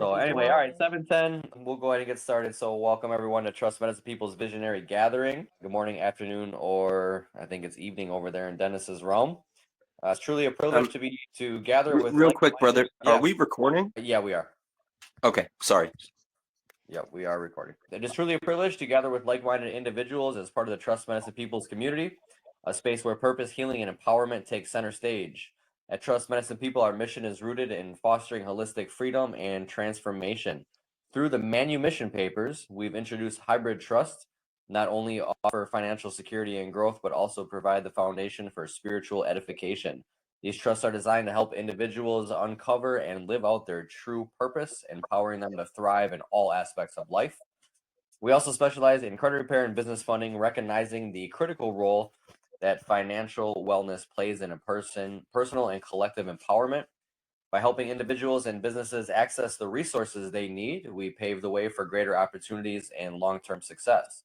So anyway, all right, 7:10. We'll go ahead and get started. So welcome everyone to Trust Medicine People's Visionary Gathering. Good morning, afternoon, or I think it's evening over there in Dennis's realm. It's truly a privilege to gather with. Real quick, brother. Yeah. Are we recording? Yeah, we are. Okay, sorry. Yeah, we are recording. It is truly a privilege to gather with like-minded individuals as part of the Trust Medicine People's community, a space where purpose, healing, and empowerment take center stage. At Trust Medicine People, our mission is rooted in fostering holistic freedom and transformation. Through the Manumission Papers, we've introduced hybrid trust, not only offer financial security and growth, but also provide the foundation for spiritual edification. These trusts are designed to help individuals uncover and live out their true purpose, empowering them to thrive in all aspects of life. We also specialize in credit repair and business funding, recognizing the critical role that financial wellness plays in a personal and collective empowerment. By helping individuals and businesses access the resources they need, we pave the way for greater opportunities and long-term success.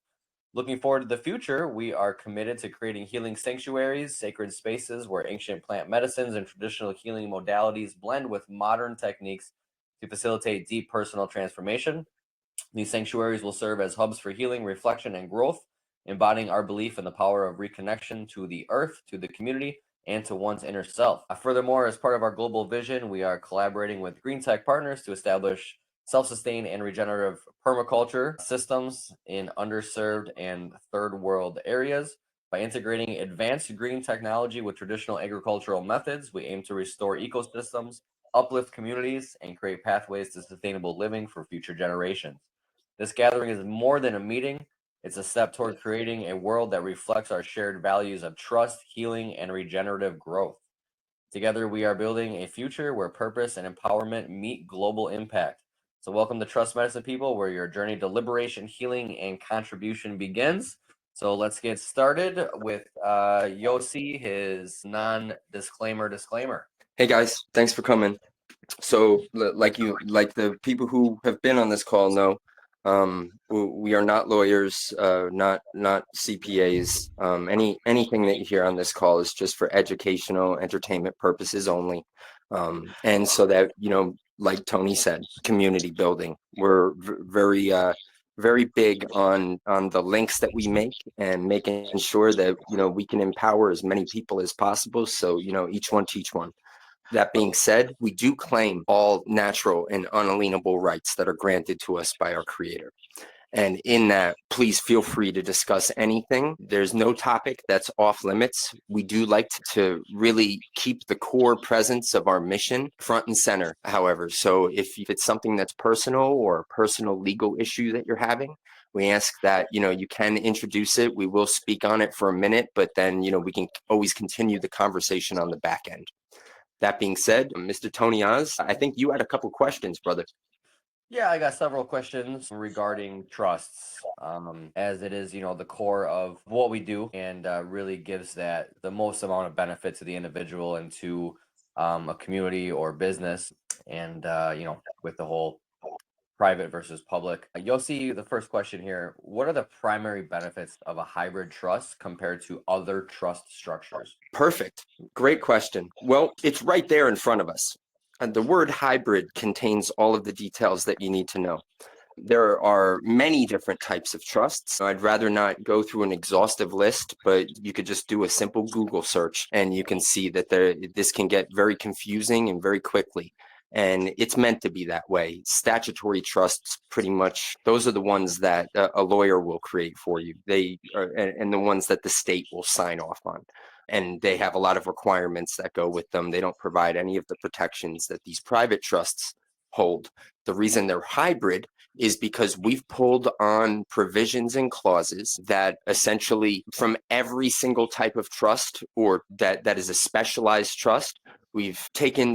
Looking forward to the future, we are committed to creating healing sanctuaries, sacred spaces where ancient plant medicines and traditional healing modalities blend with modern techniques to facilitate deep personal transformation. These sanctuaries will serve as hubs for healing, reflection, and growth, embodying our belief in the power of reconnection to the earth, to the community, and to one's inner self. Furthermore, as part of our global vision, we are collaborating with green tech partners to establish self-sustained and regenerative permaculture systems in underserved and third world areas. By integrating advanced green technology with traditional agricultural methods, we aim to restore ecosystems, uplift communities, and create pathways to sustainable living for future generations. This gathering is more than a meeting. It's a step toward creating a world that reflects our shared values of trust, healing, and regenerative growth. Together, we are building a future where purpose and empowerment meet global impact. So welcome to Trust Medicine People, where your journey to liberation, healing, and contribution begins. So let's get started with Yossi, his disclaimer. Hey guys, thanks for coming. So like the people who have been on this call know, we are not lawyers, not CPAs. Anything that you hear on this call is just for educational, entertainment purposes only. And so that, like Tony said, community building. We're very big on the links that we make and making sure that, we can empower as many people as possible. So, each one teach one. That being said, we do claim all natural and unalienable rights that are granted to us by our Creator. And in that, please feel free to discuss anything. There's no topic that's off limits. We do like to really keep the core presence of our mission front and center, however. So if it's something that's personal or a personal legal issue that you're having, we ask that, you can introduce it. We will speak on it for a minute, but then, we can always continue the conversation on the back end. That being said, Mr. Tony Oz, I think you had a couple questions, brother. Yeah, I got several questions regarding trusts, as it is, the core of what we do and really gives that the most amount of benefit to the individual and to a community or business and, with the whole private versus public. Yossi, the first question here, what are the primary benefits of a hybrid trust compared to other trust structures? Perfect. Great question. Well, it's right there in front of us. And the word hybrid contains all of the details that you need to know. There are many different types of trusts. I'd rather not go through an exhaustive list, but you could just do a simple Google search and you can see that this can get very confusing and very quickly. And it's meant to be that way. Statutory trusts, pretty much, those are the ones that a lawyer will create for you. They are, and the ones that the state will sign off on. And they have a lot of requirements that go with them. They don't provide any of the protections that these private trusts hold. The reason they're hybrid is because we've pulled on provisions and clauses that essentially from every single type of trust or that is a specialized trust, we've taken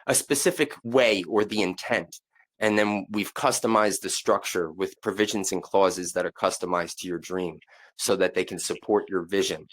a specific way or the intent. And then we've customized the structure with provisions and clauses that are customized to your dream so that they can support your vision.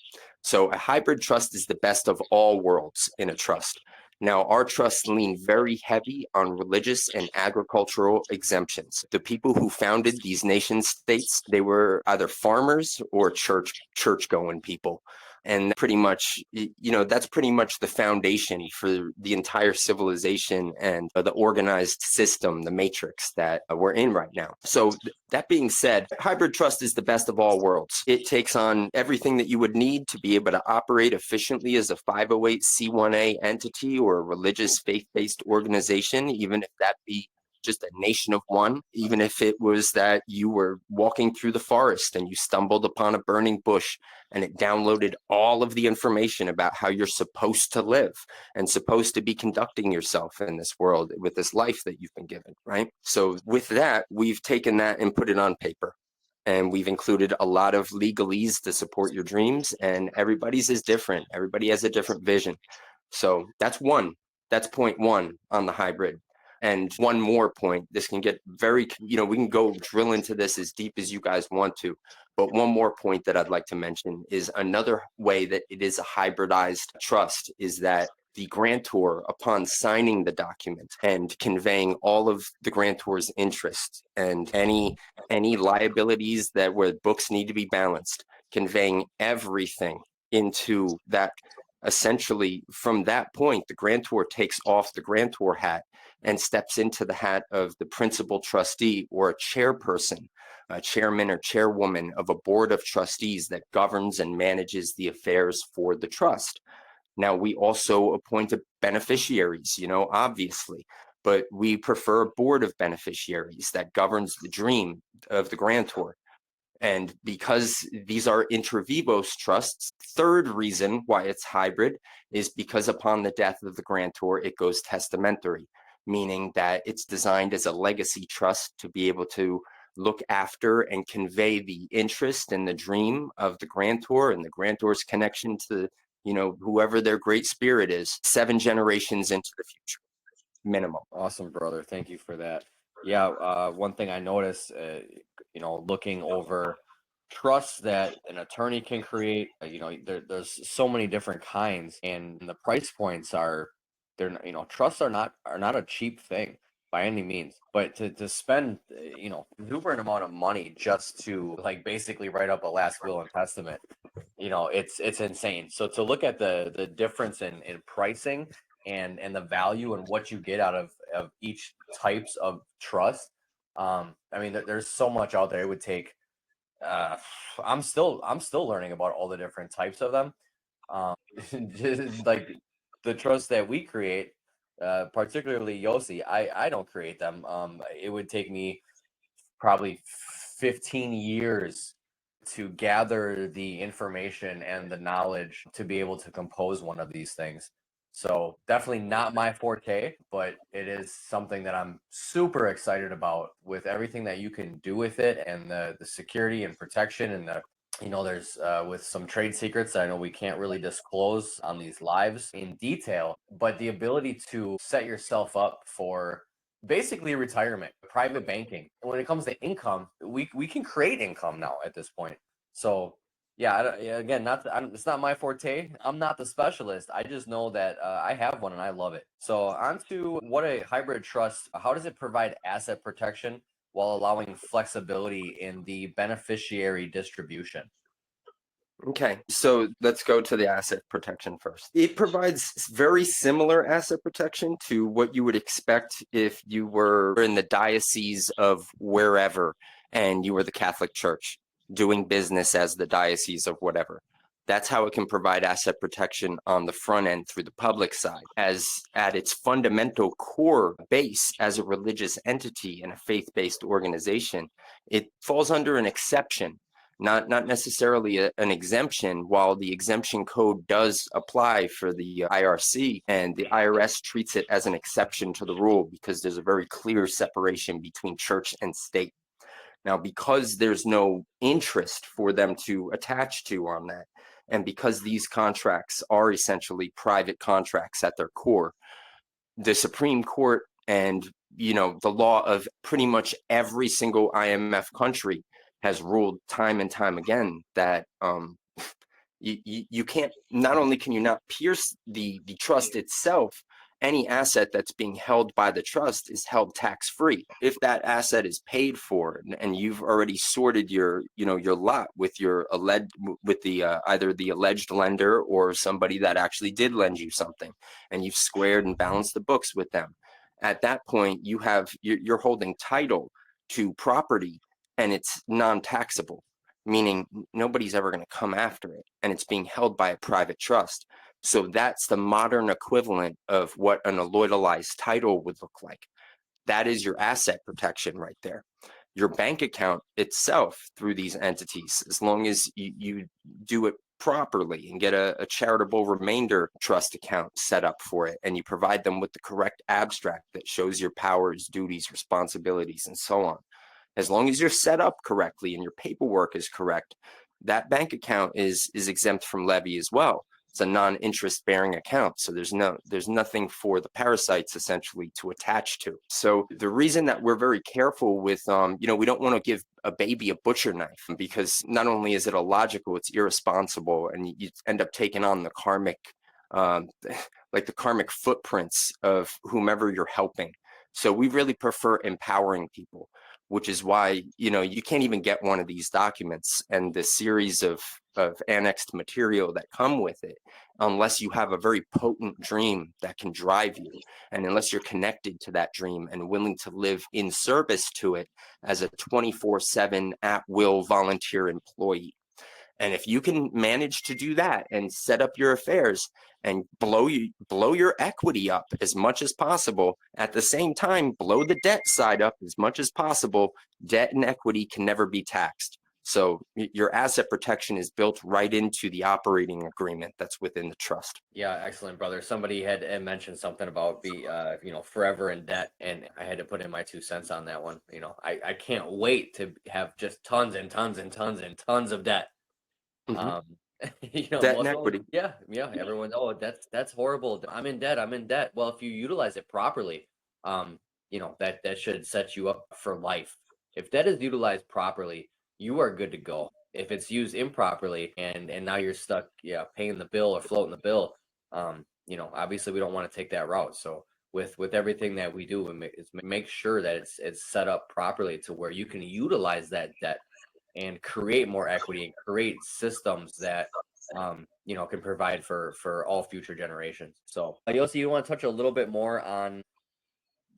So a hybrid trust is the best of all worlds in a trust. Now, our trusts lean very heavy on religious and agricultural exemptions. The people who founded these nation states, they were either farmers or church-going people. And pretty much, that's pretty much the foundation for the entire civilization and the organized system, the matrix that we're in right now. So that being said, hybrid trust is the best of all worlds. It takes on everything that you would need to be able to operate efficiently as a 508c1a entity or a religious faith-based organization, even if that be just a nation of one, even if it was that you were walking through the forest and you stumbled upon a burning bush and it downloaded all of the information about how you're supposed to live and supposed to be conducting yourself in this world with this life that you've been given, right? So with that, we've taken that and put it on paper. And we've included a lot of legalese to support your dreams, and everybody's is different. Everybody has a different vision. So that's point one on the hybrid. And one more point, this can get very, we can go drill into this as deep as you guys want to. But one more point that I'd like to mention is another way that it is a hybridized trust is that the grantor, upon signing the document and conveying all of the grantor's interests and any liabilities that where books need to be balanced, conveying everything into that, essentially from that point, the grantor takes off the grantor hat and steps into the hat of the principal trustee or a chairperson, a chairman or chairwoman of a board of trustees that governs and manages the affairs for the trust. Now, we also appoint beneficiaries, obviously, but we prefer a board of beneficiaries that governs the dream of the grantor. And because these are inter vivos trusts, third reason why it's hybrid is because upon the death of the grantor, it goes testamentary, meaning that it's designed as a legacy trust to be able to look after and convey the interest and the dream of the grantor and the grantor's connection to, whoever their great spirit is, 7 generations into the future, minimum. Awesome, brother. Thank you for that. Yeah, one thing I noticed, looking over trusts that an attorney can create, there's so many different kinds, and the price points trusts are not a cheap thing by any means. But to spend, exuberant amount of money just to like basically write up a last will and testament, it's insane. So to look at the difference in pricing and the value and what you get out of each types of trust, there's so much out there. It would take I'm still learning about all the different types of them. Just like the trust that we create, particularly Yossi, I don't create them. It would take me probably 15 years to gather the information and the knowledge to be able to compose one of these things. So definitely not my forte, but it is something that I'm super excited about with everything that you can do with it and the security and protection and there's with some trade secrets I know we can't really disclose on these lives in detail, but the ability to set yourself up for basically retirement, private banking. And when it comes to income, we can create income now at this point. So yeah, again, it's not my forte. I'm not the specialist. I just know that I have one and I love it. So on to what a hybrid trust, how does it provide asset protection while allowing flexibility in the beneficiary distribution? Okay, so let's go to the asset protection first. It provides very similar asset protection to what you would expect if you were in the diocese of wherever and you were the Catholic Church doing business as the diocese of whatever. That's how it can provide asset protection on the front end through the public side. As at its fundamental core base as a religious entity and a faith-based organization, it falls under an exception, not necessarily an exemption, while the exemption code does apply for the IRC, and the IRS treats it as an exception to the rule because there's a very clear separation between church and state. Now, because there's no interest for them to attach to on that, and because these contracts are essentially private contracts at their core, the Supreme Court and the law of pretty much every single IMF country has ruled time and time again that you can't, not only can you not pierce the trust itself any asset that's being held by the trust is held tax-free. If that asset is paid for and you've already sorted your lot with your either the alleged lender or somebody that actually did lend you something, and you've squared and balanced the books with them, at that point you're holding title to property, and it's non-taxable, meaning nobody's ever going to come after it, and it's being held by a private trust. So that's the modern equivalent of what an alloidalized title would look like. That is your asset protection right there. Your bank account itself through these entities, as long as you do it properly and get a charitable remainder trust account set up for it, and you provide them with the correct abstract that shows your powers, duties, responsibilities, and so on. As long as you're set up correctly and your paperwork is correct, that bank account is exempt from levy as well. It's a non-interest bearing account, so there's nothing for the parasites essentially to attach to. So the reason that we're very careful with we don't want to give a baby a butcher knife, because not only is it illogical, it's irresponsible, and you end up taking on the karmic like the karmic footprints of whomever you're helping. So we really prefer empowering people, which is why you can't even get one of these documents and the series of annexed material that come with it unless you have a very potent dream that can drive you, and unless you're connected to that dream and willing to live in service to it as a 24/7 at-will volunteer employee. And if you can manage to do that and set up your affairs and blow your equity up as much as possible, at the same time, blow the debt side up as much as possible, debt and equity can never be taxed. So your asset protection is built right into the operating agreement that's within the trust. Yeah, excellent, brother. Somebody had mentioned something about forever in debt, and I had to put in my 2 cents on that one. I can't wait to have just tons and tons and tons and tons of debt. Debt and equity. Yeah. Everyone's, oh, that's horrible. I'm in debt. Well, if you utilize it properly, that should set you up for life. If debt is utilized properly, you are good to go. If it's used improperly and now you're stuck, paying the bill or floating the bill, obviously we don't want to take that route. So with everything that we do, is make sure that it's set up properly to where you can utilize that debt and create more equity and create systems that can provide for all future generations. So Yossi, you want to touch a little bit more on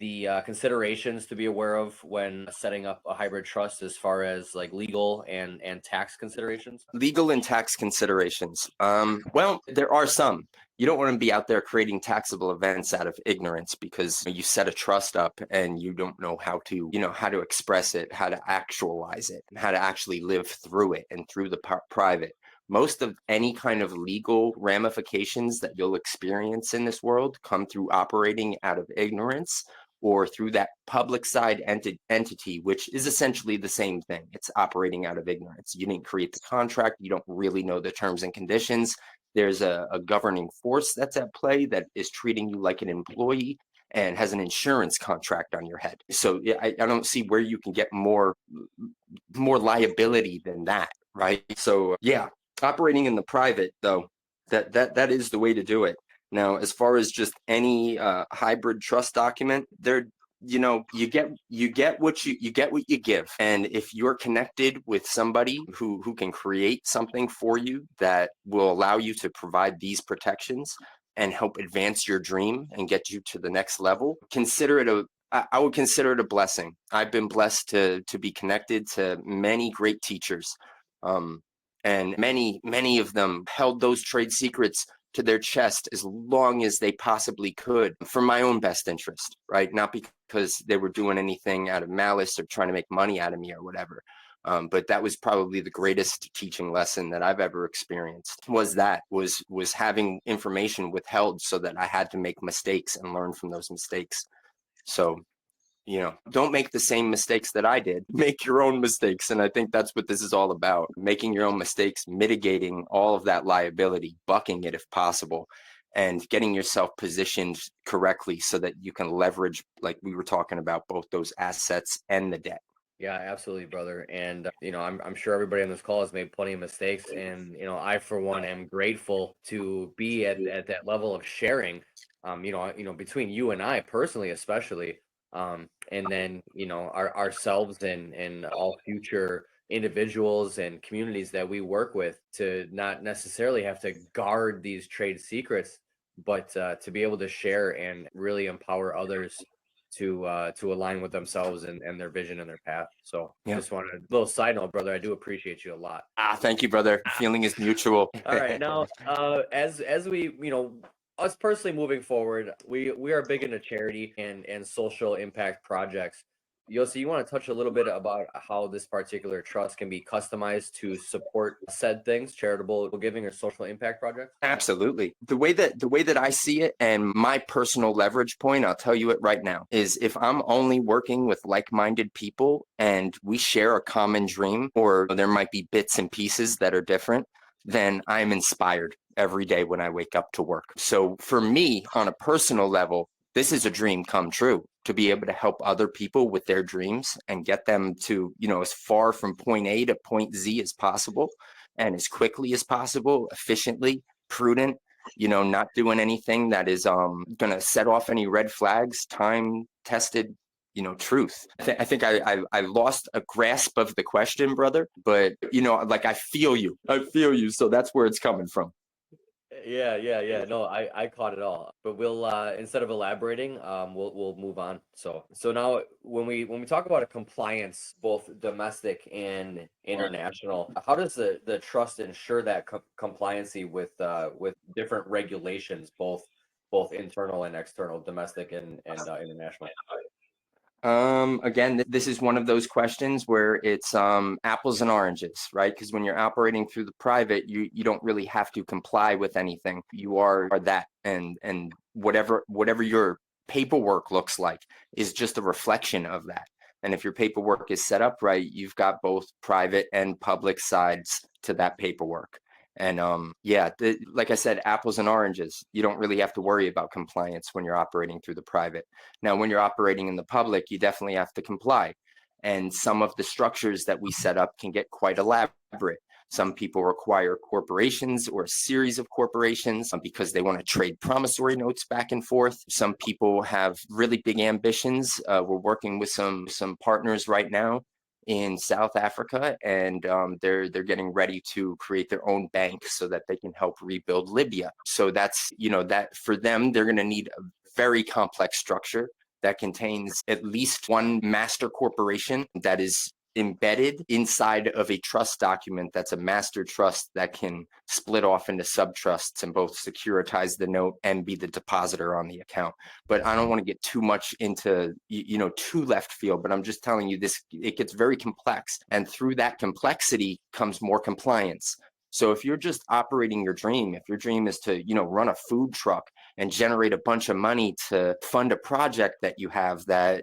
the considerations to be aware of when setting up a hybrid trust, as far as like legal and tax considerations? Legal and tax considerations. Well, there are some. You don't want to be out there creating taxable events out of ignorance, because you set a trust up and you don't know how to express it, how to actualize it, and how to actually live through it and through the private. Most of any kind of legal ramifications that you'll experience in this world come through operating out of ignorance, or through that public side entity, which is essentially the same thing. It's operating out of ignorance. You didn't create the contract. You don't really know the terms and conditions. There's a governing force that's at play that is treating you like an employee and has an insurance contract on your head. So I don't see where you can get more liability than that, right? So operating in the private, though, that is the way to do it. Now, as far as just any hybrid trust document, you get what you give. And if you're connected with somebody who can create something for you that will allow you to provide these protections and help advance your dream and get you to the next level, I would consider it a blessing. I've been blessed to be connected to many great teachers, and many of them held those trade secrets to their chest as long as they possibly could for my own best interest, right? Not because they were doing anything out of malice or trying to make money out of me or whatever. But that was probably the greatest teaching lesson that I've ever experienced, was having information withheld so that I had to make mistakes and learn from those mistakes. So, don't make the same mistakes that I did. Make your own mistakes. And I think that's what this is all about. Making your own mistakes, mitigating all of that liability, bucking it if possible, and getting yourself positioned correctly so that you can leverage, like we were talking about, both those assets and the debt. Yeah, absolutely, brother. And I'm sure everybody on this call has made plenty of mistakes, and I, for one, am grateful to be at that level of sharing between you and I personally, especially, and then, ourselves and all future individuals and communities that we work with, to not necessarily have to guard these trade secrets, but to be able to share and really empower others to align with themselves and their vision and their path. So Yeah. just wanted a little side note, brother. I do appreciate you a lot. Thank you, brother. Feeling is mutual. All right, now as we, us personally moving forward, we are big into charity and social impact projects. Yossi, you want to touch a little bit about how this particular trust can be customized to support said things, charitable giving or social impact projects? Absolutely. The way that I see it, and my personal leverage point, I'll tell you it right now, is if I'm only working with like-minded people and we share a common dream, or there might be bits and pieces that are different, then I'm inspired every day when I wake up to work. So for me, on a personal level, this is a dream come true, to be able to help other people with their dreams and get them to, as far from point A to point Z as possible, and as quickly as possible, efficiently, prudent, not doing anything that is going to set off any red flags, time tested, truth. I think I lost a grasp of the question, brother, but like I feel you. So that's where it's coming from. Yeah. No, I caught it all. But we'll instead of elaborating, we'll move on. So now when we talk about a compliance, both domestic and international, how does the trust ensure that compliancy with different regulations, both internal and external, domestic and international? Again, this is one of those questions where it's apples and oranges, right? Because when you're operating through the private, you don't really have to comply with anything. You are that, and whatever your paperwork looks like is just a reflection of that. And if your paperwork is set up right, you've got both private and public sides to that paperwork. And like I said, apples and oranges. You don't really have to worry about compliance when you're operating through the private. Now, when you're operating in the public, you definitely have to comply. And some of the structures that we set up can get quite elaborate. Some people require corporations or a series of corporations because they want to trade promissory notes back and forth. Some people have really big ambitions. We're working with some partners right now in South Africa, and they're getting ready to create their own bank so that they can help rebuild Libya. So that's, that for them, they're going to need a very complex structure that contains at least one master corporation that is embedded inside of a trust document that's a master trust that can split off into sub-trusts and both securitize the note and be the depositor on the account. But I don't want to get too much into, too left field, but I'm just telling you this, it gets very complex. And through that complexity comes more compliance. So if you're just operating your dream, if your dream is to, run a food truck and generate a bunch of money to fund a project that you have, that,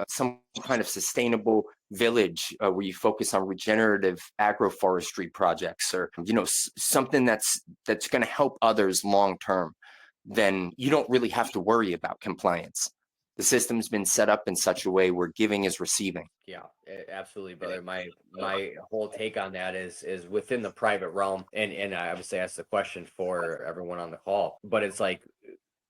some kind of sustainable village where you focus on regenerative agroforestry projects, or, something that's going to help others long term, then you don't really have to worry about compliance. The system's been set up in such a way where giving is receiving. Yeah, absolutely, brother. My whole take on that is within the private realm, and I obviously asked the question for everyone on the call, but it's like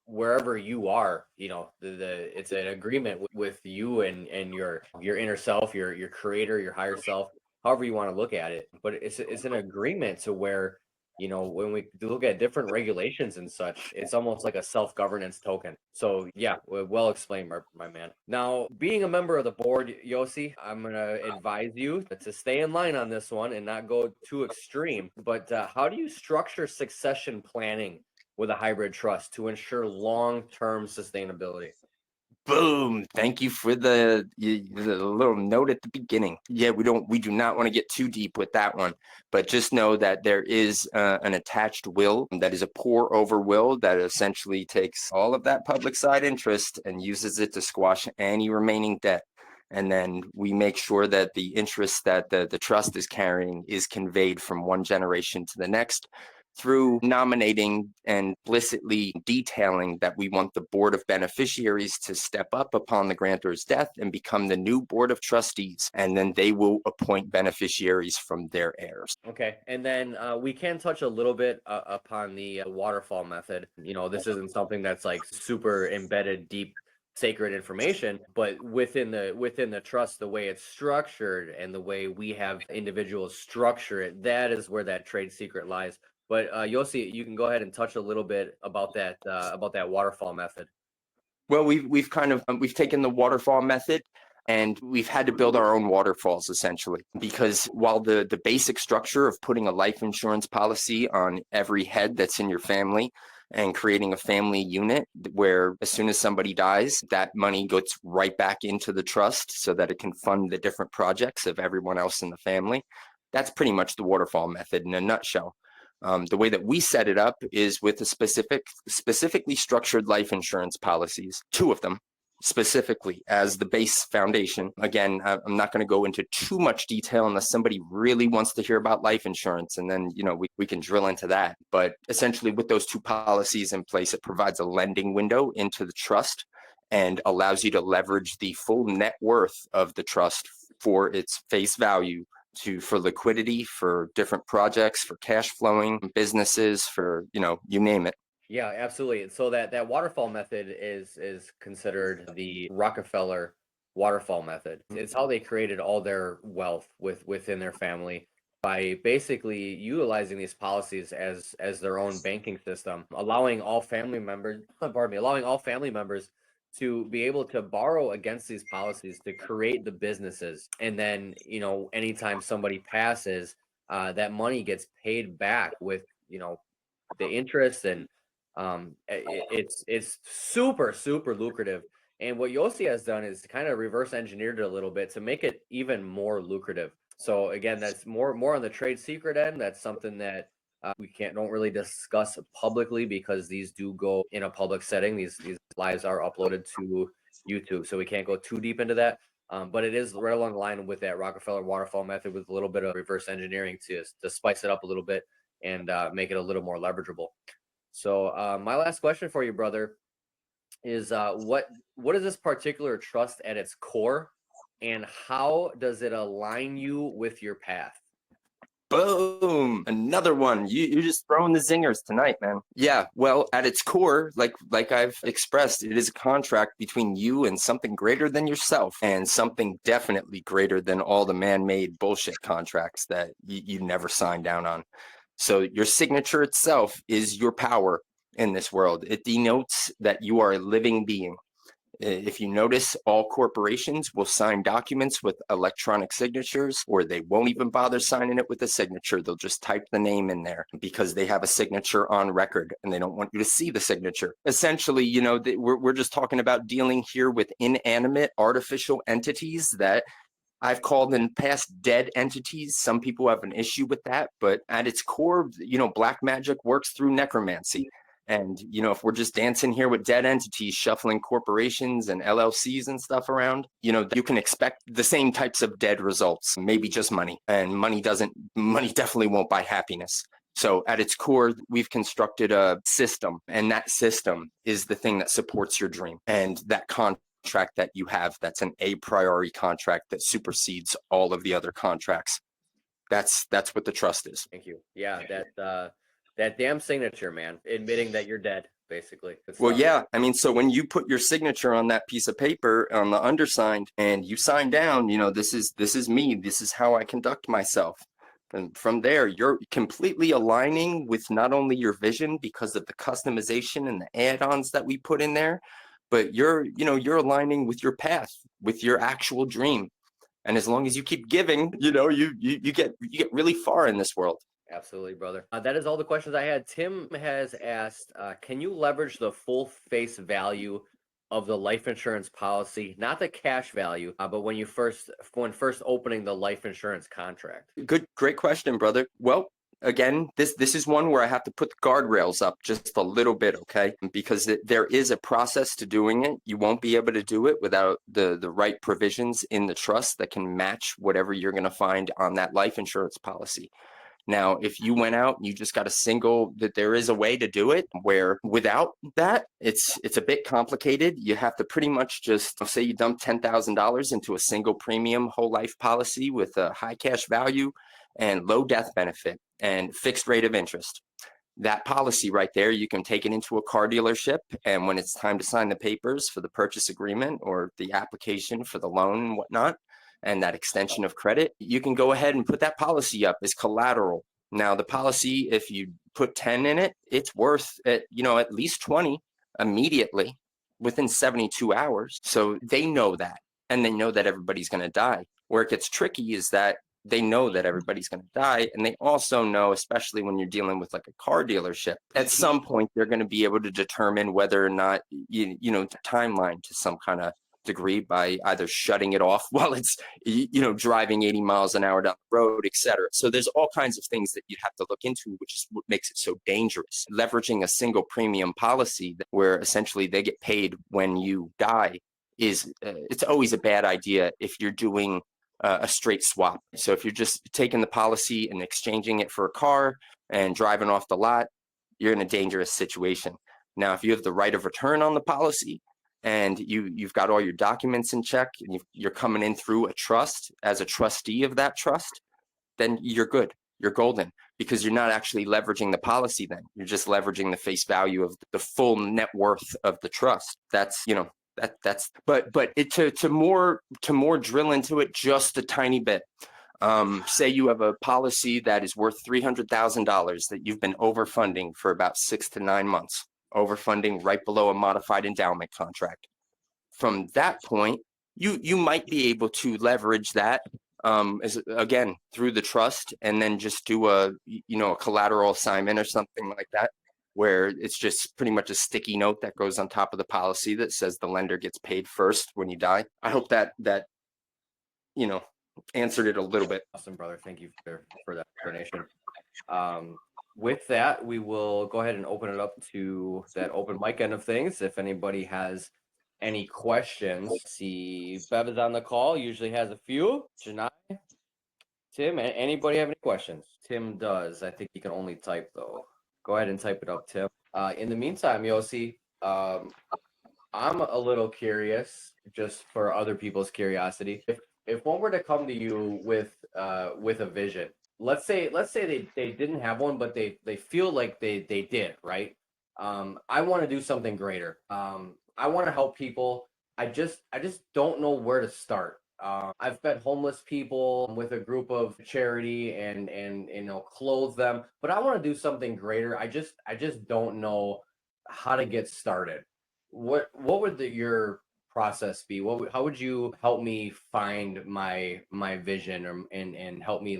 wherever you are, it's an agreement with you and your inner self, your creator, your higher self, however you want to look at it. But it's an agreement to where, when we look at different regulations and such, it's almost like a self-governance token. So yeah, well explained, my man. Now, being a member of the board, Yossi, I'm gonna advise you to stay in line on this one and not go too extreme. But how do you structure succession planning with a hybrid trust to ensure long-term sustainability? Boom. Thank you for the little note at the beginning. Yeah, we do not want to get too deep with that one, but just know that there is an attached will that is a pour over will that essentially takes all of that public side interest and uses it to squash any remaining debt. And then we make sure that the interest that the trust is carrying is conveyed from one generation to the next through nominating and explicitly detailing that we want the board of beneficiaries to step up upon the grantor's death and become the new board of trustees, and then they will appoint beneficiaries from their heirs. Okay, and then we can touch a little bit upon the waterfall method. This isn't something that's like super embedded, deep, sacred information, but within the trust, the way it's structured and the way we have individuals structure it, that is where that trade secret lies. But Yossi, you can go ahead and touch a little bit about that waterfall method. Well, we've taken the waterfall method, and we've had to build our own waterfalls, essentially, because while the basic structure of putting a life insurance policy on every head that's in your family and creating a family unit where as soon as somebody dies, that money goes right back into the trust so that it can fund the different projects of everyone else in the family, that's pretty much the waterfall method in a nutshell. The way that we set it up is with a specifically structured life insurance policies, 2 of them specifically as the base foundation. Again, I'm not going to go into too much detail unless somebody really wants to hear about life insurance, and then we can drill into that. But essentially, with those 2 policies in place, it provides a lending window into the trust and allows you to leverage the full net worth of the trust for its face value for liquidity, for different projects, for cash flowing businesses, for you name it. Yeah, absolutely. So that waterfall method is considered the Rockefeller waterfall method. It's how they created all their wealth within their family by basically utilizing these policies as their own banking system, allowing all family members, to be able to borrow against these policies to create the businesses. And then, anytime somebody passes, that money gets paid back with, the interest, and it's super super lucrative. And what Yossi has done is kind of reverse engineered it a little bit to make it even more lucrative. So again, that's more on the trade secret end. That's something that we don't really discuss publicly because these do go in a public setting. These lives are uploaded to YouTube, so we can't go too deep into that. But it is right along the line with that Rockefeller waterfall method, with a little bit of reverse engineering to spice it up a little bit and make it a little more leverageable. So my last question for you, brother, is what is this particular trust at its core, and how does it align you with your path? Boom! Another one. You're just throwing the zingers tonight, man. Yeah, well, at its core, like I've expressed, it is a contract between you and something greater than yourself, and something definitely greater than all the man-made bullshit contracts that you never signed down on. So your signature itself is your power in this world. It denotes that you are a living being. If you notice, all corporations will sign documents with electronic signatures, or they won't even bother signing it with a signature. They'll just type the name in there because they have a signature on record and they don't want you to see the signature. Essentially, we're just talking about dealing here with inanimate artificial entities that I've called in past dead entities. Some people have an issue with that, but at its core, black magic works through necromancy. And, if we're just dancing here with dead entities, shuffling corporations and LLCs and stuff around, you can expect the same types of dead results, maybe just money. And money definitely won't buy happiness. So at its core, we've constructed a system, and that system is the thing that supports your dream. And that contract that you have, that's an a priori contract that supersedes all of the other contracts. That's what the trust is. Thank you. Yeah, that damn signature, man, admitting that you're dead, basically. Well, yeah, I mean, so when you put your signature on that piece of paper on the undersigned and you sign down, this is me, this is how I conduct myself. And from there, you're completely aligning with not only your vision because of the customization and the add-ons that we put in there, but you're aligning with your path, with your actual dream. And as long as you keep giving, you get really far in this world. Absolutely, brother. That is all the questions I had. Tim has asked, can you leverage the full face value of the life insurance policy, not the cash value, but when first opening the life insurance contract? Great question, brother. Well, again, this is one where I have to put the guardrails up just a little bit, okay? Because there is a process to doing it. You won't be able to do it without the right provisions in the trust that can match whatever you're going to find on that life insurance policy. Now, if you went out and you just got a single, that there is a way to do it where without that, it's a bit complicated. You have to pretty much just say you dump $10,000 into a single premium whole life policy with a high cash value and low death benefit and fixed rate of interest. That policy right there, you can take it into a car dealership, and when it's time to sign the papers for the purchase agreement or the application for the loan and whatnot, and that extension of credit, you can go ahead and put that policy up as collateral. Now, the policy, if you put 10 in it, it's worth at least 20 immediately within 72 hours. So they know that, and they know that everybody's going to die. Where it gets tricky is that they know that everybody's going to die, and they also know, especially when you're dealing with like a car dealership, at some point they're going to be able to determine whether or not the timeline to some kind of degree by either shutting it off while it's driving 80 miles an hour down the road, etc. So there's all kinds of things that you have to look into, which is what makes it so dangerous. Leveraging a single premium policy where essentially they get paid when you die is it's always a bad idea if you're doing a straight swap. So if you're just taking the policy and exchanging it for a car and driving off the lot, you're in a dangerous situation. Now, if you have the right of return on the policy and you've got all your documents in check and you're coming in through a trust as a trustee of that trust, then you're good. You're golden, because you're not actually leveraging the policy then. You're just leveraging the face value of the full net worth of the trust. That's to more drill into it just a tiny bit. Say you have a policy that is worth $300,000 that you've been overfunding for about 6 to 9 months, overfunding right below a modified endowment contract. From that point, you might be able to leverage that again through the trust, and then just do a collateral assignment or something like that, where it's just pretty much a sticky note that goes on top of the policy that says the lender gets paid first when you die. I hope that answered it a little bit. Awesome, brother. Thank you for that explanation. With that, we will go ahead and open it up to that open mic end of things. If anybody has any questions, see, Bev is on the call, usually has a few. Janai, Tim, anybody have any questions? Tim does. I think he can only type though. Go ahead and type it up, Tim. In the meantime, Yossi, I'm a little curious, just for other people's curiosity. If one were to come to you with a vision, let's say they didn't have one, but they feel like they did, right? I want to do something greater. I want to help people. I just don't know where to start. I've fed homeless people with a group of charity and clothe them, but I want to do something greater. I just don't know how to get started. What would your process be? How would you help me find my vision, and help me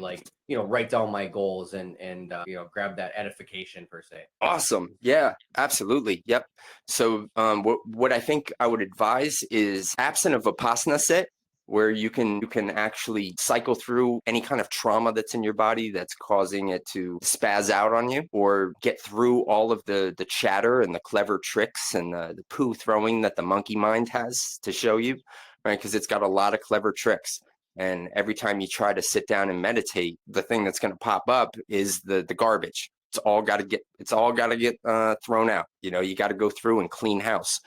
write down my goals and grab that edification per se? Awesome. Yeah, absolutely. Yep. So what I think I would advise is, absent of Vipassana set, where you can actually cycle through any kind of trauma that's in your body that's causing it to spaz out on you, or get through all of the chatter and the clever tricks and the poo throwing that the monkey mind has to show you, right? Because it's got a lot of clever tricks. And every time you try to sit down and meditate, the thing that's going to pop up is the garbage. It's all got to get thrown out. You got to go through and clean house.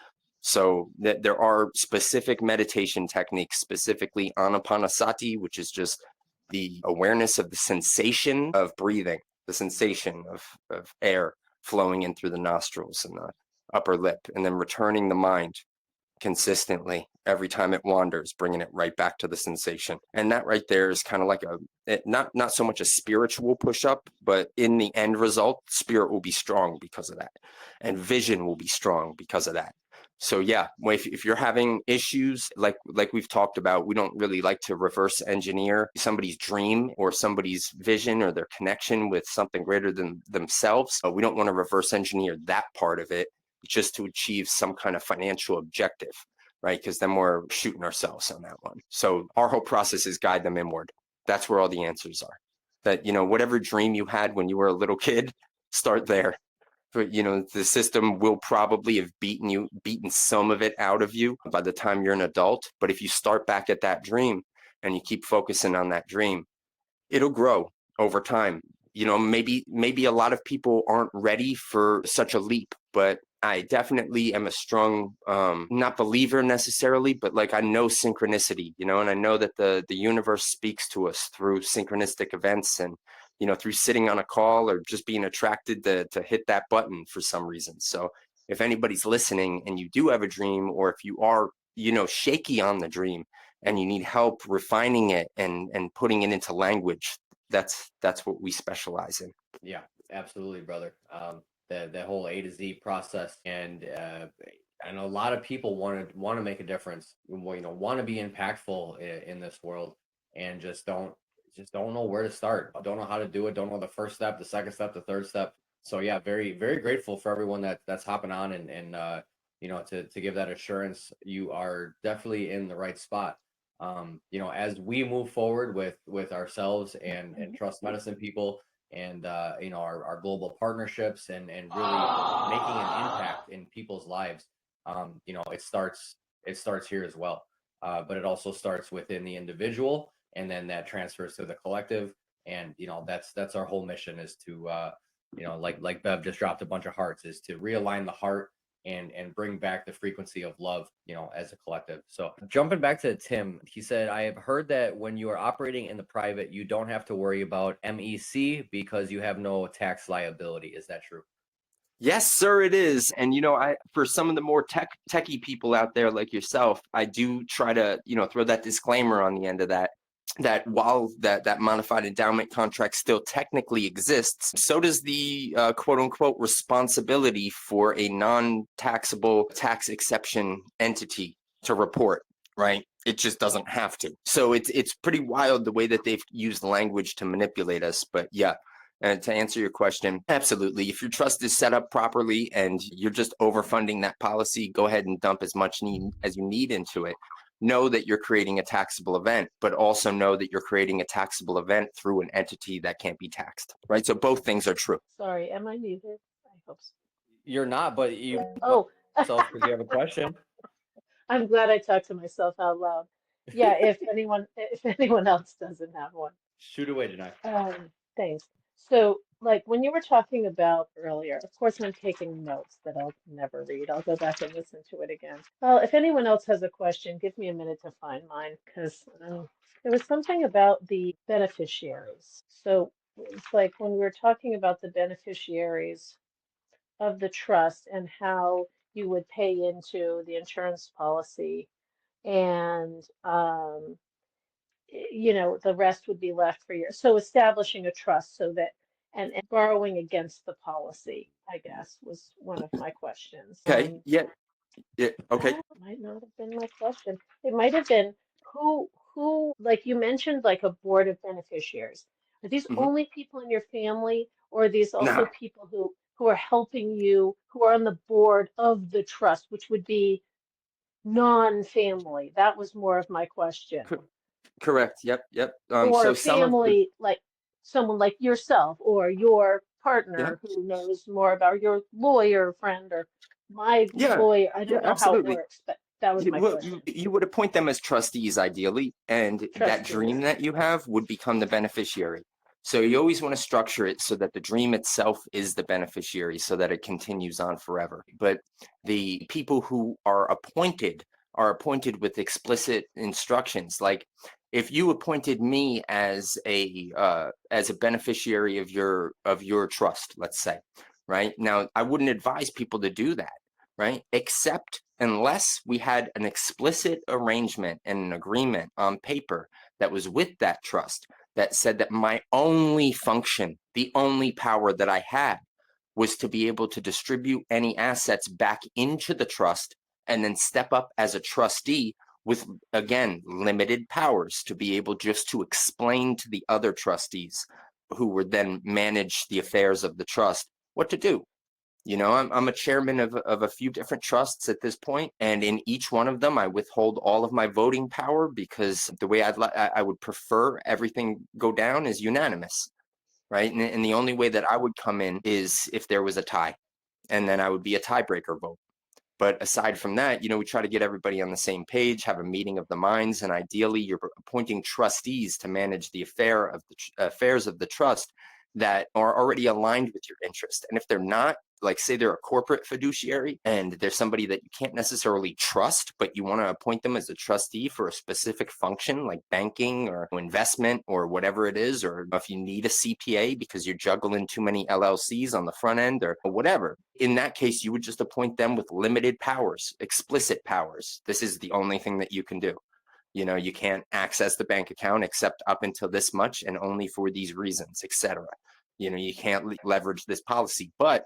So there are specific meditation techniques, specifically anapanasati, which is just the awareness of the sensation of breathing, the sensation of air flowing in through the nostrils and the upper lip, and then returning the mind consistently every time it wanders, bringing it right back to the sensation. And that right there is kind of like not so much a spiritual push-up, but in the end result, spirit will be strong because of that, and vision will be strong because of that. So yeah, if you're having issues, like we've talked about, we don't really like to reverse engineer somebody's dream or somebody's vision or their connection with something greater than themselves. We don't want to reverse engineer that part of it just to achieve some kind of financial objective, right? Because then we're shooting ourselves on that one. So our whole process is guide them inward. That's where all the answers are. That, whatever dream you had when you were a little kid, start there. But, the system will probably have beaten some of it out of you by the time you're an adult. But if you start back at that dream and you keep focusing on that dream, it'll grow over time. you know, maybe a lot of people aren't ready for such a leap, but I definitely am a strong, not believer necessarily, but like I know synchronicity, you know, and I know that the universe speaks to us through synchronistic events and, you know, through sitting on a call or just being attracted to hit that button for some reason. So if anybody's listening and you do have a dream, or if you are, you know, shaky on the dream and you need help refining it and putting it into language, that's what we specialize in. Yeah, absolutely, brother. The whole A to Z process, and I know a lot of people want to make a difference. You know, want to be impactful in this world, and just don't know where to start. Don't know how to do it. Don't know the first step, the second step, the third step. So yeah, very very grateful for everyone that's hopping on and you know, to give that assurance. You are definitely in the right spot. You know, as we move forward with ourselves and trust medicine people, and you know, our global partnerships and really making an impact in people's lives. You know, it starts here as well, but it also starts within the individual, and then that transfers to the collective. And you know, that's our whole mission, is to you know, like Bev just dropped a bunch of hearts, is to realign the heart and bring back the frequency of love, you know, as a collective. So jumping back to Tim, he said, I have heard that when you are operating in the private, you don't have to worry about MEC because you have no tax liability. Is that true? Yes, sir, it is. And you know, for some of the more techie people out there like yourself, I do try to, you know, throw that disclaimer on the end of that, that while that modified endowment contract still technically exists, so does the quote unquote responsibility for a non-taxable tax exception entity to report, right? It just doesn't have to. So it's pretty wild the way that they've used language to manipulate us. But yeah, and to answer your question, absolutely. If your trust is set up properly and you're just overfunding that policy, go ahead and dump as much as you need into it. Know that you're creating a taxable event, but also know that you're creating a taxable event through an entity that can't be taxed, right? So both things are true. Sorry, am I muted? I hope so. You're not, but you Oh, yourself because you have a question. I'm glad I talked to myself out loud. Yeah, if anyone else doesn't have one. Shoot away, Janai. Thanks. So, like when you were talking about earlier, of course, I'm taking notes that I'll never read. I'll go back and listen to it again. Well, if anyone else has a question, give me a minute to find mine, because there was something about the beneficiaries. So it's like when we were talking about the beneficiaries of the trust and how you would pay into the insurance policy, and you know, the rest would be left for your, so establishing a trust so that, and borrowing against the policy, I guess, was one of my questions. Okay. Yeah. Okay. That might not have been my question. It might have been who, like you mentioned, like a board of beneficiaries. Are these Hmm. only people in your family, or are these also Nah. people who are helping you, who are on the board of the trust, which would be non-family? That was more of my question. Correct. Yep. Yep. Or So some of the, family, like someone like yourself or your yeah. partner who knows more about your lawyer friend or my Yeah. lawyer. I Yeah. don't know how it Absolutely. works, but that was my Well, question. you would appoint them as trustees ideally, and that dream Trustees. that you have would become the beneficiary. So you always want to structure it so that the dream itself is the beneficiary so that it continues on forever. But the people who are appointed with explicit instructions. Like if you appointed me as a beneficiary of your trust, let's say, right? Now, I wouldn't advise people to do that, right? Except unless we had an explicit arrangement and an agreement on paper that was with that trust that said that my only function, the only power that I had, was to be able to distribute any assets back into the trust and then step up as a trustee with, again, limited powers to be able just to explain to the other trustees who would then manage the affairs of the trust what to do. You know, I'm a chairman of a few different trusts at this point, and in each one of them, I withhold all of my voting power because the way I would prefer everything go down is unanimous, right? And the only way that I would come in is if there was a tie, and then I would be a tiebreaker vote. But aside from that, you know, we try to get everybody on the same page, have a meeting of the minds, and ideally, you're appointing trustees to manage the affairs of the trust that are already aligned with your interest. And if they're not, like say they're a corporate fiduciary and there's somebody that you can't necessarily trust, but you want to appoint them as a trustee for a specific function like banking or investment or whatever it is, or if you need a CPA because you're juggling too many LLCs on the front end or whatever, in that case, you would just appoint them with limited powers, explicit powers. This is the only thing that you can do. You know, you can't access the bank account except up until this much and only for these reasons, etc. You know, you can't leverage this policy. But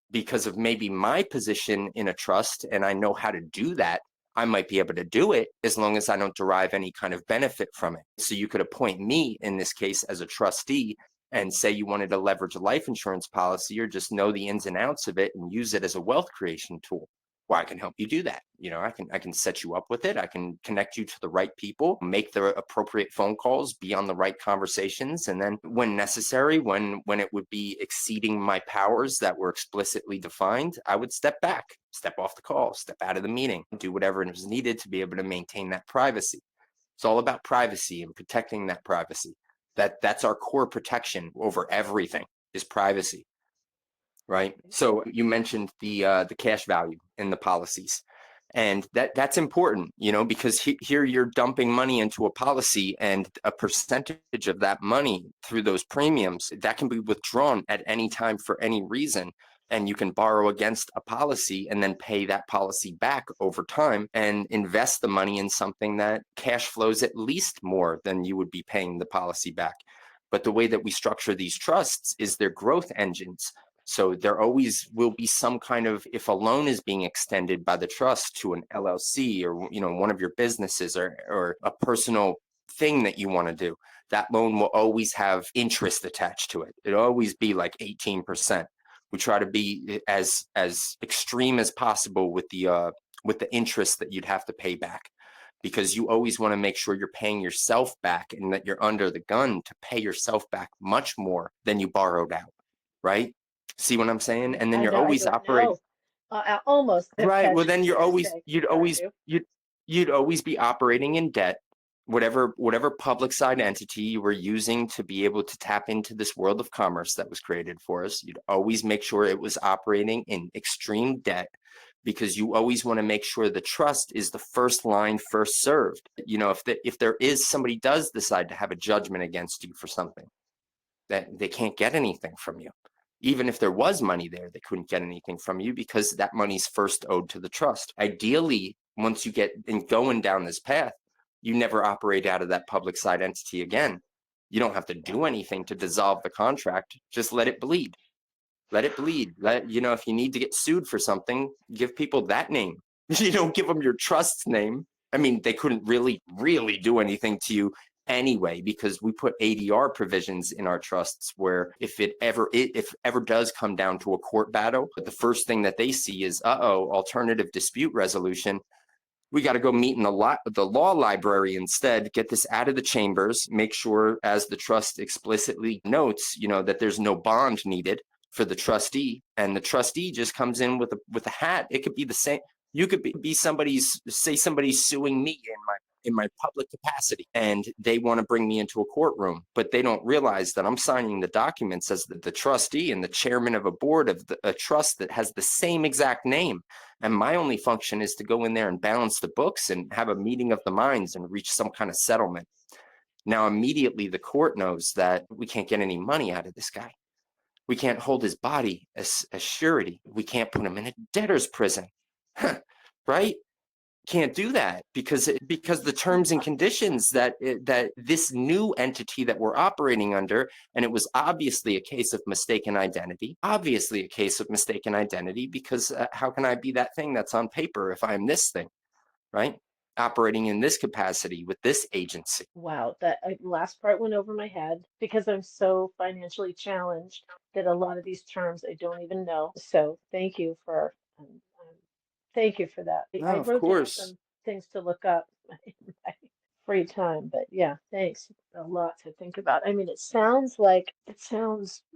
because of maybe my position in a trust and I know how to do that, I might be able to do it as long as I don't derive any kind of benefit from it. So you could appoint me in this case as a trustee and say you wanted to leverage a life insurance policy or just know the ins and outs of it and use it as a wealth creation tool. Well, I can help you do that. You know, I can set you up with it. I can connect you to the right people, make the appropriate phone calls, be on the right conversations. And then when necessary, when it would be exceeding my powers that were explicitly defined, I would step back, step off the call, step out of the meeting, do whatever is needed to be able to maintain that privacy. It's all about privacy and protecting that privacy. That's our core protection over everything is privacy. Right. So you mentioned the cash value in the policies, and that's important, you know, because here you're dumping money into a policy, and a percentage of that money through those premiums that can be withdrawn at any time for any reason. And you can borrow against a policy and then pay that policy back over time and invest the money in something that cash flows at least more than you would be paying the policy back. But the way that we structure these trusts is they're growth engines. So there always will be some kind of, if a loan is being extended by the trust to an LLC or, you know, one of your businesses or a personal thing that you want to do, that loan will always have interest attached to it. It'll always be like 18%. We try to be as extreme as possible with the interest that you'd have to pay back, because you always want to make sure you're paying yourself back and that you're under the gun to pay yourself back much more than you borrowed out, right? See what I'm saying? And then I you're don't, I always don't operating. know. Almost Right. Well, catch then what you're saying. Trying to. you'd always be operating in debt, whatever public side entity you were using to be able to tap into this world of commerce that was created for us. You'd always make sure it was operating in extreme debt, because you always want to make sure the trust is the first line, first served. You know, if there is somebody does decide to have a judgment against you for something, that they can't get anything from you. Even if there was money there, they couldn't get anything from you because that money's first owed to the trust. Ideally, once you get going down this path, you never operate out of that public side entity again. You don't have to do anything to dissolve the contract. Just let it bleed. Let it bleed. You know, if you need to get sued for something, give people that name. You don't give them your trust's name. I mean, they couldn't really do anything to you anyway, because we put ADR provisions in our trusts where if ever does come down to a court battle, the first thing that they see is, alternative dispute resolution. We got to go meet in the law library instead, get this out of the chambers, make sure, as the trust explicitly notes, you know, that there's no bond needed for the trustee, and the trustee just comes in with a hat. It could be the same. You could be somebody's suing me in my public capacity, and they want to bring me into a courtroom, but they don't realize that I'm signing the documents as the trustee and the chairman of a board of a trust that has the same exact name. And my only function is to go in there and balance the books and have a meeting of the minds and reach some kind of settlement. Now, immediately the court knows that we can't get any money out of this guy. We can't hold his body as surety. We can't put him in a debtor's prison, right? Can't do that because the terms and conditions that this new entity that we're operating under, and it was obviously a case of mistaken identity, because how can I be that thing that's on paper if I'm this thing, right? Operating in this capacity with this agency. Wow, that last part went over my head because I'm so financially challenged that a lot of these terms I don't even know. So thank you for thank you for that. No, I of wrote down course. some things to look up in my free time, but yeah, thanks. A lot to think about. I mean, it sounds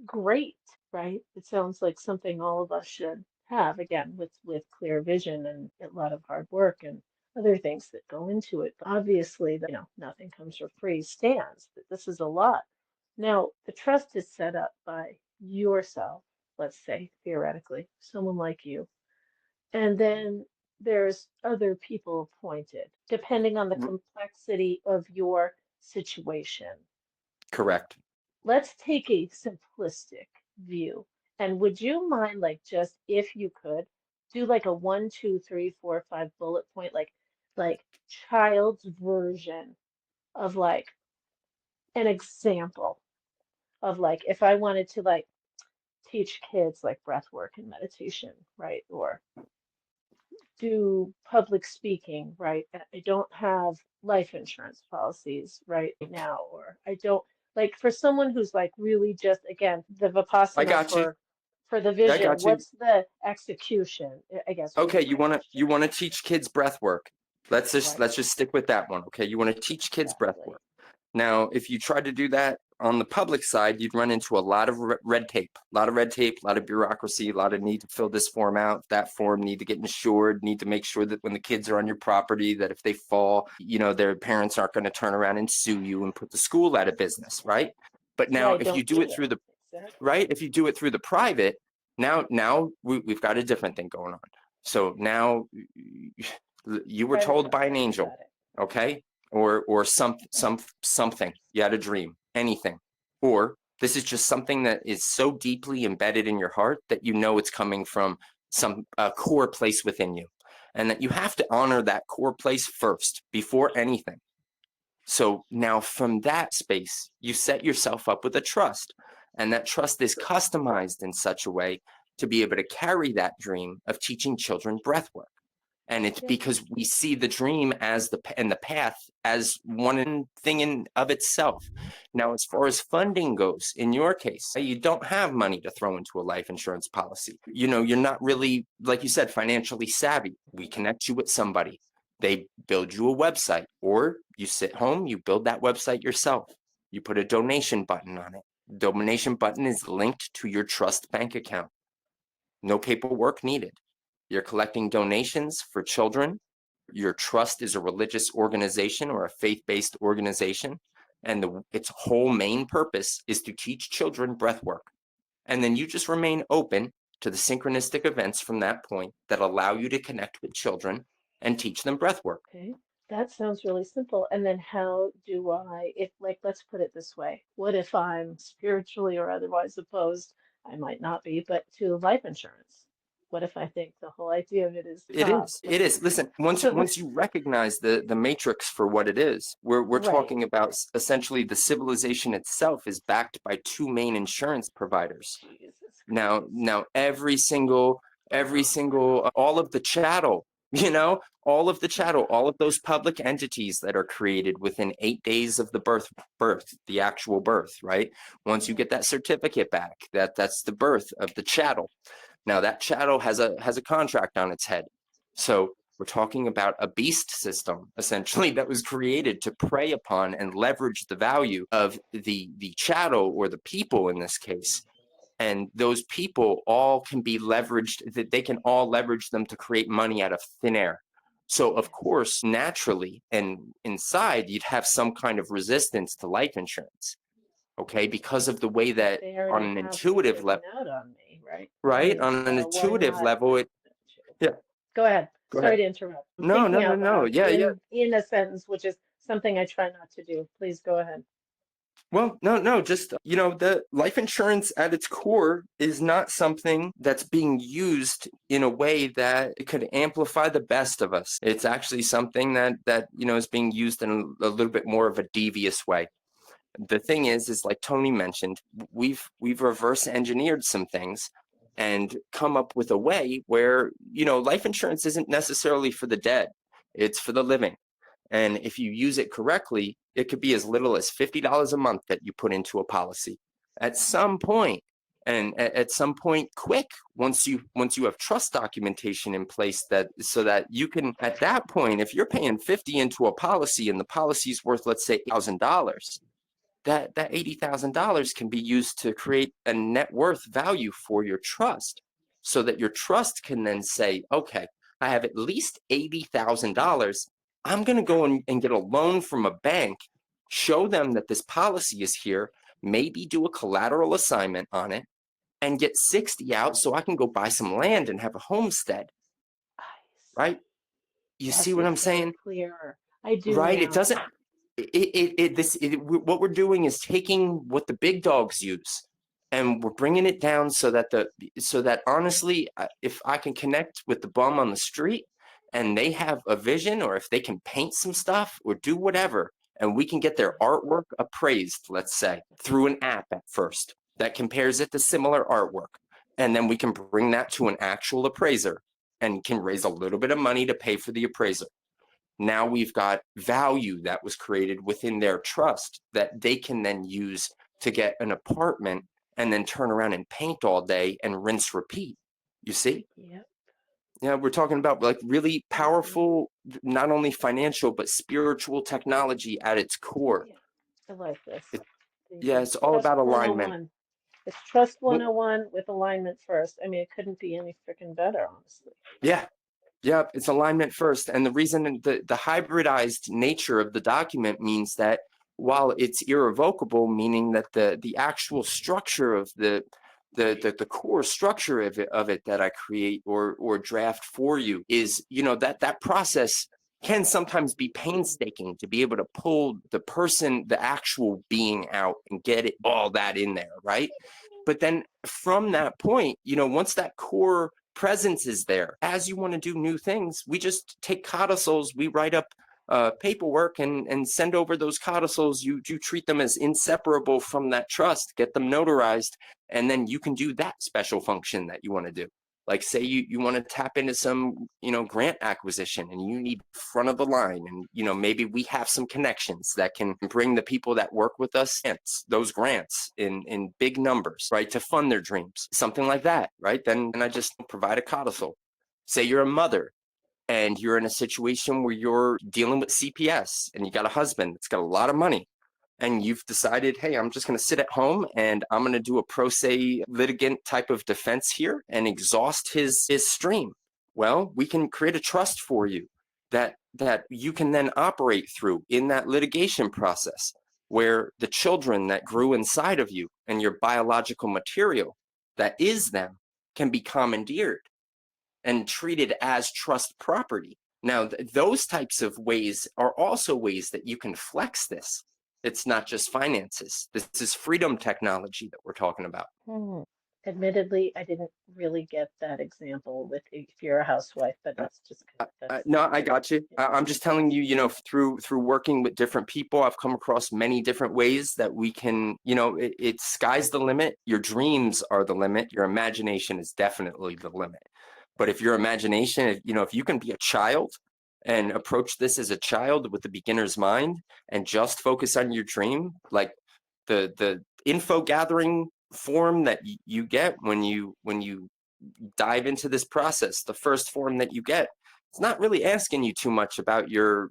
great, right? It sounds like something all of us should have, again, with clear vision and a lot of hard work and other things that go into it. But obviously, nothing comes for free stands. That this is a lot. Now, the trust is set up by yourself, let's say, theoretically, someone like you. And then there's other people appointed, depending on the complexity of your situation. Correct. Let's take a simplistic view. And would you mind, like, just if you could, do like a 1, 2, 3, 4, 5 bullet point, like child's version of like an example of like if I wanted to like teach kids like breath work and meditation, right? Or do public speaking, right? I don't have life insurance policies right now, or I don't like for someone who's like really just again the I Vipassana got you. for the I vision. got you. What's the execution? I guess would Okay, be my you question. want to teach kids breath work. Let's Right, just stick with that one. Okay, you want to teach kids breath exactly. work. Now, if you try to do that on the public side, you'd run into a lot of red tape, a lot of bureaucracy, a lot of need to fill this form out, that form, need to get insured, need to make sure that when the kids are on your property, that if they fall, you know, their parents aren't going to turn around and sue you and put the school out of business, right? But So now, I if you don't do do it it. through the Exactly. right, if you do it through the private, now we've got a different thing going on. So now you were Private told by an trust. angel, Got it. okay, or something, you had a dream, anything, or this is just something that is so deeply embedded in your heart that you know it's coming from some core place within you, and that you have to honor that core place first before anything. So now from that space, you set yourself up with a trust, and that trust is customized in such a way to be able to carry that dream of teaching children breath work. And it's Yeah. because we see the dream as the path as one thing in of itself. Now, as far as funding goes, in your case, you don't have money to throw into a life insurance policy. You know, you're not really, like you said, financially savvy. We connect you with somebody. They build you a website, or you sit home, you build that website yourself. You put a donation button on it. The donation button is linked to your trust bank account. No paperwork needed. You're collecting donations for children. Your trust is a religious organization or a faith-based organization, and its whole main purpose is to teach children breath work. And then you just remain open to the synchronistic events from that point that allow you to connect with children and teach them breath work. Okay. That sounds really simple. And then how do if like, let's put it this way. What if I'm spiritually or otherwise opposed? I might not be, but to life insurance. What if I think the whole idea of it is It is. like, It is. Listen, so, once you recognize the matrix for what it is, we're right. talking about essentially the civilization itself is backed by two main insurance providers. Jesus Now every single all of the chattel, all of the chattel, all of those public entities that are created within 8 days of the birth, the actual birth, right? Once you Christ. get that certificate back, that's the birth of the chattel. Now that chattel has a contract on its head. So we're talking about a beast system, essentially, that was created to prey upon and leverage the value of the chattel, or the people in this case. And those people all can be leveraged, that they can all leverage them to create money out of thin air. So of Yes. course, naturally, and inside, you'd have some kind of resistance to life insurance, okay? Because of the way But that they on already an have one intuitive written level, out on me, right? I right? mean, On an so why intuitive not? level, yeah, Go ahead. go Sorry ahead. to interrupt. I'm No, no, thinking no, out no. loud Yeah, yeah. in a sentence, which is something I try not to do. Please go ahead. Well, no, just, the life insurance at its core is not something that's being used in a way that it could amplify the best of us. It's actually something that is being used in a little bit more of a devious way. The thing is like Tony mentioned, we've reverse engineered some things and come up with a way where, life insurance isn't necessarily for the dead. It's for the living. And if you use it correctly, it could be as little as $50 a month that you put into a policy. At some point, and at some point quick, once you have trust documentation in place, that so that you can, at that point, if you're paying 50 into a policy and the policy's worth, let's say, $1,000, that $80,000 can be used to create a net worth value for your trust, so that your trust can then say, okay, I have at least $80,000. I'm going to go and get a loan from a bank, show them that this policy is here, maybe do a collateral assignment on it and get 60 out so I can go buy some land and have a homestead, I right? see. You Yes, see what I'm it's so saying? clearer. I do Right? now. It doesn't, what we're doing is taking what the big dogs use and we're bringing it down so that honestly, if I can connect with the bum on the street and they have a vision, or if they can paint some stuff or do whatever, and we can get their artwork appraised, let's say, through an app at first that compares it to similar artwork. And then we can bring that to an actual appraiser and can raise a little bit of money to pay for the appraiser. Now we've got value that was created within their trust that they can then use to get an apartment and then turn around and paint all day and rinse repeat. You see? Yep. Yeah, we're talking about like really powerful, not only financial, but spiritual technology at its core. Yeah, I like this. Yeah, it's all Trust about alignment. 101. It's Trust 101 with alignment first. I mean, it couldn't be any freaking better, honestly. Yeah. Yeah, it's alignment first. And the reason the hybridized nature of the document means that while it's irrevocable, meaning that the actual structure of the core structure of it that I create or draft for you is, that process can sometimes be painstaking to be able to pull the actual being out and get it all that in there, right? But then from that point, once that core presence is there, as you want to do new things, we just take codicils, we write up paperwork and send over those codicils. You treat them as inseparable from that trust, get them notarized, and then you can do that special function that you want to do. Like say you want to tap into some, grant acquisition and you need front of the line, and, maybe we have some connections that can bring the people that work with us those grants in big numbers, right, to fund their dreams, something like that, right? Then I just provide a codicil. Say you're a mother and you're in a situation where you're dealing with CPS and you got a husband that's got a lot of money, and you've decided, hey, I'm just going to sit at home and I'm going to do a pro se litigant type of defense here and exhaust his stream. Well, we can create a trust for you that you can then operate through in that litigation process, where the children that grew inside of you and your biological material that is them can be commandeered and treated as trust property. Now, those types of ways are also ways that you can flex this. It's not just finances. This is freedom technology that we're talking about. Admittedly, I didn't really get that example with if you're a housewife, but that's just No, I got you. I'm just telling you, through working with different people, I've come across many different ways that we can, it's sky's the limit. Your dreams are the limit. Your imagination is definitely the limit. But if your imagination, if you can be a child and approach this as a child with the beginner's mind and just focus on your dream, like the info gathering form that you get when you dive into this process, the first form that you get, it's not really asking you too much about your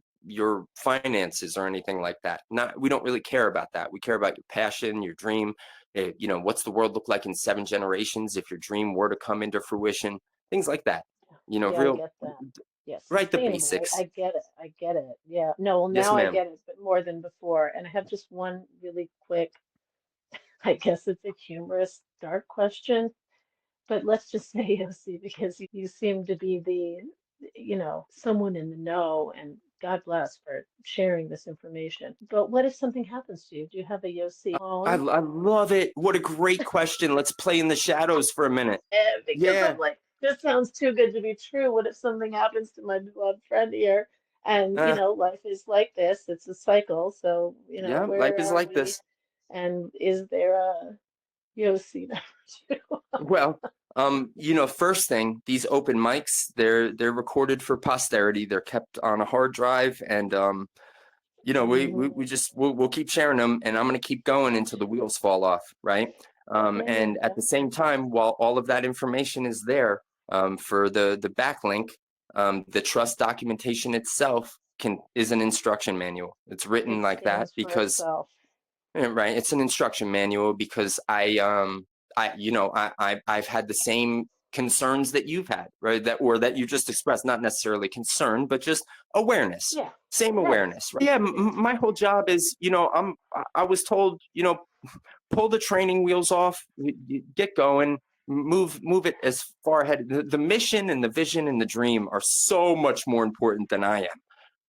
finances or anything like that. We don't really care about that. We care about your passion, your dream. What's the world look like in 7 generations if your dream were to come into fruition? Things like that. Yeah, Real. I get that. Yes, Right, the sustainable. basics. I get it. I get it. Yeah. No, well, Yes, now I ma'am. get it, but more than before. And I have just one really quick, I guess it's a humorous, dark question, but let's just say, Yossi, because you seem to be someone in the know, and God bless for sharing this information. But what if something happens to you? Do you have a Yossi I phone? love it. What a great question. Let's play in the shadows for a minute. Because Yeah. I'm like, this sounds too good to be true. What if something happens to my beloved friend here? And, life is like this. It's a cycle. So, Yeah, life where is are like we? this. And is there a Yossi number 2? Well, first thing, these open mics, they're recorded for posterity. They're kept on a hard drive, and we'll keep sharing them, and I'm gonna keep going until the wheels fall off, right? And at the same time, while all of that information is there, for the backlink, the trust documentation itself is an instruction manual. It's written It like that stands for because itself. right, it's an instruction manual because I've had the same concerns that you've had, right? That you just expressed, not necessarily concern, but just awareness. Yeah. Same Right. awareness, right? Yeah, my whole job is, I was told, pull the training wheels off, get going, move it as far ahead. The mission and the vision and the dream are so much more important than I am.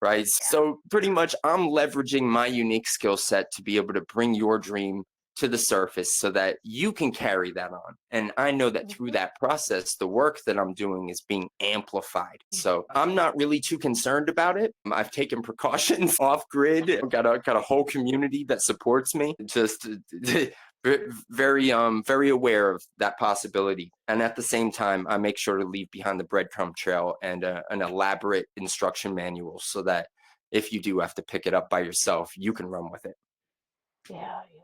Right. So pretty much I'm leveraging my unique skill set to be able to bring your dream to the surface so that you can carry that on. And I know that through that process, the work that I'm doing is being amplified. So I'm not really too concerned about it. I've taken precautions off grid. I've got a whole community that supports me. Just very aware of that possibility. And at the same time, I make sure to leave behind the breadcrumb trail and an elaborate instruction manual so that if you do have to pick it up by yourself, you can run with it. Yeah, yeah.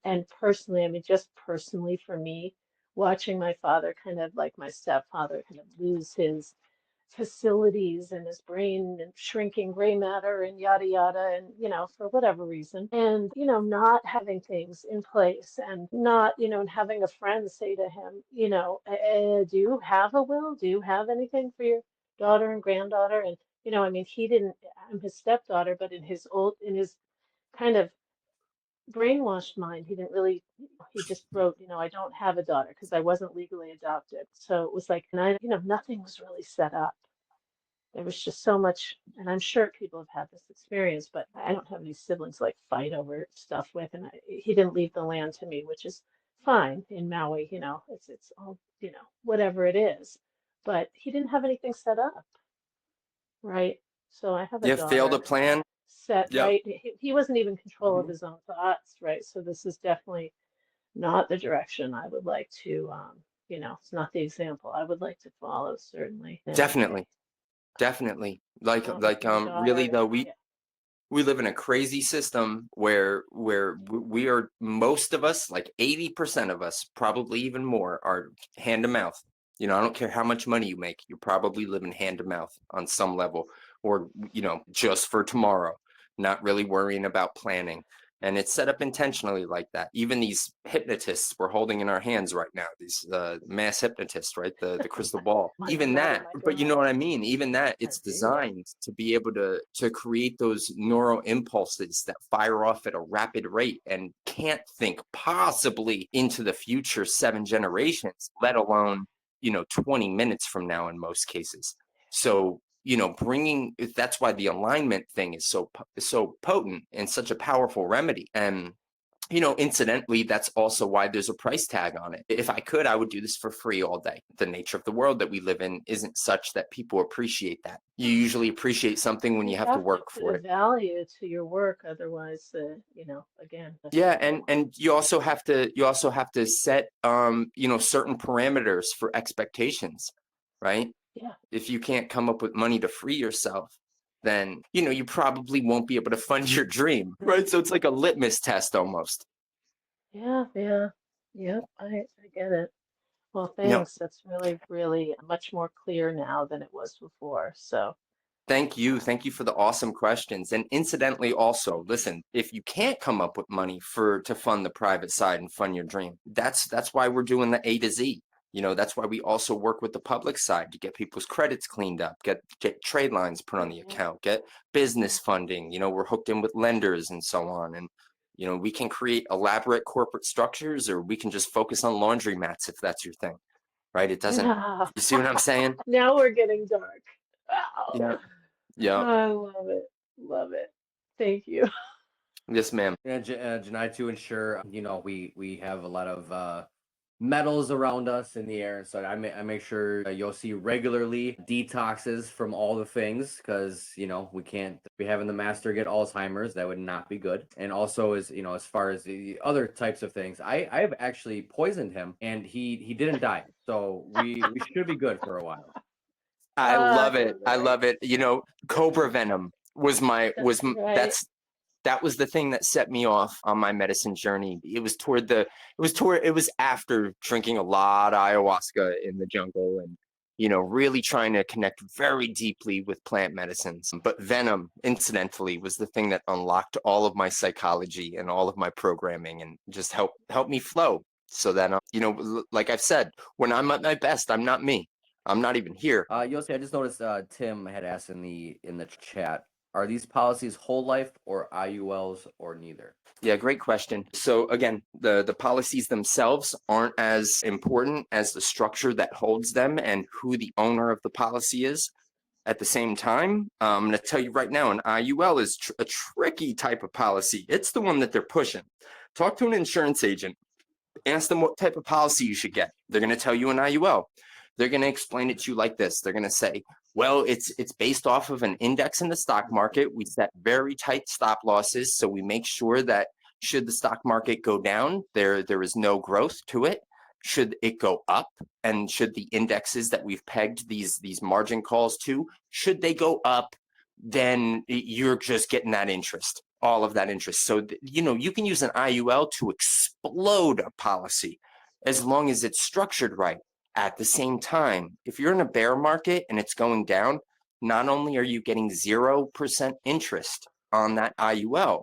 And personally, I mean, just personally for me, watching my father kind of like my stepfather kind of lose his facilities and his brain and shrinking gray matter and yada yada and for whatever reason and not having things in place and not and having a friend say to him do you have a will, do you have anything for your daughter and granddaughter? And I mean, he didn't. I'm his stepdaughter, but in his kind of brainwashed mind, he didn't really. He just wrote, I don't have a daughter because I wasn't legally adopted. So it was like, and nothing was really set up. There was just so much, and I'm sure people have had this experience, but I don't have any siblings like fight over stuff with, and he didn't leave the land to me, which is fine in Maui, it's all, whatever it is, but he didn't have anything set up, right? So I have a You fail to daughter plan. set, Yep. right? He wasn't even in control of his own thoughts, right? So this is definitely not the direction I would like to, it's not the example I would like to follow, certainly. Definitely. Like Not with my really daughter. though, Yeah. we live in a crazy system where we are, most of us, like 80% of us, probably even more, are hand to mouth. I don't care how much money you make, you're probably living hand to mouth on some level, or just for tomorrow, not really worrying about planning. And it's set up intentionally like that. Even these hypnotists we're holding in our hands right now, these mass hypnotists, right? The crystal ball. Even that, but you know what I mean? Even that, it's designed to be able to create those neural impulses that fire off at a rapid rate and can't think possibly into the future 7 generations, let alone 20 minutes from now in most cases. So that's why the alignment thing is so potent and such a powerful remedy. And incidentally, that's also why there's a price tag on it. If I could, I would do this for free all day. The nature of the world that we live in isn't such that people appreciate that. You usually appreciate something when you have to work for it. Value to your work, otherwise, again. Yeah, and you also have to set certain parameters for expectations, right? Yeah. If you can't come up with money to free yourself, then you probably won't be able to fund your dream, right? So it's like a litmus test almost. Yeah, yep, I get it. Well, thanks. That's really, really much more clear now than it was before. So thank you for the awesome questions. And incidentally, also, listen, if you can't come up with money to fund the private side and fund your dream, that's why we're doing the A to Z. That's why we also work with the public side to get people's credits cleaned up, get trade lines put on the account, get business funding. We're hooked in with lenders and so on. And, we can create elaborate corporate structures, or we can just focus on laundromats if that's your thing, right? It doesn't, you see what I'm saying? Now we're getting dark. Wow. Yeah. Yeah. I love it. Love it. Thank you. Yes, ma'am. And Janai, to ensure, we have a lot of metals around us in the air. So I make sure you'll see regularly detoxes from all the things, because we can't be having the master get Alzheimer's. That would not be good. And also, as far as the other types of things, I've actually poisoned him and he didn't die. So we should be good for a while. I love it. I love it. Cobra venom was that was the thing that set me off on my medicine journey. It was after drinking a lot of ayahuasca in the jungle and, really trying to connect very deeply with plant medicines. But venom, incidentally, was the thing that unlocked all of my psychology and all of my programming and just helped me flow. So that, like I've said, when I'm at my best, I'm not me. I'm not even here. Yossi, I just noticed Tim had asked in the chat, Are these policies whole life or IULs or neither? Yeah, great question. So again, the policies themselves aren't as important as the structure that holds them and who the owner of the policy is. At the same time, I'm going to tell you right now, an IUL is a tricky type of policy. It's the one that they're pushing. Talk to an insurance agent. Ask them what type of policy you should get. They're going to tell you an IUL. They're going to explain it to you like this. They're going to say, well, it's based off of an index in the stock market. We set very tight stop losses, so we make sure that should the stock market go down, there is no growth to it. Should it go up, and should the indexes that we've pegged these margin calls to, should they go up, then you're just getting that interest, all of that interest. So, you can use an IUL to explode a policy as long as it's structured right. At the same time, if you're in a bear market and it's going down, not only are you getting 0% interest on that IUL,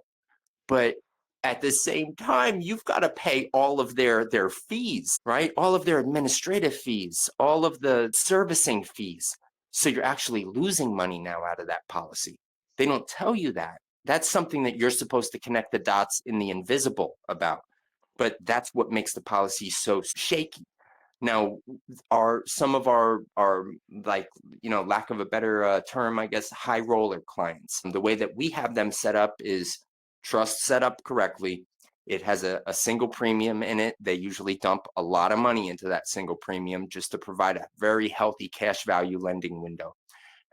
but at the same time, you've got to pay all of their fees, right? All of their administrative fees, all of the servicing fees. So you're actually losing money now out of that policy. They don't tell you that. That's something that you're supposed to connect the dots in the invisible about. But that's what makes the policy so shaky. Now, are some of our like, lack of a better term, I guess, high roller clients. The way that we have them set up is trust set up correctly. It has a single premium in it. They usually dump a lot of money into that single premium just to provide a very healthy cash value lending window.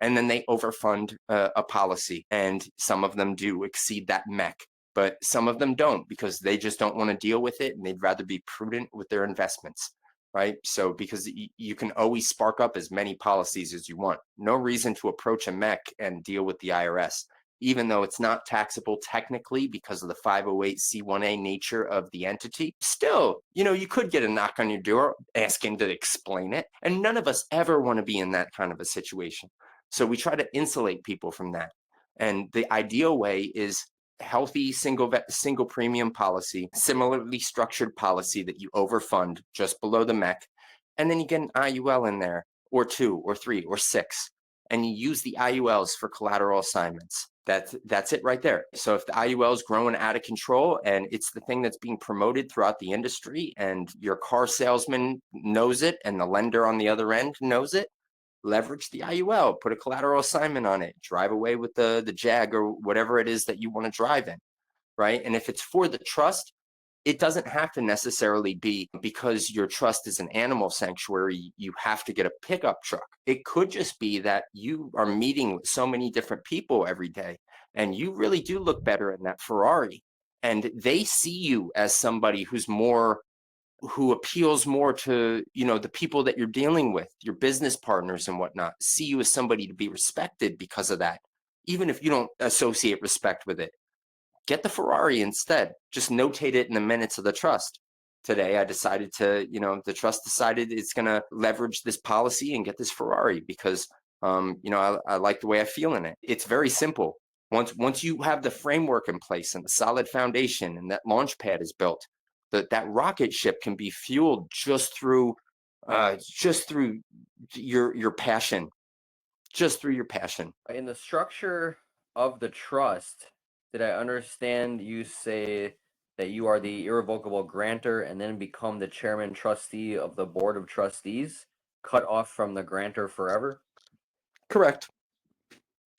And then they overfund a policy, and some of them do exceed that MEC, but some of them don't because they just don't want to deal with it and they'd rather be prudent with their investments. Right? So because you can always spark up as many policies as you want. No reason to approach a MEC and deal with the IRS, even though it's not taxable technically because of the 508c1a nature of the entity. Still, you could get a knock on your door asking to explain it. And none of us ever want to be in that kind of a situation. So we try to insulate people from that. And the ideal way is healthy single premium policy, similarly structured policy that you overfund just below the MEC, and then you get an IUL in there, or 2 or 3 or 6, and you use the IULs for collateral assignments. That's it right there. So if the IUL is growing out of control and it's the thing that's being promoted throughout the industry and your car salesman knows it and the lender on the other end knows it, leverage the IUL, put a collateral assignment on it, drive away with the Jag or whatever it is that you want to drive in, right? And if it's for the trust, it doesn't have to necessarily be because your trust is an animal sanctuary, you have to get a pickup truck. It could just be that you are meeting with so many different people every day and you really do look better in that Ferrari. And they see you as somebody who appeals more to, the people that you're dealing with, your business partners and whatnot, see you as somebody to be respected because of that, even if you don't associate respect with it. Get the Ferrari instead. Just notate it in the minutes of the trust. Today, I decided to, the trust decided it's going to leverage this policy and get this Ferrari because, I like the way I feel in it. It's very simple. Once you have the framework in place and the solid foundation and that launch pad is built, that rocket ship can be fueled just through your passion, just through your passion. In the structure of the trust, did I understand you say that you are the irrevocable grantor and then become the chairman trustee of the board of trustees, cut off from the grantor forever? Correct.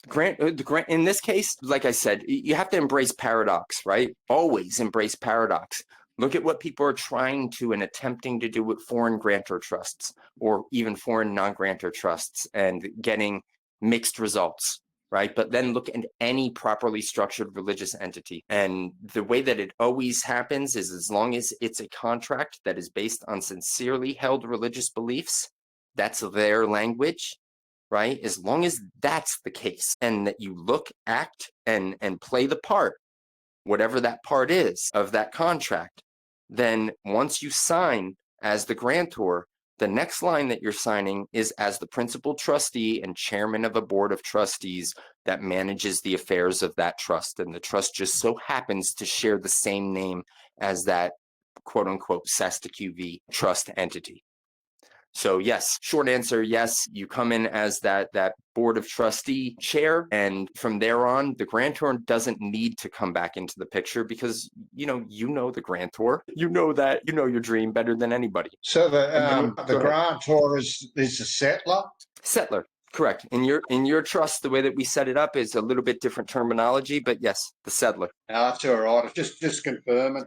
The grant in this case, like I said, you have to embrace paradox, right? Always embrace paradox. Look at what people are trying to and attempting to do with foreign grantor trusts or even foreign non-grantor trusts and getting mixed results, right? But then look at any properly structured religious entity. And the way that it always happens is as long as it's a contract that is based on sincerely held religious beliefs, that's their language, right? As long as that's the case and that you look, act, and play the part, whatever that part is of that contract, then once you sign as the grantor, the next line that you're signing is as the principal trustee and chairman of a board of trustees that manages the affairs of that trust. And the trust just so happens to share the same name as that quote unquote SESTA QV trust entity. So yes, short answer, yes, you come in as that board of trustee chair, and from there on, the grantor doesn't need to come back into the picture because you know the grantor, you know your dream better than anybody. So And the go ahead. grantor is the settler? Settler, correct. In your trust, the way that we set it up is a little bit different terminology, but yes, the settler. No, that's all right. Just confirming.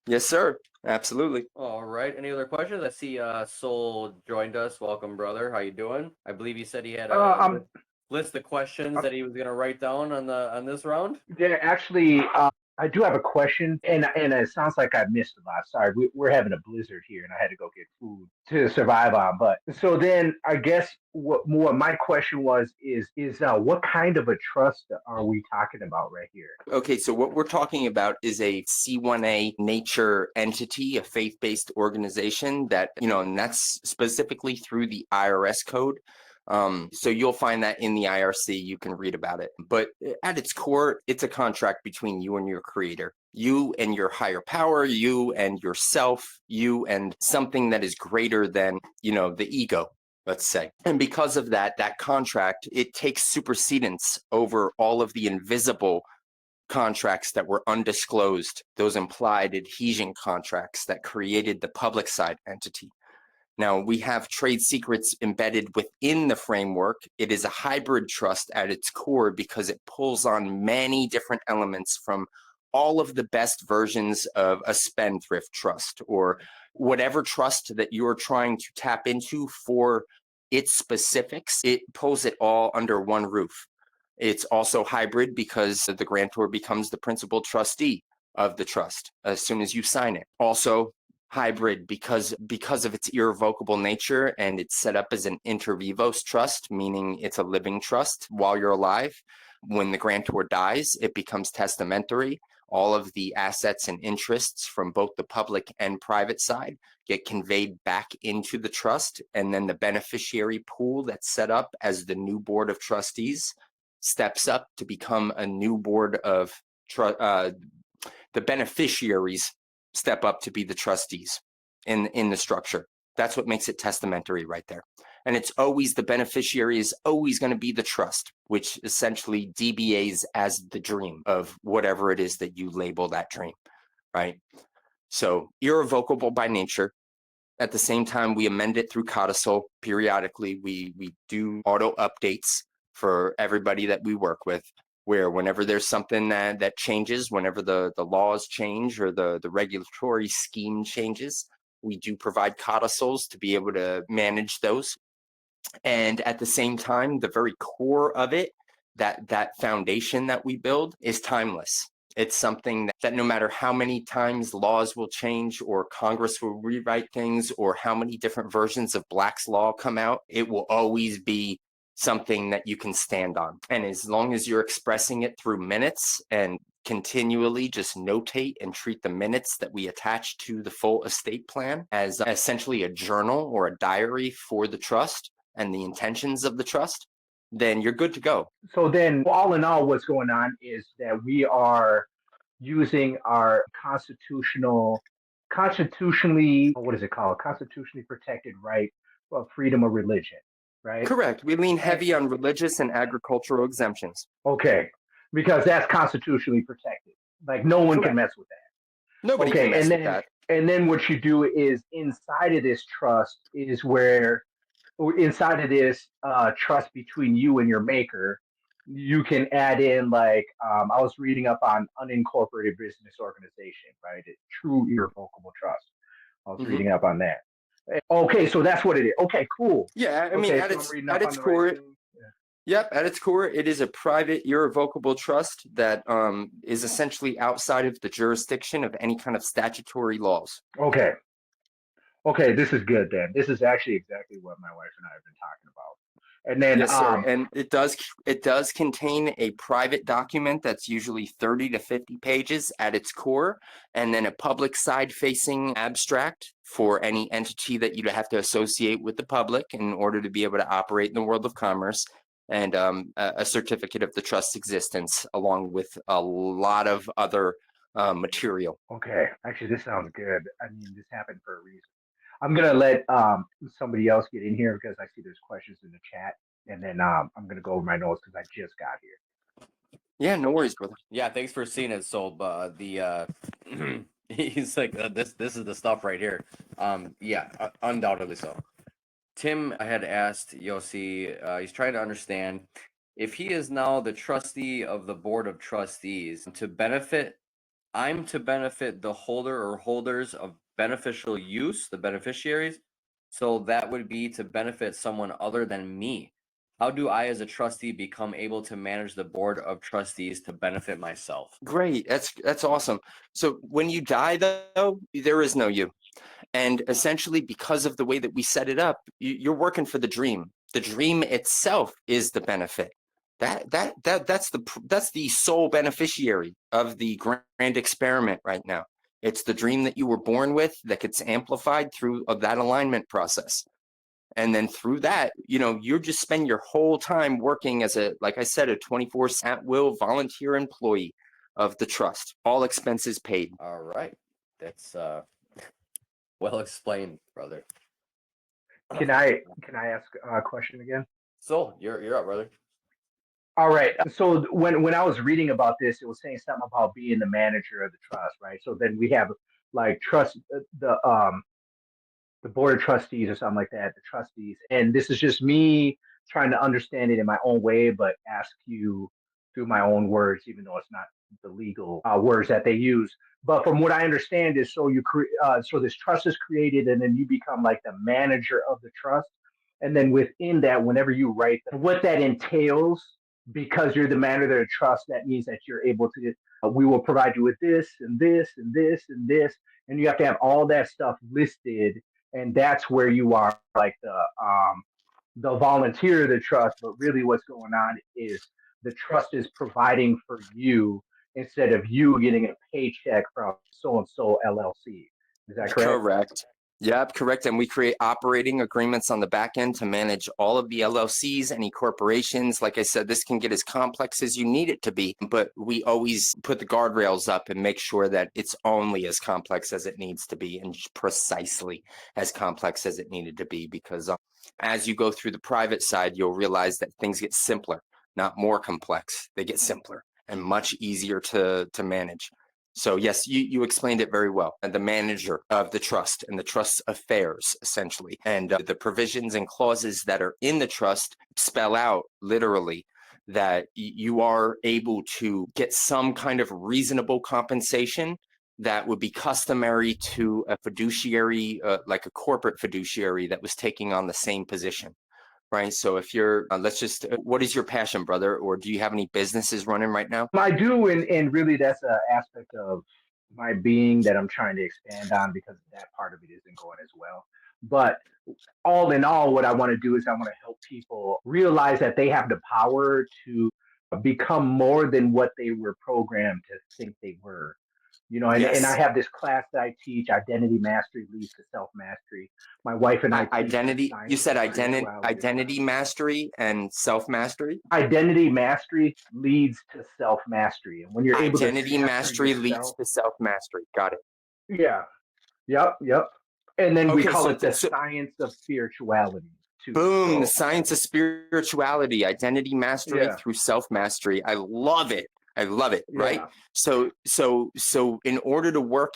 Yes, sir. Absolutely. All right. Any other questions? I see Soul joined us. Welcome, brother. How you doing? I believe he said he had a list of questions that he was going to write down on this round. Yeah, actually, I do have a question, and it sounds like I missed a lot. Sorry, we're having a blizzard here, and I had to go get food to survive on. But so then, I guess what my question was is what kind of a trust are we talking about right here? Okay, so what we're talking about is a C1A nature entity, a faith-based organization that, and that's specifically through the IRS code. So you'll find that in the IRC, you can read about it. But at its core, it's a contract between you and your creator, you and your higher power, you and yourself, you and something that is greater than, the ego, let's say. And because of that contract, it takes supersedence over all of the invisible contracts that were undisclosed, those implied adhesion contracts that created the public side entity. Now, we have trade secrets embedded within the framework. It is a hybrid trust at its core because it pulls on many different elements from all of the best versions of a spendthrift trust or whatever trust that you're trying to tap into for its specifics. It pulls it all under one roof. It's also hybrid because the grantor becomes the principal trustee of the trust as soon as you sign it. Also, hybrid because of its irrevocable nature, and it's set up as an inter vivos trust, meaning it's a living trust while you're alive. When the grantor dies, it becomes testamentary. All of the assets and interests from both the public and private side get conveyed back into the trust, and then the beneficiary pool that's set up as the new board of trustees steps up to become a new board of the beneficiaries step up to be the trustees in the structure. That's what makes it testamentary right there. And it's always the beneficiary is always going to be the trust, which essentially DBAs as the dream of whatever it is that you label that dream, right? So irrevocable by nature. At the same time, we amend it through codicil periodically. We do auto updates for everybody that we work with, where whenever there's something that changes, whenever the laws change or the regulatory scheme changes, we do provide codicils to be able to manage those. And at the same time, the very core of it, that foundation that we build is timeless. It's something that no matter how many times laws will change or Congress will rewrite things or how many different versions of Black's Law come out, it will always be something that you can stand on. And as long as you're expressing it through minutes and continually just notate and treat the minutes that we attach to the full estate plan as essentially a journal or a diary for the trust and the intentions of the trust, then you're good to go. So then, all in all, what's going on is that we are using our constitutionally, what is it called? Constitutionally protected right of freedom of religion, right? Correct. We lean heavy on religious and agricultural exemptions. Okay, because that's constitutionally protected. Like no one can mess with that. Nobody can mess with that. And then what you do is inside of this trust is where inside of this trust between you and your maker, you can add in like I was reading up on unincorporated business organization, right? True irrevocable trust. I was reading up on that. Okay, so that's what it is. Okay, cool. Yeah, I mean, at its core, yep, at its core, it is a private irrevocable trust that is essentially outside of the jurisdiction of any kind of statutory laws. Okay. Okay, this is good then. This is actually exactly what my wife and I have been talking about. And then yes, sir. And it does contain a private document that's usually 30 to 50 pages at its core, and then a public side facing abstract for any entity that you'd have to associate with the public in order to be able to operate in the world of commerce, and a certificate of the trust's existence along with a lot of other material. Okay, actually this sounds good. I mean, this happened for a reason. I'm gonna let somebody else get in here because I see there's questions in the chat, and then I'm gonna go over my notes because I just got here. Yeah, no worries, brother. Yeah, thanks for seeing it. So, he's like, this is the stuff right here. Yeah, undoubtedly so. Tim had asked Yossi, he's trying to understand if he is now the trustee of the board of trustees I'm to benefit the holder or holders of beneficial use, the beneficiaries. So that would be to benefit someone other than me. How do I, as a trustee, become able to manage the board of trustees to benefit myself? Great. That's awesome. So when you die, though, there is no you. And essentially, because of the way that we set it up, you're working for the dream. The dream itself is the benefit. That's the sole beneficiary of the grand experiment right now. It's the dream that you were born with that gets amplified through that alignment process. And then through that, you just spend your whole time working as like I said, a 24 at will volunteer employee of the trust, all expenses paid. All right. That's well explained, brother. Can I ask a question again? So you're up, brother. All right. So when I was reading about this, it was saying something about being the manager of the trust, right? So then we have like trust the board of trustees or something like that, the trustees. And this is just me trying to understand it in my own way, but ask you through my own words, even though it's not the legal words that they use. But from what I understand is, so this trust is created, and then you become like the manager of the trust, and then within that, whenever you write what that entails, because you're the manager of the trust, that means that you're able to. We will provide you with this and this and this and this, and you have to have all that stuff listed, and that's where you are like the volunteer of the trust. But really what's going on is the trust is providing for you instead of you getting a paycheck from so and so LLC. Is that correct? Correct. Yep, correct. And we create operating agreements on the back end to manage all of the LLCs, any corporations. Like I said, this can get as complex as you need it to be, but we always put the guardrails up and make sure that it's only as complex as it needs to be and precisely as complex as it needed to be. Because as you go through the private side, you'll realize that things get simpler, not more complex. They get simpler and much easier to manage. So yes, you explained it very well. And the manager of the trust and the trust's affairs, essentially. And the provisions and clauses that are in the trust spell out literally that you are able to get some kind of reasonable compensation that would be customary to a fiduciary, like a corporate fiduciary that was taking on the same position. Right. So if you're, what is your passion, brother? Or do you have any businesses running right now? I do, and really that's an aspect of my being that I'm trying to expand on because that part of it isn't going as well. But all in all, what I want to do is I want to help people realize that they have the power to become more than what they were programmed to think they were. And I Yes. have this class that I teach, Identity Mastery Leads to Self Mastery. My wife and I teach Identity, you said spirituality. identity mastery and self mastery. Identity mastery leads to self mastery, and when you're able to Identity mastery leads to self mastery. Got it. yeah, yep. And then we Okay, call so, it the science of spirituality too. boom, the So, science of spirituality, identity mastery yeah, through self mastery. I love it. I love it. Right. yeah, So in order to work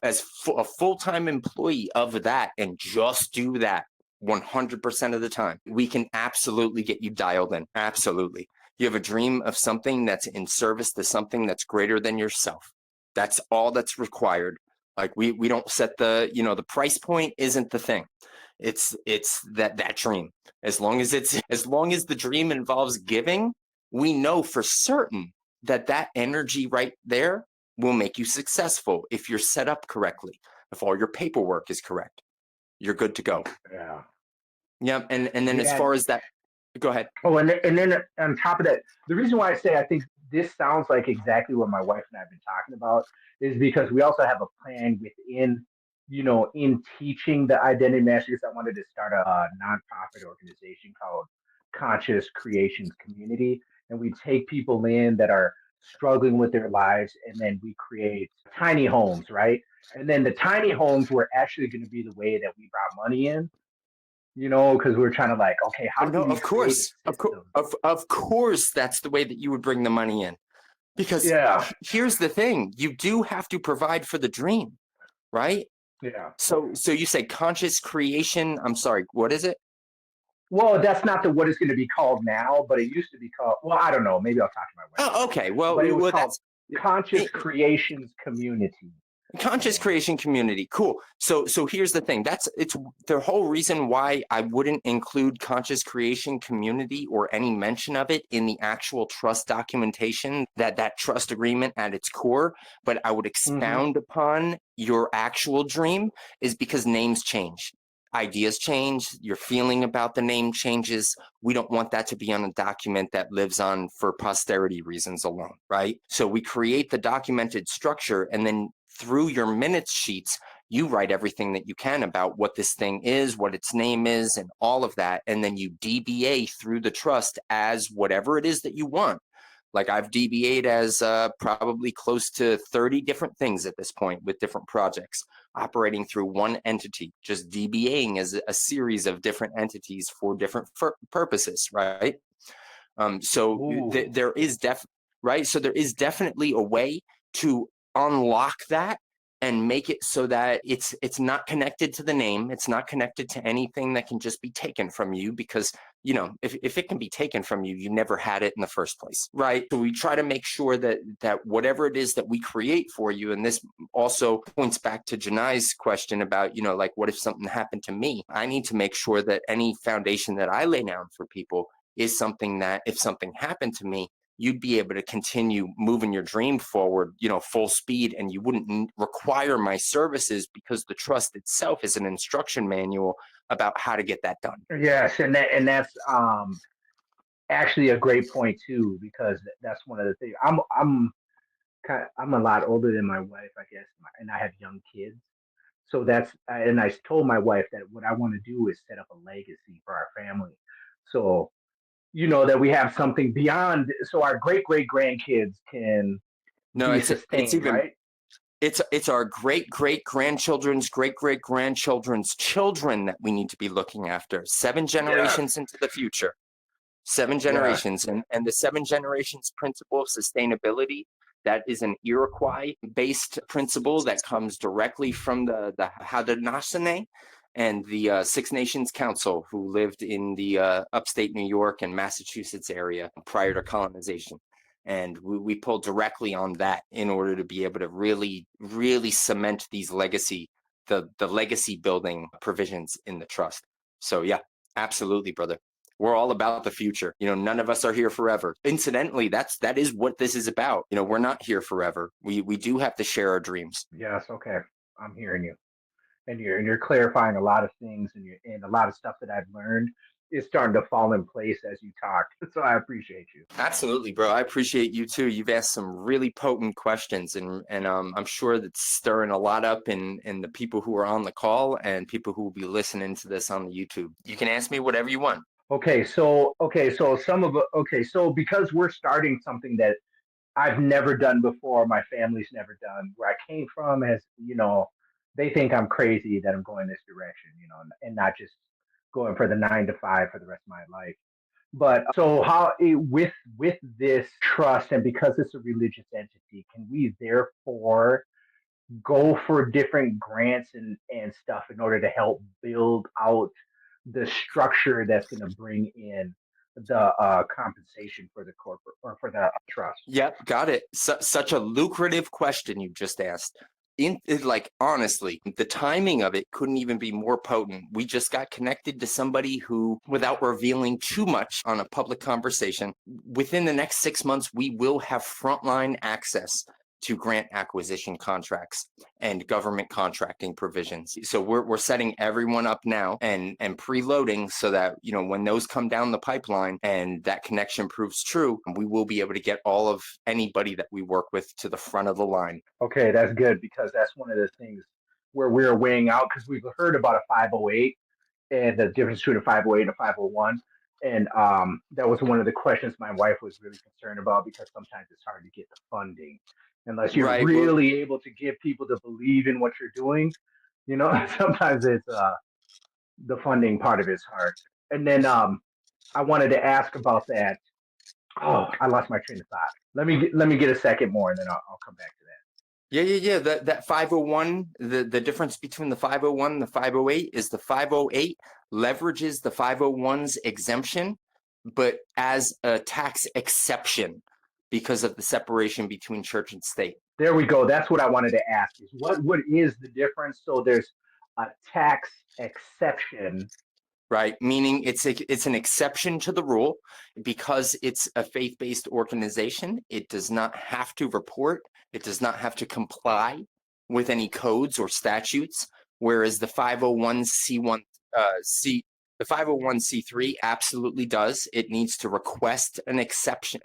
as a full-time employee of that and just do that 100% of the time, we can absolutely get you dialed in. Absolutely. You have a dream of something that's in service to something that's greater than yourself. That's all that's required. Like we don't set the price point isn't the thing. It's that dream. As long as the dream involves giving, we know for certain that energy right there will make you successful if you're set up correctly. If all your paperwork is correct, you're good to go. yeah. Yeah, and then as far as that, go ahead. Oh, and then on top of that, the reason why I say I think this sounds like exactly what my wife and I have been talking about is because we also have a plan within, in teaching the identity masters. I wanted to start a nonprofit organization called Conscious Creations Community, and we take people in that are struggling with their lives, and then we create tiny homes, right? And then the tiny homes were actually going to be the way that we brought money in, because we're trying to like, okay, how No, can we of create a course, system? of course, that's the way that you would bring the money in. Because Yeah, here's the thing, you do have to provide for the dream, right? yeah. So you say conscious creation. I'm sorry, what is it? Well, that's not what it's going to be called now, but it used to be called. Well, I don't know. Maybe I'll talk to my wife Oh, about it. okay. Well, But it was called that's Conscious Creations Community. conscious And creation community. Cool. So here's the thing. It's the whole reason why I wouldn't include conscious creation community or any mention of it in the actual trust documentation, that trust agreement at its core, but I would hmm expound upon your actual dream is because names change. Ideas change, your feeling about the name changes. We don't want that to be on a document that lives on for posterity reasons alone, right? So we create the documented structure, and then through your minutes sheets, you write everything that you can about what this thing is, what its name is, and all of that. And then you DBA through the trust as whatever it is that you want. Like I've DBA'd as probably close to 30 different things at this point with different projects operating through one entity, just DBAing as a series of different entities for different purposes, right? So Ooh, there is right. So there is definitely a way to unlock that and make it so that it's not connected to the name. It's not connected to anything that can just be taken from you, because if it can be taken from you, you never had it in the first place, right? So we try to make sure that whatever it is that we create for you, and this also points back to Janai's question about, like, what if something happened to me? I need to make sure that any foundation that I lay down for people is something that if something happened to me, you'd be able to continue moving your dream forward, full speed, and you wouldn't require my services, because the trust itself is an instruction manual about how to get that done. yes, and that's actually a great point too, because that's one of the things. I'm a lot older than my wife, I guess, and I have young kids. So and I told my wife that what I want to do is set up a legacy for our family. So that we have something beyond, so our great grandkids can No, be it's sustained, even right? it's our great grandchildren's great grandchildren's children that we need to be looking after, 7 Yes. generations into the future. 7 Yes. generations, and the 7 generations principle of sustainability, that is an Iroquois based principle that comes directly from the Haudenosaunee and the Six Nations Council, who lived in the upstate New York and Massachusetts area prior to colonization. And we pull directly on that in order to be able to really cement these the legacy building provisions in the trust. So yeah, absolutely, brother. We're all about the future. None of us are here forever. Incidentally, that is what this is about. We're not here forever. We do have to share our dreams. Yes. Okay. I'm hearing you. And you're clarifying a lot of things, and a lot of stuff that I've learned is starting to fall in place as you talk. So I appreciate you. Absolutely, bro. I appreciate you too. You've asked some really potent questions, and I'm sure that's stirring a lot up in the people who are on the call and people who will be listening to this on the YouTube. You can ask me whatever you want. So because we're starting something that I've never done before, my family's never done. Where I came from, as they think I'm crazy that I'm going this direction, and not just going for the 9 to 5 for the rest of my life. But so with this trust, and because it's a religious entity, can we therefore go for different grants and stuff in order to help build out the structure that's going to bring in the compensation for the corporate or for the trust? Yep, got it. Such a lucrative question you just asked. Like, honestly, the timing of it couldn't even be more potent. We just got connected to somebody who, without revealing too much on a public conversation, within the next 6 months, we will have frontline access to grant acquisition contracts and government contracting provisions. So we're setting everyone up now and preloading, so that when those come down the pipeline and that connection proves true, we will be able to get all of anybody that we work with to the front of the line. Okay, that's good, because that's one of the things where we're weighing out, because we've heard about a 508 and the difference between a 508 and a 501. And that was one of the questions my wife was really concerned about, because sometimes it's hard to get the funding unless you're Right. Well, really able to get people to believe in what you're doing. You know, sometimes it's the funding part of it's hard. And then I wanted to ask about that. Oh, I lost my train of thought. Let me get a second more, and then I'll come back to that. yeah. That 501, the difference between the 501 and the 508 is the 508 leverages the 501's exemption, but as a tax exception because of the separation between church and state. There we go. That's what I wanted to ask, is what is the difference? So there's a tax exception. Right, meaning it's an exception to the rule because it's a faith-based organization. It does not have to report. It does not have to comply with any codes or statutes. Whereas the 501c1 the 501c3 absolutely does. It needs to request an exemption,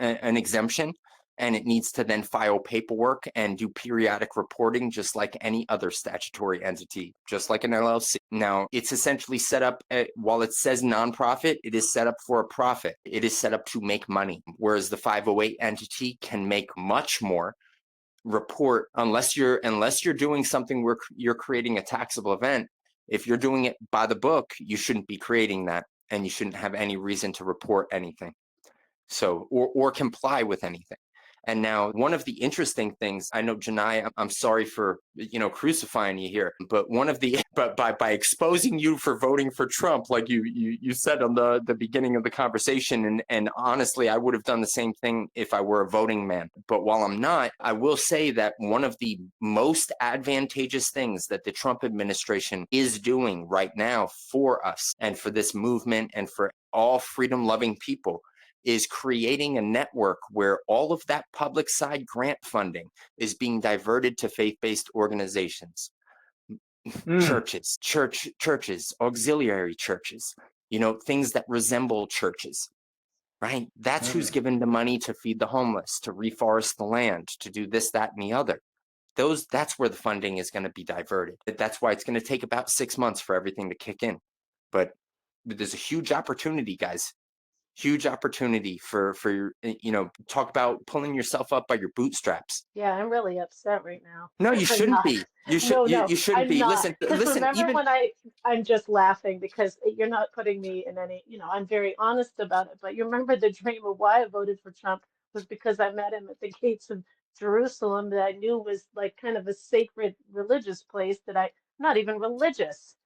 and it needs to then file paperwork and do periodic reporting just like any other statutory entity, just like an LLC. Now, it's essentially set up, while it says nonprofit, it is set up for a profit. It is set up to make money, whereas the 508 entity can make much more, report, unless you're doing something where you're creating a taxable event. If you're doing it by the book, you shouldn't be creating that, and you shouldn't have any reason to report anything. So, or comply with anything. And now, one of the interesting things, I know, Janai, I'm sorry for, crucifying you here, but but by exposing you for voting for Trump, like you said on the beginning of the conversation, and honestly, I would have done the same thing if I were a voting man. But while I'm not, I will say that one of the most advantageous things that the Trump administration is doing right now for us and for this movement and for all freedom-loving people is creating a network where all of that public side grant funding is being diverted to faith-based organizations, churches, auxiliary churches, things that resemble churches, right? That's who's given the money to feed the homeless, to reforest the land, to do this, that, and the other. That's where the funding is going to be diverted. That's why it's going to take about 6 months for everything to kick in. But there's a huge opportunity, guys. Huge opportunity for talk about pulling yourself up by your bootstraps. Yeah, I'm really upset right now. No, you I'm shouldn't not. be. You No, shouldn't I'm be. not. Because Listen, remember even when I'm just laughing because you're not putting me in any, I'm very honest about it. But you remember the dream of why I voted for Trump was because I met him at the gates of Jerusalem that I knew was like kind of a sacred religious place that I'm not even religious,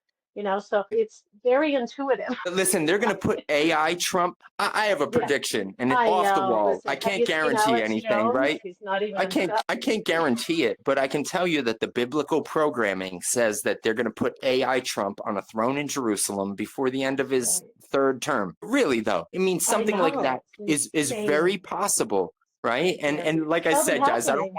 so it's very intuitive. listen, they're going to put AI Trump. I have a Yeah, prediction, and it's I off the know. wall. I Listen, have can't you seen guarantee Alex anything, Jones? right? He's not I even. can't guarantee it, but I can tell you that the biblical programming says that they're going to put AI Trump on a throne in Jerusalem before the end of his Right. third term. Really, though, it means I something like that know. is It's very insane. possible, right? And Yes, and like it's I probably said, guys, happening.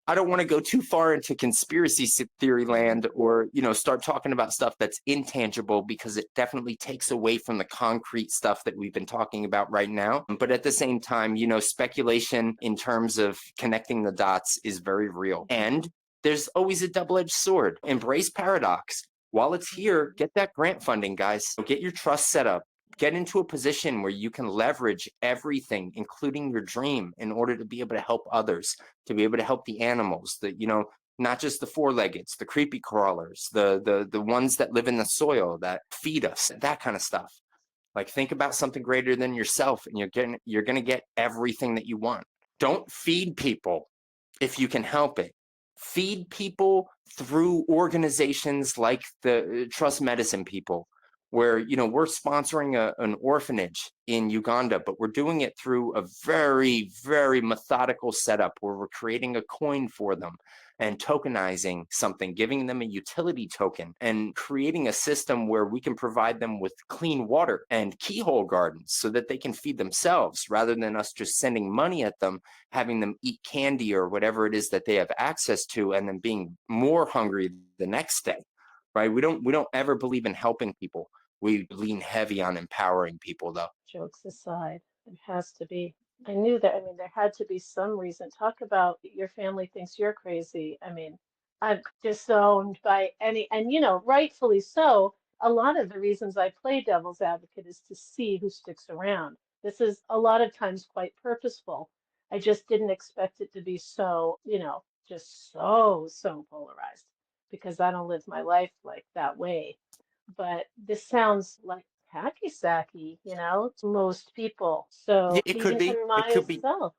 I don't want to go too far into conspiracy theory land, or start talking about stuff that's intangible, because it definitely takes away from the concrete stuff that we've been talking about right now. But at the same time, speculation in terms of connecting the dots is very real. And there's always a double-edged sword. Embrace paradox. While it's here, get that grant funding, guys. Get your trust set up. Get into a position where you can leverage everything, including your dream, in order to be able to help others, to be able to help the animals, not just the four-leggeds, the creepy crawlers, the ones that live in the soil that feed us, that kind of stuff. Like, think about something greater than yourself, and you're gonna get everything that you want. Don't feed people if you can help it. Feed people through organizations like the Trust Medicine people, where we're sponsoring an orphanage in Uganda, but we're doing it through a very, very methodical setup where we're creating a coin for them and tokenizing something, giving them a utility token, and creating a system where we can provide them with clean water and keyhole gardens so that they can feed themselves, rather than us just sending money at them, having them eat candy or whatever it is that they have access to, and then being more hungry the next day. Right? We don't ever believe in helping people. We lean heavy on empowering people, though. Jokes aside, there has to be. I knew that. I mean, there had to be some reason. Talk about your family thinks you're crazy. I mean, I'm disowned by any, and rightfully so. a lot of the reasons I play devil's advocate is to see who sticks around. This is a lot of times quite purposeful. I just didn't expect it to be so, just so polarized because I don't live my life like that way. But this sounds like hacky sacky, to most people. Yeah, So it could even be. to It could be. myself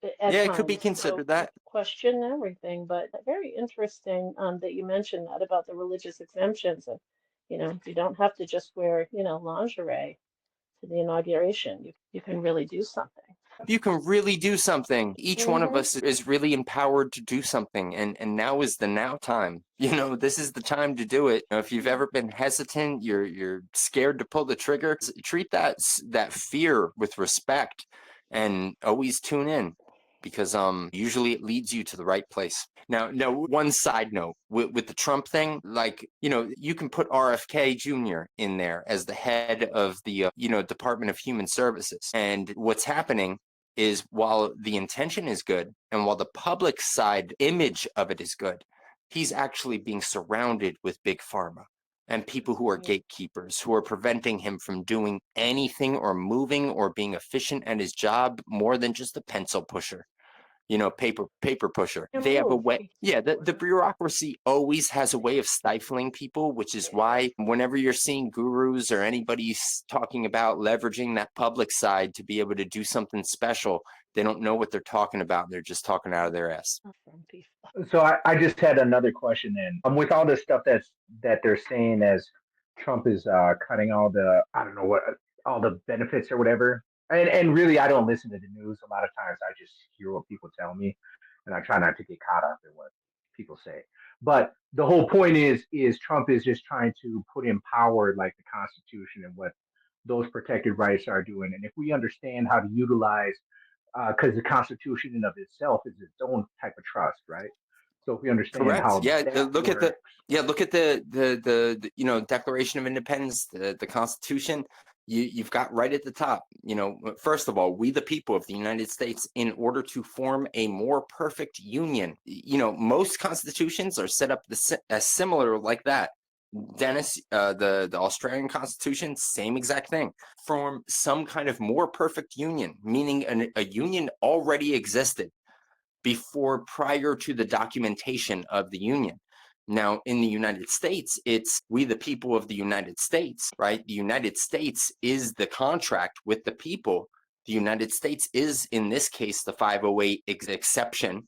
at Yeah, it could be times. So considered that. question everything, but very interesting that you mentioned that about the religious exemptions. And, you don't have to just wear, lingerie to the inauguration. You can really do something. You can really do something. Each one of us is really empowered to do something, and now is the now time. This is the time to do it. If you've ever been hesitant, you're scared to pull the trigger, treat that fear with respect, and always tune in, because usually it leads you to the right place. Now, one side note with the Trump thing, like, you can put RFK Jr. in there as the head of the Department of Human Services, and what's happening is, while the intention is good and while the public side image of it is good, he's actually being surrounded with big pharma and people who are gatekeepers, who are preventing him from doing anything or moving or being efficient at his job more than just a pencil pusher. Paper pusher. They have a way. Yeah, the bureaucracy always has a way of stifling people, which is why whenever you're seeing gurus or anybody talking about leveraging that public side to be able to do something special, they don't know what they're talking about. They're just talking out of their ass. So I just had another question then. With all this stuff that they're saying as Trump is cutting all the, I don't know what, all the benefits or whatever. And really, I don't listen to the news. A lot of times I just hear what people tell me, and I try not to get caught up in what people say. But the whole point is Trump is just trying to put in power like the Constitution and what those protected rights are doing. And if we understand how to utilize, because the Constitution in of itself is its own type of trust, right? So if we understand Correct. how Yeah. that Look works, at the Declaration of Independence, the Constitution. You've got right at the top. First of all, we the people of the United States, in order to form a more perfect union. Most constitutions are set up as similar like that. Dennis, the Australian Constitution, same exact thing. Form some kind of more perfect union, meaning a union already existed prior to the documentation of the union. Now, in the United States, it's we the people of the United States, right? The United States is the contract with the people. The United States is, in this case, the 508 exception.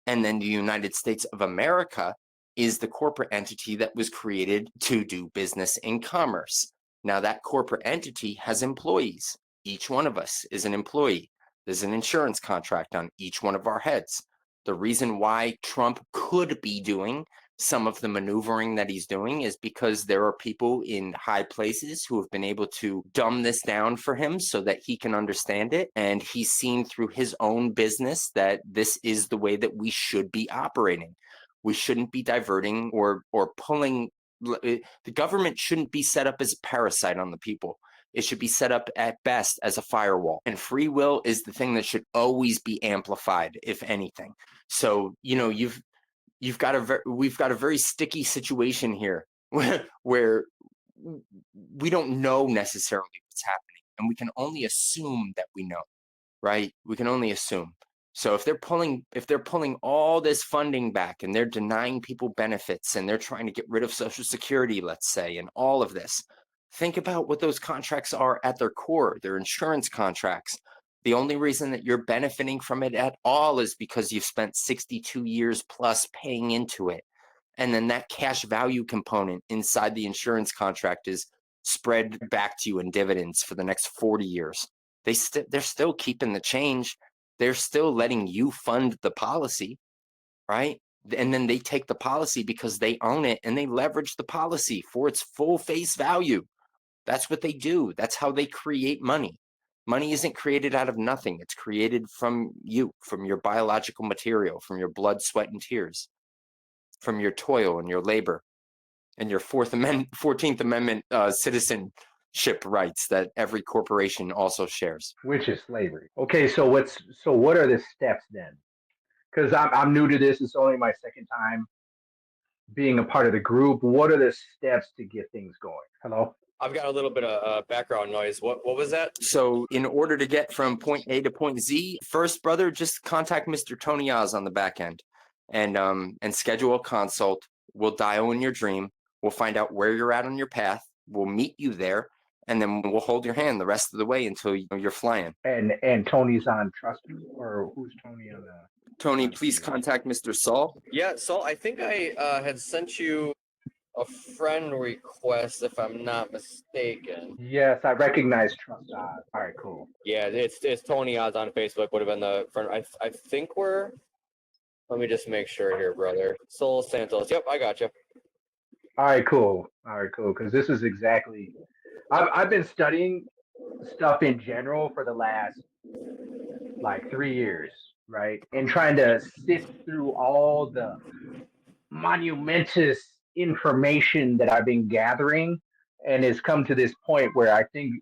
And then the United States of America is the corporate entity that was created to do business in commerce. Now, that corporate entity has employees. Each one of us is an employee. There's an insurance contract on each one of our heads. The reason why Trump could be doing some of the maneuvering that he's doing is because there are people in high places who have been able to dumb this down for him so that he can understand it. And he's seen through his own business that this is the way that we should be operating. We shouldn't be diverting or pulling. The government shouldn't be set up as a parasite on the people. It should be set up at best as a firewall. And free will is the thing that should always be amplified, if anything. So, we've got a very sticky situation here where we don't know necessarily what's happening, and we can only assume that we know, right? We can only assume. So if they're pulling all this funding back and they're denying people benefits and they're trying to get rid of Social Security, let's say, and all of this, think about what those contracts are at their core. They're insurance contracts. The only reason that you're benefiting from it at all is because you've spent 62 years plus paying into it. And then that cash value component inside the insurance contract is spread back to you in dividends for the next 40 years. They're still keeping the change. They're still letting you fund the policy, right? And then they take the policy because they own it and they leverage the policy for its full face value. That's what they do. That's how they create money. Money isn't created out of nothing. It's created from you, from your biological material, from your blood, sweat, and tears, from your toil and your labor, and your 14th Amendment citizenship rights that every corporation also shares. which is slavery. Okay, so what are the steps then? Because I'm new to this. It's only my second time being a part of the group? What are the steps to get things going? Hello? I've got a little bit of background noise. What was that? So in order to get from point A to point Z, first, brother, just contact Mr. Tony Oz on the back end and schedule a consult. We'll dial in your dream. We'll find out where you're at on your path. We'll meet you there, and then we'll hold your hand the rest of the way until you're flying. And Tony's on Trust, or who's Tony on the? Tony, please contact Mr. Saul. Yeah, Saul, I think I had sent you a friend request, if I'm not mistaken. Yes, I recognize Trust. All right, cool. Yeah, it's Tony Oz on Facebook. Would have been the friend. I think we're. Let me just make sure here, brother. Soul Santos. Yep, I got you. All right, cool. Because this is exactly. I've been studying stuff in general for the last like 3 years, right? And trying to sift through all the monumentous information that I've been gathering, and it's come to this point where I think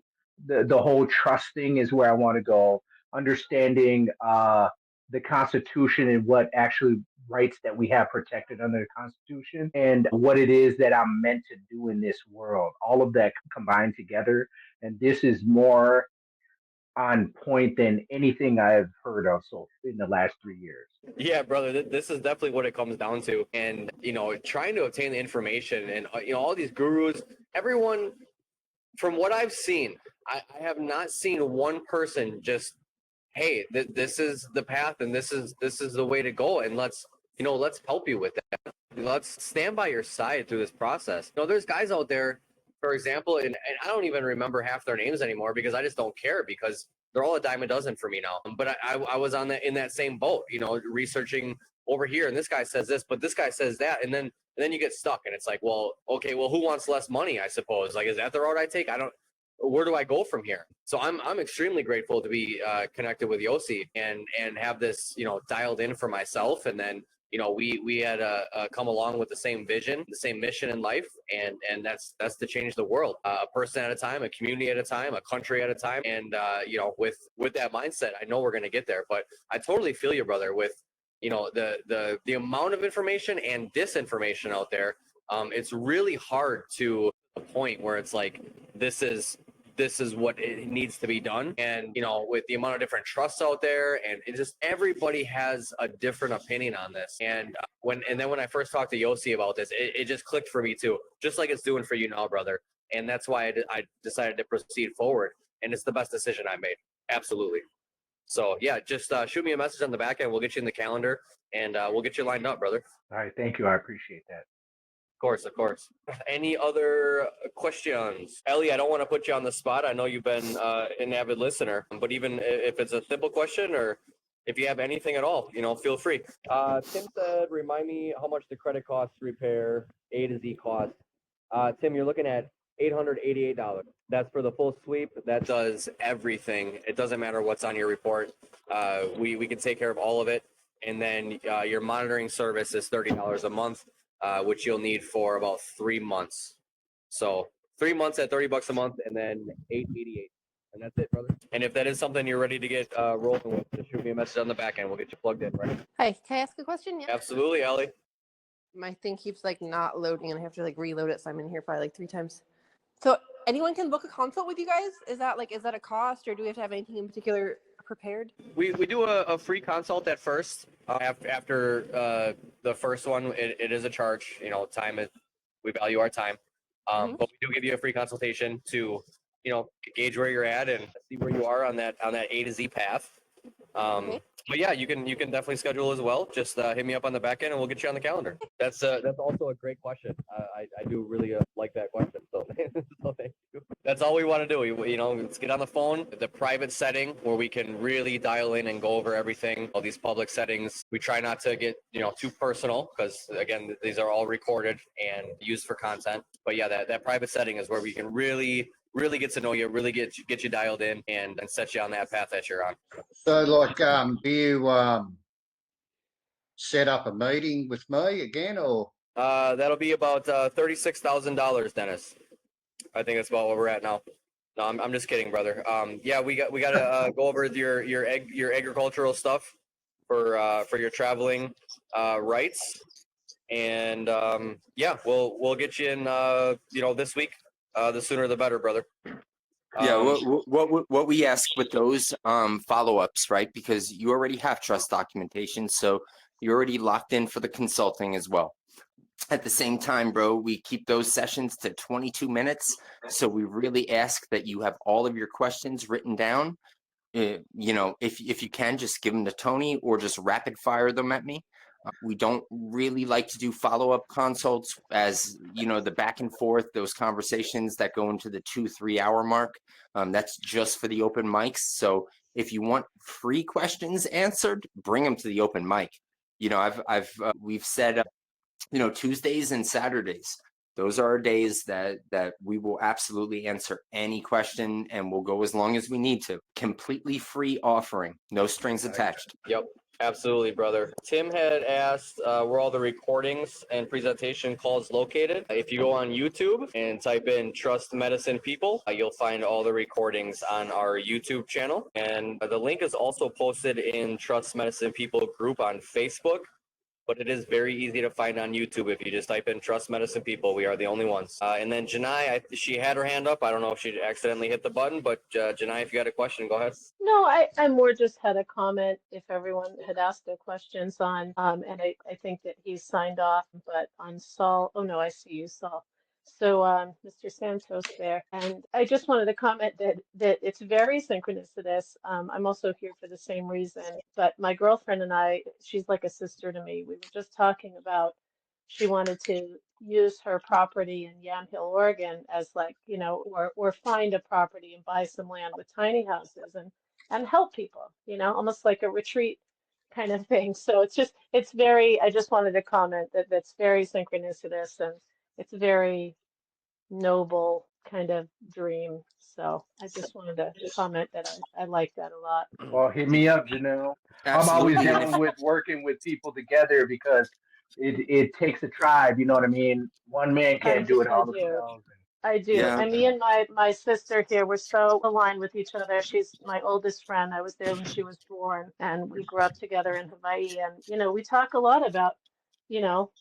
the whole trust thing is where I want to go. Understanding the Constitution and what actually rights that we have protected under the Constitution, and what it is that I'm meant to do in this world. All of that combined together, and this is more on point than anything I've heard of so in the last 3 years. Yeah, brother, this is definitely what it comes down to. And, trying to obtain the information and, all these gurus, everyone, from what I've seen, I have not seen one person just, hey, this is the path and this is the way to go. And let's help you with that. Let's stand by your side through this process. There's guys out there, for example, and I don't even remember half their names anymore because I just don't care because they're all a dime a dozen for me now. But I was in that same boat, researching over here, and this guy says this, but this guy says that, and then you get stuck, and it's like, well, okay, well, who wants less money? I suppose. Like, is that the road I take? Where do I go from here? So I'm extremely grateful to be connected with Yossi and have this dialed in for myself, and then we had come along with the same vision, the same mission in life, and that's to change the world, a person at a time, a community at a time, a country at a time, and with that mindset, I know we're gonna get there. But I totally feel you, brother, with the amount of information and disinformation out there. It's really hard to a point where it's like this is what it needs to be done, and with the amount of different trusts out there, and it just everybody has a different opinion on this. And when I first talked to Yossi about this, it just clicked for me too, just like it's doing for you now, brother. And that's why I decided to proceed forward, and it's the best decision I made. Absolutely. So yeah, just shoot me a message on the back end. We'll get you in the calendar, and we'll get you lined up, brother. All right, thank you. I appreciate that. Of course. Any other questions? Ellie, I don't want to put you on the spot. I know you've been an avid listener, but even if it's a simple question or if you have anything at all, feel free. Tim said, remind me how much the credit costs to repair A to Z costs. Tim, you're looking at $888. That's for the full sweep. That does everything. It doesn't matter what's on your report. We can take care of all of it. And then your monitoring service is $30 a month. Which you'll need for about 3 months. So 3 months at $30 a month, and then $888, and that's it, brother. And if that is something you're ready to get rolling with, just shoot me a message on the back end. We'll get you plugged in, right? Hi, can I ask a question? Yeah. Absolutely, Ellie. My thing keeps not loading, and I have to reload it, so I'm in here probably 3 times. So anyone can book a consult with you guys? Is that a cost, or do we have to have anything in particular prepared? We do a free consult at first. After the first one, it is a charge. Time is, we value our time. But we do give you a free consultation to gauge where you're at and see where you are on that A to Z path. Okay. But yeah, you can definitely schedule as well. Just hit me up on the back end and we'll get you on the calendar. That's also a great question. I do really like that question. So, so thank you. That's all we want to do. Let's get on the phone, the private setting where we can really dial in and go over everything. All these public settings, we try not to get too personal because again, these are all recorded and used for content. But yeah, that private setting is where we can really get to know you, really get you dialed in and set you on that path that you're on. So, like, do you set up a meeting with me again, or? That'll be about $36,000, Dennis. I think that's about what we're at now. No, I'm just kidding, brother. Yeah, we got to go over your agricultural stuff for your traveling rights, And yeah, we'll get you in this week. The sooner the better, brother. Yeah, what we ask with those follow-ups, right? Because you already have trust documentation, so you're already locked in for the consulting as well. At the same time, bro, we keep those sessions to 22 minutes. So we really ask that you have all of your questions written down. If you can, just give them to Tony or just rapid fire them at me. We don't really like to do follow-up consults, as the back and forth, those conversations that go into the 2-3 hour mark. That's just for the open mics. So if you want free questions answered, bring them to the open mic. We've said Tuesdays and Saturdays. Those are our days that we will absolutely answer any question, and we'll go as long as we need to. Completely free offering, no strings attached. Yep, absolutely, brother. Tim had asked where all the recordings and presentation calls located. If you go on YouTube and type in Trust Medicine People, you'll find all the recordings on our YouTube channel. And the link is also posted in Trust Medicine People group on Facebook. But it is very easy to find on YouTube if you just type in Trust Medicine People. We are the only ones. And then Janai, she had her hand up. I don't know if she accidentally hit the button, but Janai, if you got a question, go ahead. No, I more just had a comment if everyone had asked their questions on, and I think that he's signed off, but on Saul, oh no, I see you, Saul. So, Mr. Santos there, and I just wanted to comment that it's very synchronicitous. I'm also here for the same reason, but my girlfriend and I, she's like a sister to me. We were just talking about she wanted to use her property in Yamhill, Oregon as or find a property and buy some land with tiny houses and help people, almost like a retreat kind of thing. So I just wanted to comment that's very synchronicitous and it's a very noble kind of dream. So I just wanted to comment that I like that a lot. Well, hit me up, Janelle. I'm always Absolutely. down with working with people together because it takes a tribe. You know what I mean? One man can't do it I all do. themselves. I do. Yeah. And me and my sister here, we're so aligned with each other. She's my oldest friend. I was there when she was born, and we grew up together in Hawaii. And, we talk a lot about,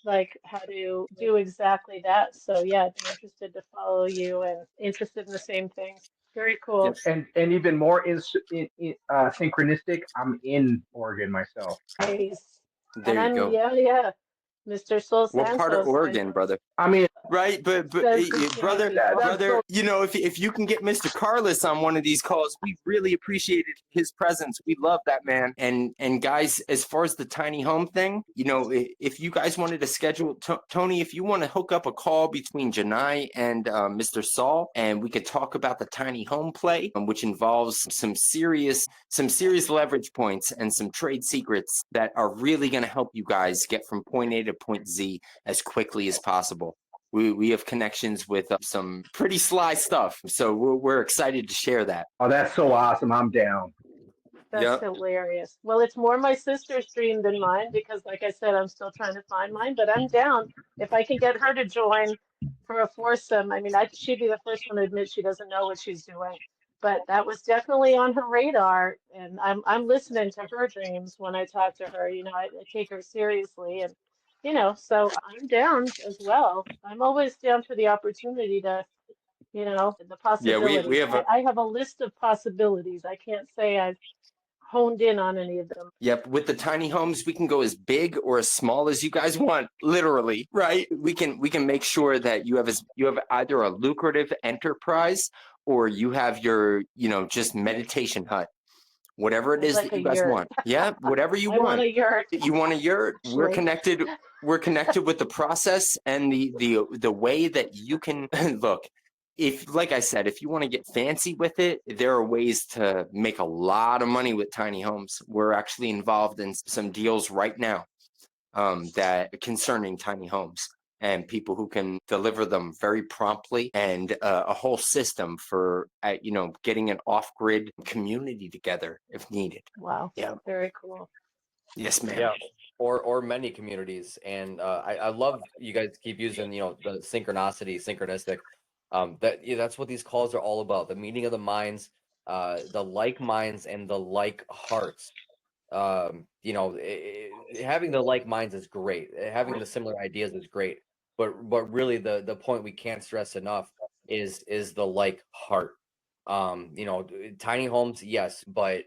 like how to do exactly that. So, yeah, I'd be interested to follow you and interested in the same things. Very cool. And even more synchronistic, I'm in Oregon myself. Nice. There And you I'm, go. yeah, Mr. Sol What Santos. part of Oregon, brother? I mean, Right, but Says the brother, Yankee. if you can get Mr. Carlos on one of these calls, we really appreciated his presence. We love that man. And guys, as far as the tiny home thing, if you guys wanted to schedule, Tony, if you want to hook up a call between Janai and Mr. Saul, and we could talk about the tiny home play, which involves some serious leverage points and some trade secrets that are really going to help you guys get from point A to point Z as quickly as possible. We have connections with some pretty sly stuff, so we're excited to share that. Oh, that's so awesome! I'm down. That's hilarious. Well, it's more my sister's dream than mine because, like I said, I'm still trying to find mine, but I'm down. If I can get her to join for a foursome, I mean, she'd be the first one to admit she doesn't know what she's doing, but that was definitely on her radar, and I'm listening to her dreams when I talk to her. I take her seriously, and so I'm down as well. I'm always down for the opportunity to, the possibilities. we have I have a list of possibilities. I can't say I've honed in on any of them. Yep, with the tiny homes, we can go as big or as small as you guys want, literally, right? We can make sure that you have either a lucrative enterprise or you have your, just meditation hut. Whatever it is Like that you a guys yurt. want. Yeah, whatever you I want. want a yurt. You want a yurt? We're connected with the process and the way that you can look. If, like I said, if you want to get fancy with it, there are ways to make a lot of money with tiny homes. We're actually involved in some deals right now that concerning tiny homes and people who can deliver them very promptly, and a whole system for getting an off-grid community together if needed. Wow. Yeah. Very cool. Yes, ma'am. Yeah. Or many communities. And I love you guys keep using, the synchronistic. That's what these calls are all about. The meeting of the minds, the like minds and the like hearts. You know, having the like minds is great. Having the similar ideas is great. But really the point we can't stress enough is the like heart. You know, tiny homes, yes, but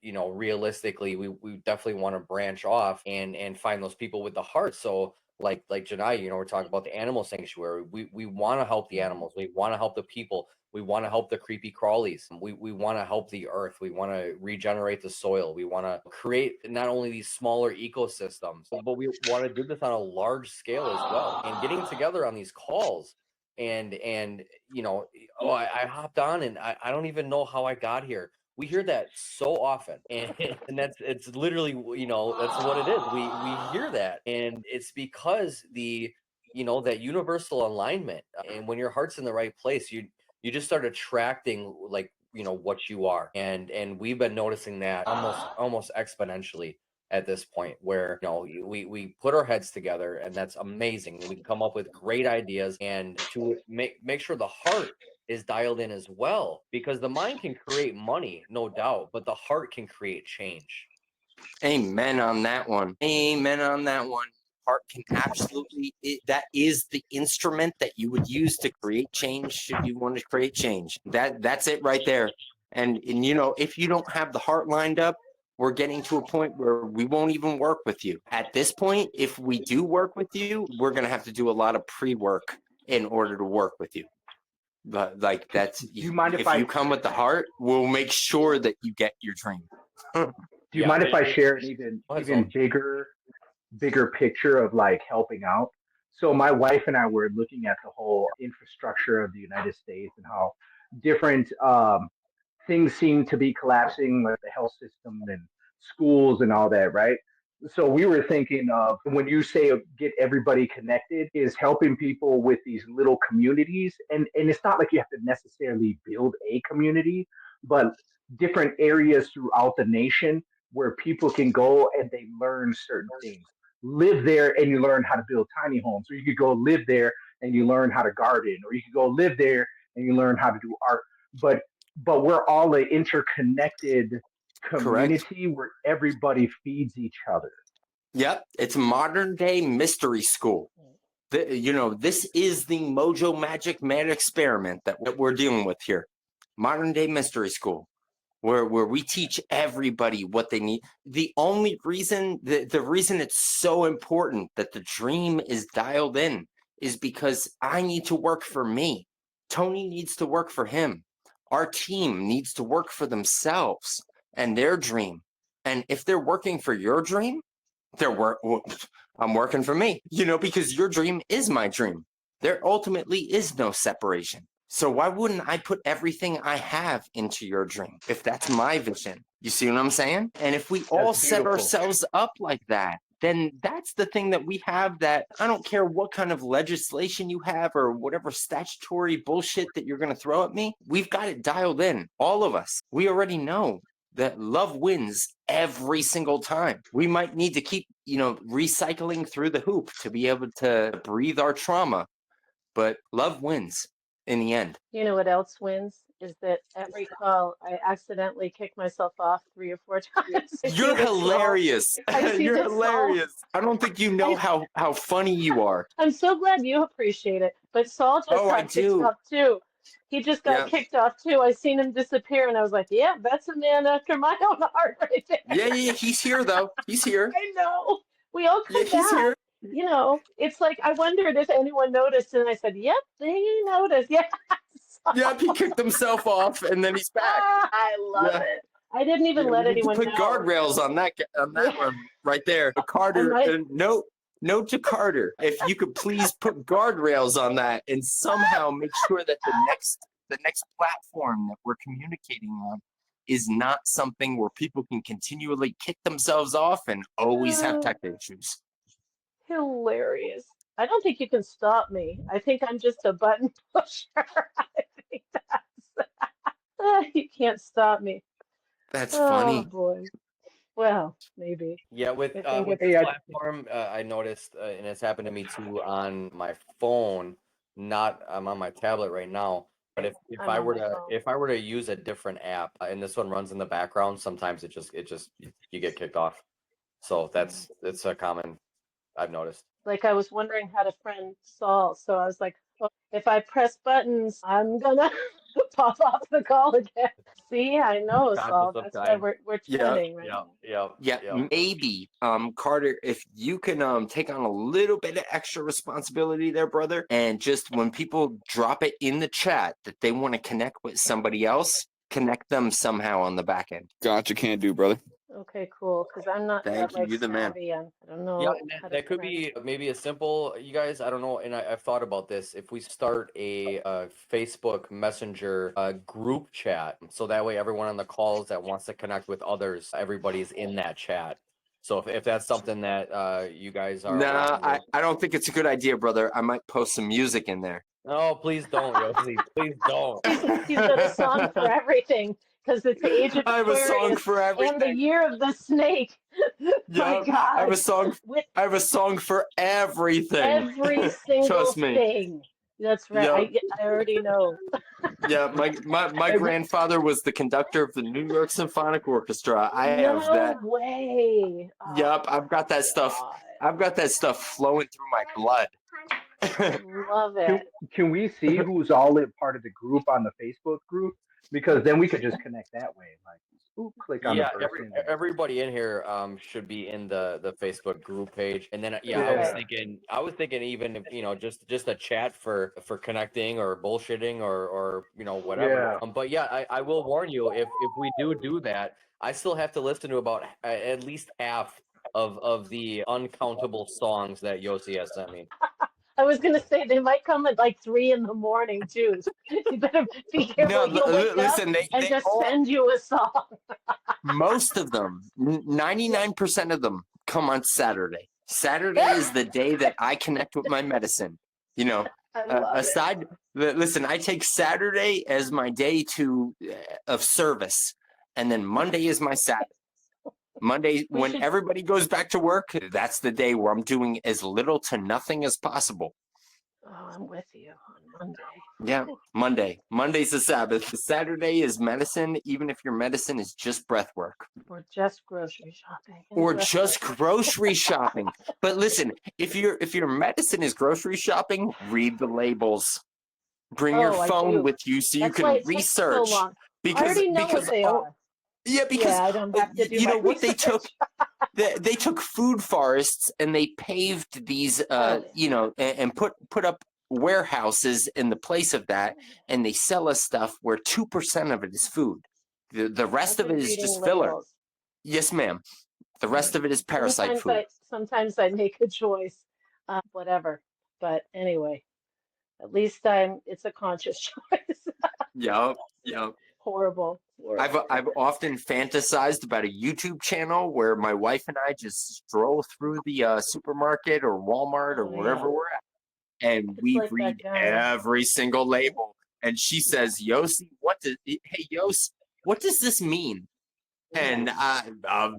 you know, realistically, we definitely want to branch off and find those people with the heart. So like Janai, you know, we're talking about the animal sanctuary. We want to help the animals. We want to help the people. We want to help the creepy crawlies. We want to help the earth. We want to regenerate the soil. We want to create not only these smaller ecosystems, but we want to do this on a large scale as well. And getting together on these calls and you know, I hopped on and I don't even know how I got here. We hear that so often, and it's literally, you know, that's what it is. We hear that, and it's because you know, that universal alignment, and when your heart's in the right place, you just start attracting, like, you know, what you are, and we've been noticing that almost exponentially at this point, where, you know, we put our heads together, and that's amazing. We can come up with great ideas, and to make sure the heart is dialed in as well, because the mind can create money, no doubt, but the heart can create change. Amen on that one. Amen on that one. Heart can absolutely, that is the instrument that you would use to create change should you want to create change. That's it right there. And you know, if you don't have the heart lined up, we're getting to a point where we won't even work with you. At this point, if we do work with you, we're going to have to do a lot of pre-work in order to work with you. But like, that's, Do you mind if you come with the heart, we'll make sure that you get your dream. Do you mind if I share an even bigger picture of like helping out? So my wife and I were looking at the whole infrastructure of the United States and how different things seem to be collapsing, like the health system and schools and all that, right? So we were thinking of, when you say get everybody connected, is helping people with these little communities, and it's not like you have to necessarily build a community, but different areas throughout the nation where people can go and they learn certain things. Live there and you learn how to build tiny homes, or you could go live there and you learn how to garden, or you could go live there and you learn how to do art. But we're all an interconnected Correct. community where everybody feeds each other. Yep, it's modern day mystery school. You know, this is the Mojo Magic Man experiment that we're dealing with here. Modern day mystery school, where we teach everybody what they need. The only reason, the reason it's so important that the dream is dialed in is because I need to work for me. Tony needs to work for him. Our team needs to work for themselves and their dream. And if they're working for your dream, I'm working for me, you know, because your dream is my dream. There ultimately is no separation. So why wouldn't I put everything I have into your dream if that's my vision? You see what I'm saying? And if we all set ourselves up like that, then that's the thing that we have, that I don't care what kind of legislation you have or whatever statutory bullshit that you're going to throw at me. We've got it dialed in. All of us. We already know that love wins every single time. We might need to keep, you know, recycling through the hoop to be able to breathe our trauma, but love wins in the end. You know what else wins is that every call I accidentally kick myself off 3 or 4 times. You're hilarious. You're hilarious. I don't think you know how funny you are. I'm so glad you appreciate it. But Saul just got kicked off too. He just got kicked off too. I seen him disappear and I was like, yeah, that's a man after my own heart right there. Yeah, he's here though. He's here. I know. We all come back. He's here. You know, it's like, I wondered if anyone noticed, and I said, yep, they noticed. Yeah. Yep, he kicked himself off and then he's back. I love it. I didn't even let anyone know. Put guardrails on that one right there. Carter, note to Carter, if you could please put guardrails on that and somehow make sure that the next platform that we're communicating on is not something where people can continually kick themselves off and always have tech issues. Hilarious. I don't think you can stop me. I think I'm just a button pusher. I think that's you can't stop me. That's funny. Oh boy. Well, maybe. Yeah, with this platform, I noticed, and it's happened to me too on my phone. I'm on my tablet right now, But if I'm on my phone. if I were to use a different app and this one runs in the background, sometimes it just you get kicked off. So it's a common I've noticed. Like I was wondering how to friend Saul, so I was like, oh, if I press buttons, I'm gonna pop off the call again. See, I know, Saul. Conscious of That's why time. we're Yeah. chatting right Yeah, now. yeah, Yeah, maybe, Carter, if you can take on a little bit of extra responsibility there, brother, and just when people drop it in the chat that they want to connect with somebody else, connect them somehow on the back end. Gotcha, can't do, brother. Okay, cool. Because I'm not Thank that you. like You're the man. savvy, and I don't Yeah, know and how to that could friend. be maybe a simple, you guys, I don't know, and I've thought about this. If we start a Facebook Messenger group chat, so that way everyone on the calls that wants to connect with others, everybody's in that chat. So if that's something that you guys are Nah, aligned with. I don't think it's a good idea, brother. I might post some music in there. No, please don't, Yossi. Please don't. He's got a song for everything because it's the age of I have a song Aquarius for and the everything. year of the snake. My Yeah, God. I have a song. With I have a song for everything. every single Trust me. thing. That's right. Yep. I already know. Yeah, my Hey, grandfather was the conductor of the New York Symphonic Orchestra. I have No that. way. Yep, Oh I've got my that stuff. God. I've got that stuff flowing through my blood. Love can, it. can we see who's all in part of the group on the Facebook group? Because then we could just connect that way. Like, ooh, click on the Yeah, person. everybody in here should be in the Facebook group page. And then yeah, Okay. I was thinking even if, you know, just a chat for connecting or bullshitting or you know, whatever. Yeah. But yeah, I will warn you, if we do that, I still have to listen to about at least half of the uncountable songs that Yossi has sent me. I was gonna say they might come at like 3 in the morning too. You better be careful. He'll wake listen, up and they just all, send you a song. most of them, 99% of them come on Saturday. Saturday is the day that I connect with my medicine. You know, I love it. listen, I take Saturday as my day of service, and then Monday is my Sabbath. Monday, We when should. everybody goes back to work, that's the day where I'm doing as little to nothing as possible. Oh, I'm with you on Monday. Yeah, Monday. Monday's the Sabbath. Saturday is medicine, even if your medicine is just breath work. Or just grocery shopping. Or just grocery shopping. But listen, if your medicine is grocery shopping, read the labels. Bring your phone with you so you That's why can it takes so research. long. Because I already know what they are. Yeah, because I don't have to do you my know what they research. took. They took food forests and they paved these, you know, and put up warehouses in the place of that, and they sell us stuff where 2% of it is food. The rest of it is just filler. Labels. Yes, ma'am. The rest of it is parasite food. Sometimes I make a choice, whatever. But anyway, at least it's a conscious choice. Yep. Horrible. I've often fantasized about a YouTube channel where my wife and I just stroll through the supermarket or Walmart or wherever we're at, and we like read that guy. every single label. And she says, "Yossi, what does this mean?" And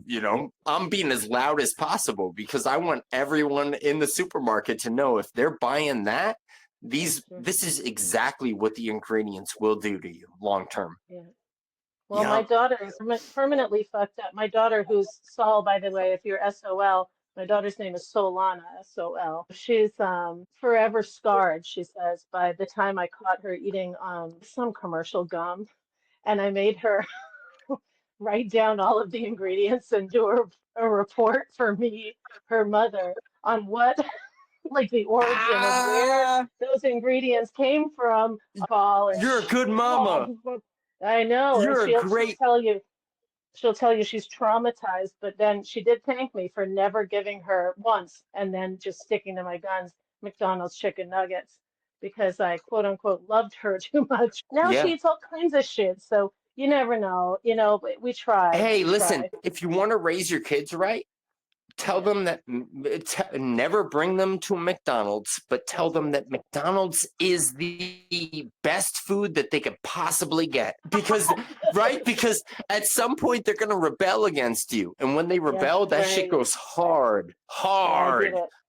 you know, I'm being as loud as possible because I want everyone in the supermarket to know if they're buying that, this is exactly what the ingredients will do to you long term. Yeah. Well, my daughter is permanently fucked up. My daughter, who's Sol, by the way, if you're SOL, my daughter's name is Solana, SOL. She's forever scarred, she says, by the time I caught her eating some commercial gum. And I made her write down all of the ingredients and do a report for me, her mother, on what, like the origin of where those ingredients came from. You're a good mama. I know. You're And a great. She'll tell you she's traumatized, but then she did thank me for never giving her once and then just sticking to my guns McDonald's chicken nuggets because I quote unquote loved her too much. Now she eats all kinds of shit. So you never know, you know, but we try. Hey, listen, if you want to raise your kids right, tell them that never bring them to a McDonald's, but tell them that McDonald's is the best food that they could possibly get. Because, right? Because at some point they're going to rebel against you. And when they rebel, that shit goes hard.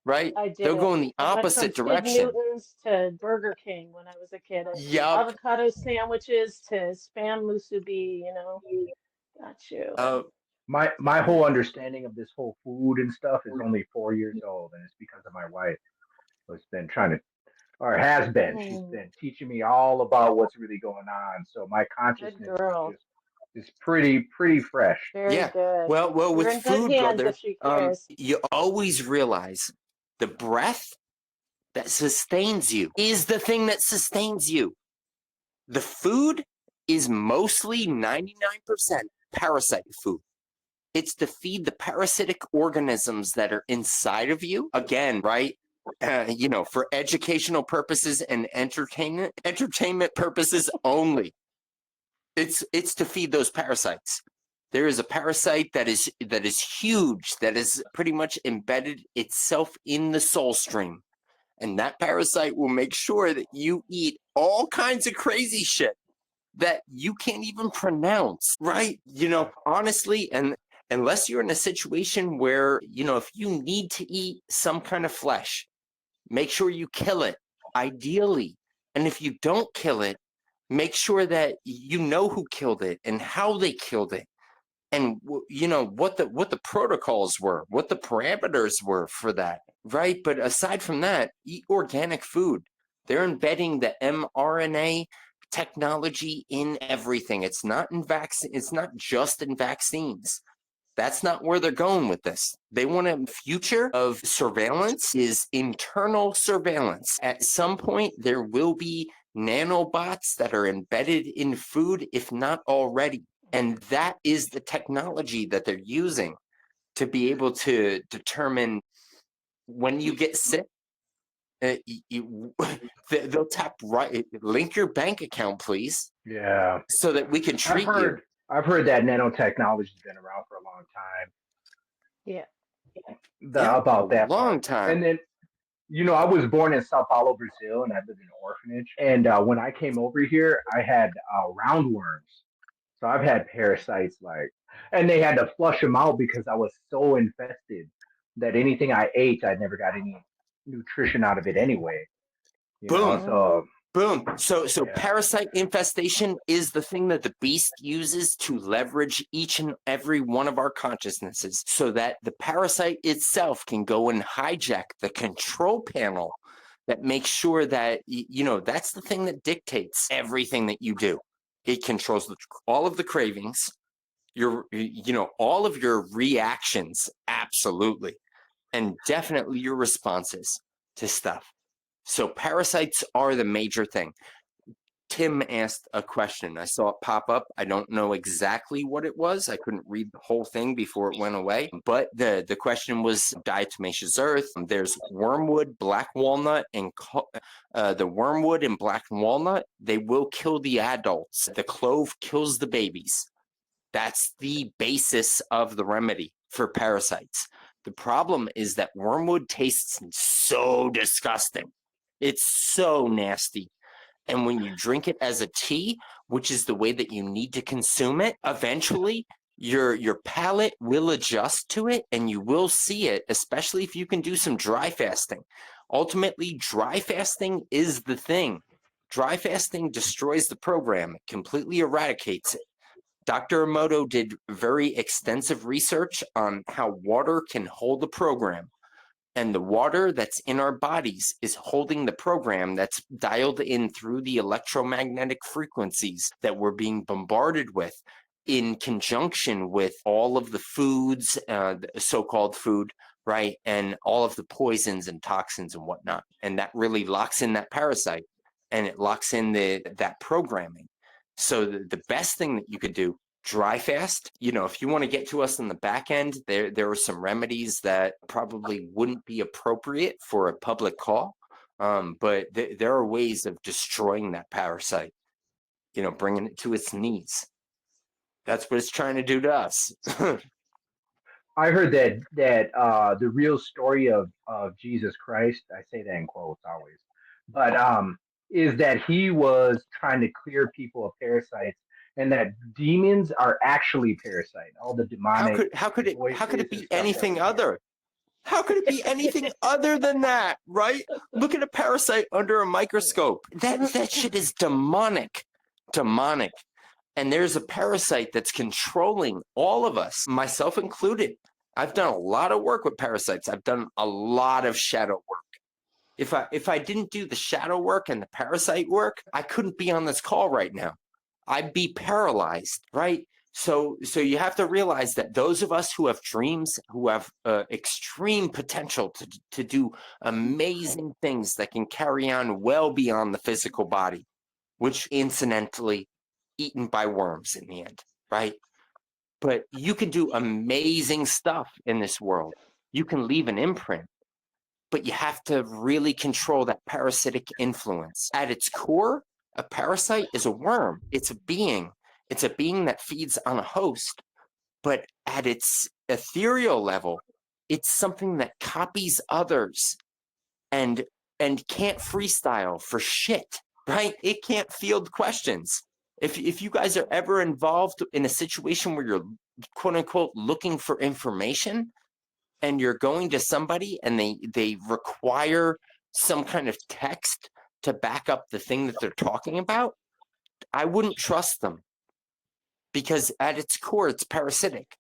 right? I They'll did. go in the I went from opposite Fig direction. Newtons to Burger King when I was a kid. Yup. Avocado sandwiches to Spam musubi, you know. Got you. My whole understanding of this whole food and stuff is only 4 years old, and it's because of my wife who's been trying to, or has been. She's Mm, been teaching me all about what's really going on. So my good consciousness girl. is pretty fresh. Very Yeah. good. Well, You're with in good food, hands brother, if she cares. you always realize the breath that sustains you is the thing that sustains you. The food is mostly 99% parasite food. It's to feed the parasitic organisms that are inside of you. Again, right? For educational purposes and entertainment purposes only. It's to feed those parasites. There is a parasite that is huge, that is pretty much embedded itself in the soul stream. And that parasite will make sure that you eat all kinds of crazy shit that you can't even pronounce, right? Honestly, and unless you're in a situation where, if you need to eat some kind of flesh, make sure you kill it, ideally. And if you don't kill it, make sure that you know who killed it and how they killed it. And what the protocols were, what the parameters were for that, right? But aside from that, eat organic food. They're embedding the mRNA technology in everything. It's not in vaccine. It's not just in vaccines. That's not where they're going with this. They want a future of surveillance is internal surveillance. At some point, there will be nanobots that are embedded in food, if not already. And that is the technology that they're using to be able to determine when you get sick. They'll tap right, link your bank account, please, Yeah, so that we can treat you. I've heard that nanotechnology's been around for a long time. Yeah. About that long part. time. And then, I was born in Sao Paulo, Brazil, and I lived in an orphanage. And when I came over here, I had roundworms. So I've had parasites and they had to flush them out because I was so infested that anything I ate, I never got any nutrition out of it anyway. Boom. So Boom. So yeah. Parasite infestation is the thing that the beast uses to leverage each and every one of our consciousnesses so that the parasite itself can go and hijack the control panel that makes sure that, that's the thing that dictates everything that you do. It controls all of the cravings, all of your reactions, absolutely, and definitely your responses to stuff. So parasites are the major thing. Tim asked a question. I saw it pop up. I don't know exactly what it was. I couldn't read the whole thing before it went away. But the question was diatomaceous earth. There's wormwood, black walnut, and the wormwood and black walnut, they will kill the adults. The clove kills the babies. That's the basis of the remedy for parasites. The problem is that wormwood tastes so disgusting. It's so nasty. And when you drink it as a tea, which is the way that you need to consume it, eventually your palate will adjust to it and you will see it, especially if you can do some dry fasting. Ultimately, dry fasting is the thing. Dry fasting destroys the program. It completely eradicates it. Dr. Emoto did very extensive research on how water can hold the program. And the water that's in our bodies is holding the program that's dialed in through the electromagnetic frequencies that we're being bombarded with in conjunction with all of the foods, so-called food, right? And all of the poisons and toxins and whatnot. And that really locks in that parasite and it locks in that programming. So the best thing that you could do, dry fast. If you want to get to us on the back end, there are some remedies that probably wouldn't be appropriate for a public call. But there are ways of destroying that parasite, bringing it to its knees. That's what it's trying to do to us. I heard that the real story of Jesus Christ, I say that in quotes always, but is that he was trying to clear people of parasites, and that demons are actually parasite. All the demonic How could it voices be and stuff anything that we hear. other? How could it be anything other than that, right? Look at a parasite under a microscope. That shit is demonic. Demonic. And there's a parasite that's controlling all of us, myself included. I've done a lot of work with parasites. I've done a lot of shadow work. If I didn't do the shadow work and the parasite work, I couldn't be on this call right now. I'd be paralyzed, right? So you have to realize that those of us who have dreams, who have extreme potential to do amazing things that can carry on well beyond the physical body, which incidentally eaten by worms in the end, right? But you can do amazing stuff in this world. You can leave an imprint, but you have to really control that parasitic influence. At its core, a parasite is a worm. It's a being. It's a being that feeds on a host. But at its ethereal level, it's something that copies others and can't freestyle for shit, right? It can't field questions. If you guys are ever involved in a situation where you're quote unquote looking for information, and you're going to somebody and they require some kind of text to back up the thing that they're talking about, I wouldn't trust them, because at its core, it's parasitic.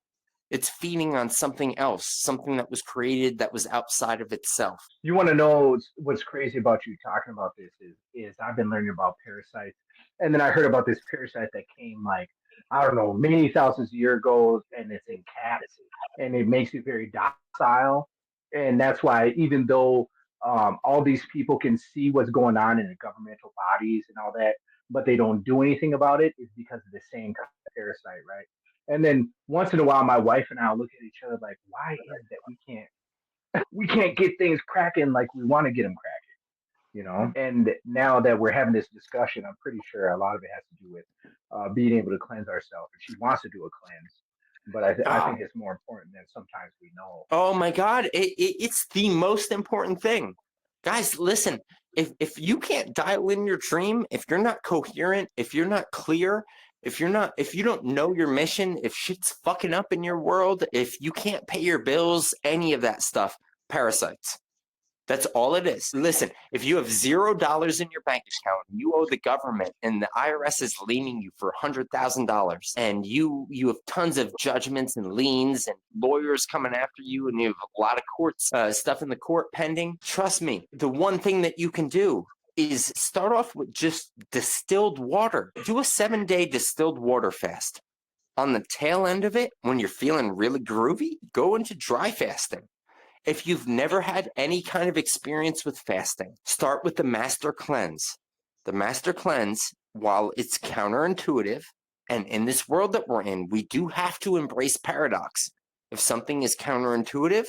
It's feeding on something else, something that was created that was outside of itself. You want to know what's crazy about you talking about this is I've been learning about parasites, and then I heard about this parasite that came like, I don't know, many thousands of years ago, and it's in cats, and it makes it very docile, and that's why even though all these people can see what's going on in the governmental bodies and all that, but they don't do anything about it, is because of the same kind of parasite, right? And then once in a while, my wife and I will look at each other like, why is it that we can't get things cracking like we want to get them cracking, you know? And now that we're having this discussion, I'm pretty sure a lot of it has to do with being able to cleanse ourselves. And she wants to do a cleanse, but I think it's more important than sometimes we know. Oh my God, it's the most important thing. Guys, listen, if you can't dial in your dream, if you're not coherent, if you're not clear, if you don't know your mission, if shit's fucking up in your world, if you can't pay your bills, any of that stuff, parasites. That's all it is. Listen, if you have $0 in your bank account, you owe the government, and the IRS is leaning you for $100,000, and you have tons of judgments and liens and lawyers coming after you, and you have a lot of courts stuff in the court pending. Trust me, the one thing that you can do is start off with just distilled water. Do a 7-day distilled water fast. On the tail end of it, when you're feeling really groovy, go into dry fasting. If you've never had any kind of experience with fasting, start with the Master Cleanse. The Master Cleanse, while it's counterintuitive, and in this world that we're in, we do have to embrace paradox. If something is counterintuitive,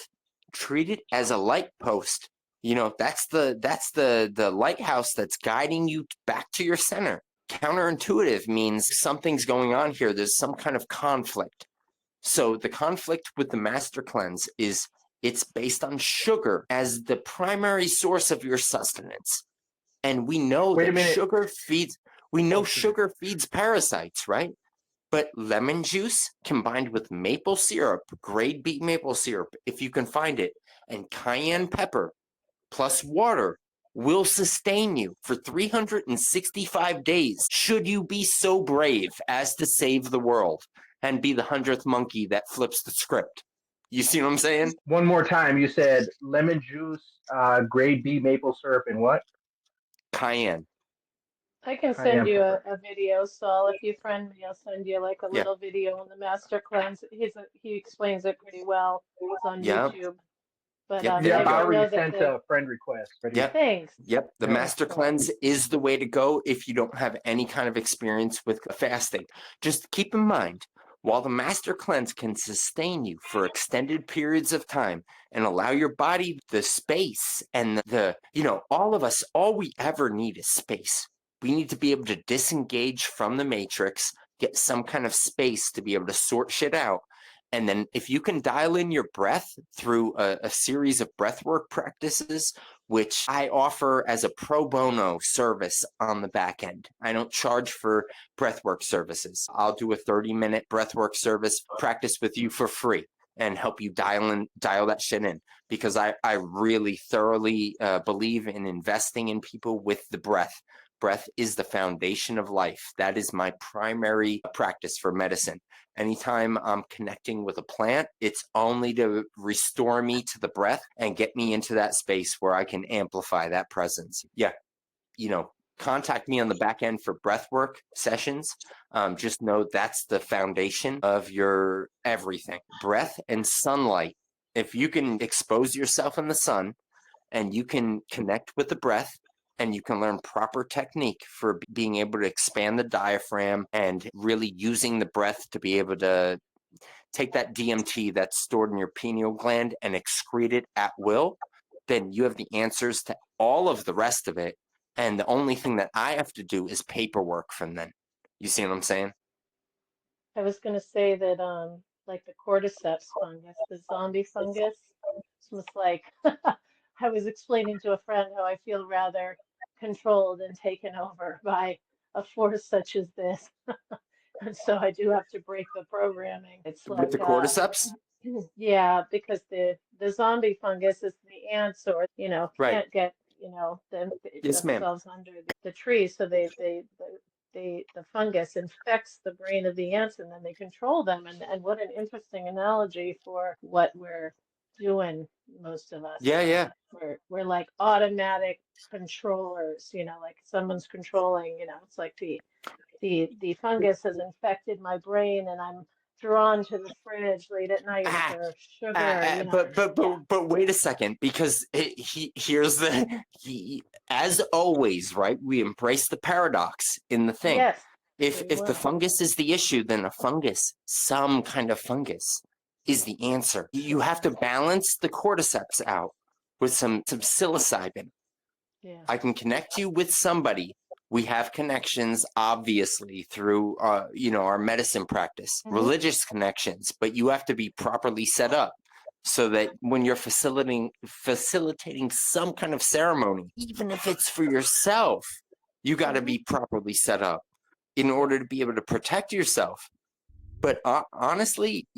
treat it as a light post. You know, that's the lighthouse that's guiding you back to your center. Counterintuitive means something's going on here. There's some kind of conflict. So the conflict with the Master Cleanse is it's based on sugar as the primary source of your sustenance. And we know that sugar feeds parasites, right? But lemon juice combined with maple syrup, grade B maple syrup, if you can find it, and cayenne pepper plus water will sustain you for 365 days, should you be so brave as to save the world and be the 100th monkey that flips the script. You see what I'm saying? One more time, you said lemon juice, grade B maple syrup, and what? Cayenne. I can send you a video, Saul. If you friend me, I'll send you like a little video on the Master Cleanse. He explains it pretty well. It's on YouTube. But I already sent a friend request. Thanks. Yep, the Master Cleanse is the way to go if you don't have any kind of experience with fasting. Just keep in mind, while the Master Cleanse can sustain you for extended periods of time and allow your body the space and all of us, all we ever need is space. We need to be able to disengage from the matrix, get some kind of space to be able to sort shit out. And then if you can dial in your breath through a series of breathwork practices, which I offer as a pro bono service on the back end. I don't charge for breathwork services. I'll do a 30-minute breathwork service practice with you for free. and help you dial that shit in, because I really thoroughly believe in investing in people with the breath. Breath is the foundation of life. That is my primary practice for medicine. Anytime I'm connecting with a plant, it's only to restore me to the breath and get me into that space where I can amplify that presence. Yeah, contact me on the back end for breathwork sessions. Just know that's the foundation of your everything. Breath and sunlight. If you can expose yourself in the sun and you can connect with the breath and you can learn proper technique for being able to expand the diaphragm and really using the breath to be able to take that DMT that's stored in your pineal gland and excrete it at will, then you have the answers to all of the rest of it. And the only thing that I have to do is paperwork from then. You see what I'm saying? I was going to say that, like the cordyceps fungus, the zombie fungus, it's almost like I was explaining to a friend how I feel rather controlled and taken over by a force such as this. And so I do have to break the programming. It's With like, the cordyceps? yeah, because the zombie fungus is the ants, or Right. can't get Yes, ma'am. themselves under the tree, so the fungus infects the brain of the ants, and then they control them. And what an interesting analogy for what we're doing, most of us. Yeah. We're like automatic controllers, like someone's controlling, it's like the fungus has infected my brain, and I'm drawn to the fridge late at night for sugar. But wait a second, because as always, right? We embrace the paradox in the thing. Yes. If the fungus is the issue, then a fungus, some kind of fungus, is the answer. You have to balance the cordyceps out with some psilocybin. Yeah. I can connect you with somebody. We have connections, obviously, through our medicine practice, religious connections, but you have to be properly set up so that when you're facilitating some kind of ceremony, even if it's for yourself, you got to be properly set up in order to be able to protect yourself. But honestly,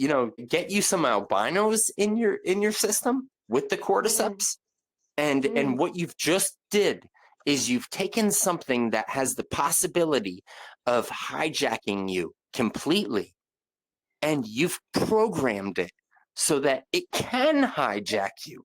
get you some albinos in your system with the cordyceps, and what you've just did is you've taken something that has the possibility of hijacking you completely, and you've programmed it so that it can hijack you,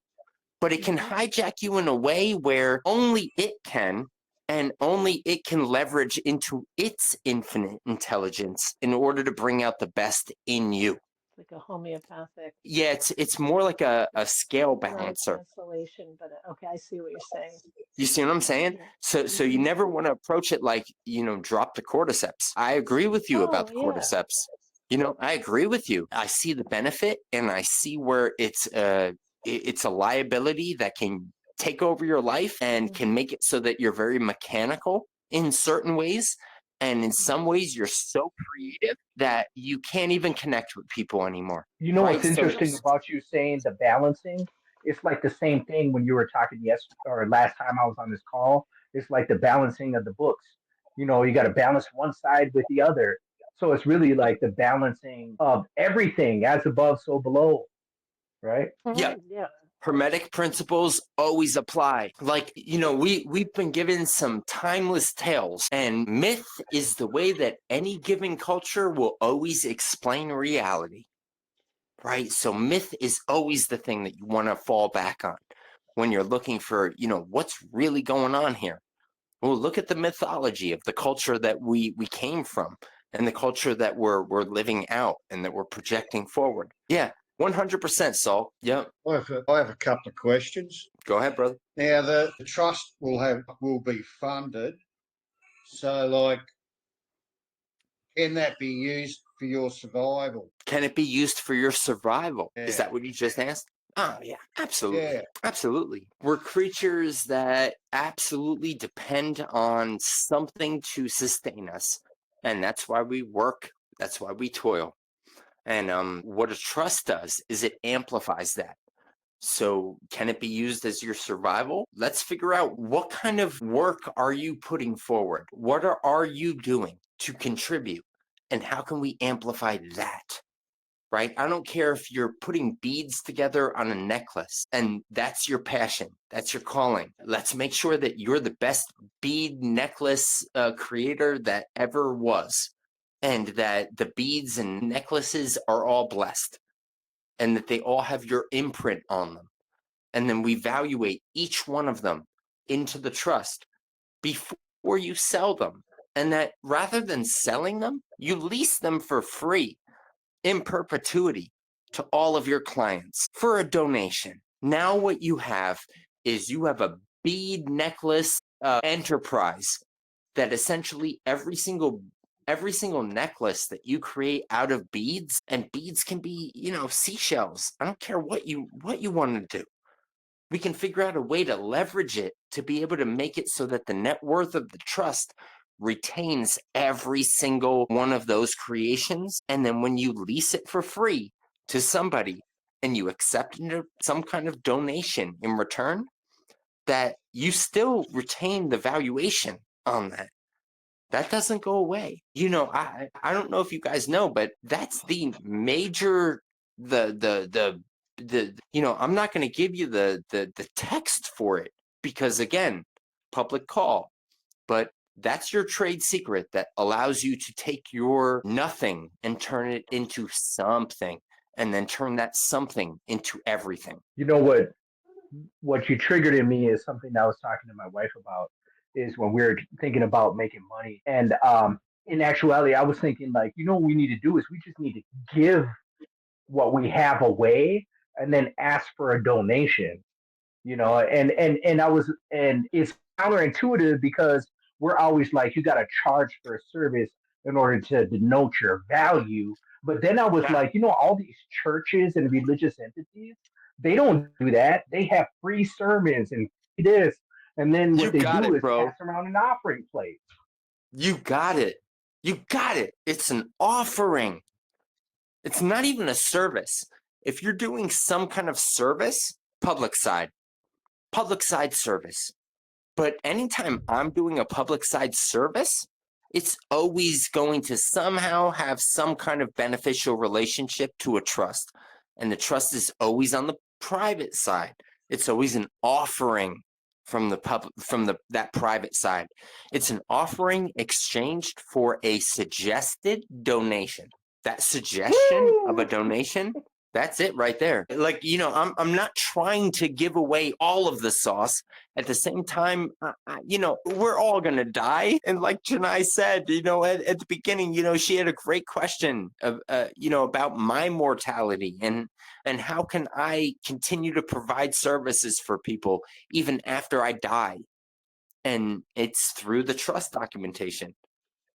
but it can hijack you in a way where only it can, and only it can leverage into its infinite intelligence in order to bring out the best in you. Like a homeopathic. Yeah, it's more like a scale Not a balancer. cancellation, but okay, I see what you're saying. You see what I'm saying? So you never want to approach it like, drop the cordyceps. I agree with you about the cordyceps. I agree with you. I see the benefit, and I see where it's a liability that can take over your life and can make it so that you're very mechanical in certain ways. And in some ways, you're so creative that you can't even connect with people anymore. You know right? what's interesting about you saying the balancing? It's like the same thing when you were talking last time I was on this call. It's like the balancing of the books. You got to balance one side with the other. So it's really like the balancing of everything, as above, so below, right? Yeah. Hermetic principles always apply. Like, we've been given some timeless tales, and myth is the way that any given culture will always explain reality, right? So myth is always the thing that you want to fall back on when you're looking for, what's really going on here. Well, look at the mythology of the culture that we came from and the culture that we're living out and that we're projecting forward. Yeah. 100%, Saul. Yep. I have a couple of questions. Go ahead, brother. Now, the trust will be funded. So, can that be used for your survival? Can it be used for your survival? Yeah. Is that what you just asked? Oh, yeah, absolutely. Yeah. Absolutely. We're creatures that absolutely depend on something to sustain us. And that's why we work. That's why we toil. And what a trust does is it amplifies that. So can it be used as your survival? Let's figure out, what kind of work are you putting forward? What are you doing to contribute? And how can we amplify that? right? I don't care if you're putting beads together on a necklace and that's your passion, that's your calling. Let's make sure that you're the best bead necklace creator that ever was, and that the beads and necklaces are all blessed and that they all have your imprint on them. And then we evaluate each one of them into the trust before you sell them. And that rather than selling them, you lease them for free in perpetuity to all of your clients for a donation. Now what you have is you have a bead necklace enterprise that essentially every single necklace that you create out of beads, and beads can be, seashells. I don't care what you want to do. We can figure out a way to leverage it to be able to make it so that the net worth of the trust retains every single one of those creations. And then when you lease it for free to somebody and you accept some kind of donation in return, that you still retain the valuation on that. That doesn't go away. I don't know if you guys know, but that's the major, I'm not going to give you the text for it because, again, public call, but that's your trade secret that allows you to take your nothing and turn it into something, and then turn that something into everything. You know what you triggered in me is something that I was talking to my wife about, is when we were thinking about making money. And in actuality, I was thinking, like, what we need to do is we just need to give what we have away and then ask for a donation. And it's counterintuitive because we're always like, you got to charge for a service in order to denote your value. But then I was like, all these churches and religious entities, they don't do that. They have free sermons and this, and then You what they got do it, is bro. pass around an offering plate. You got it. It's an offering. It's not even a service. If you're doing some kind of service, public side service. But anytime I'm doing a public side service, it's always going to somehow have some kind of beneficial relationship to a trust. And the trust is always on the private side. It's always an offering from that private side. It's an offering exchanged for a suggested donation. That suggestion of a donation, that's it right there. Like, I'm not trying to give away all of the sauce. At the same time, we're all going to die. And like Janai said, at the beginning, she had a great question of, about my mortality and how can I continue to provide services for people even after I die? And it's through the trust documentation.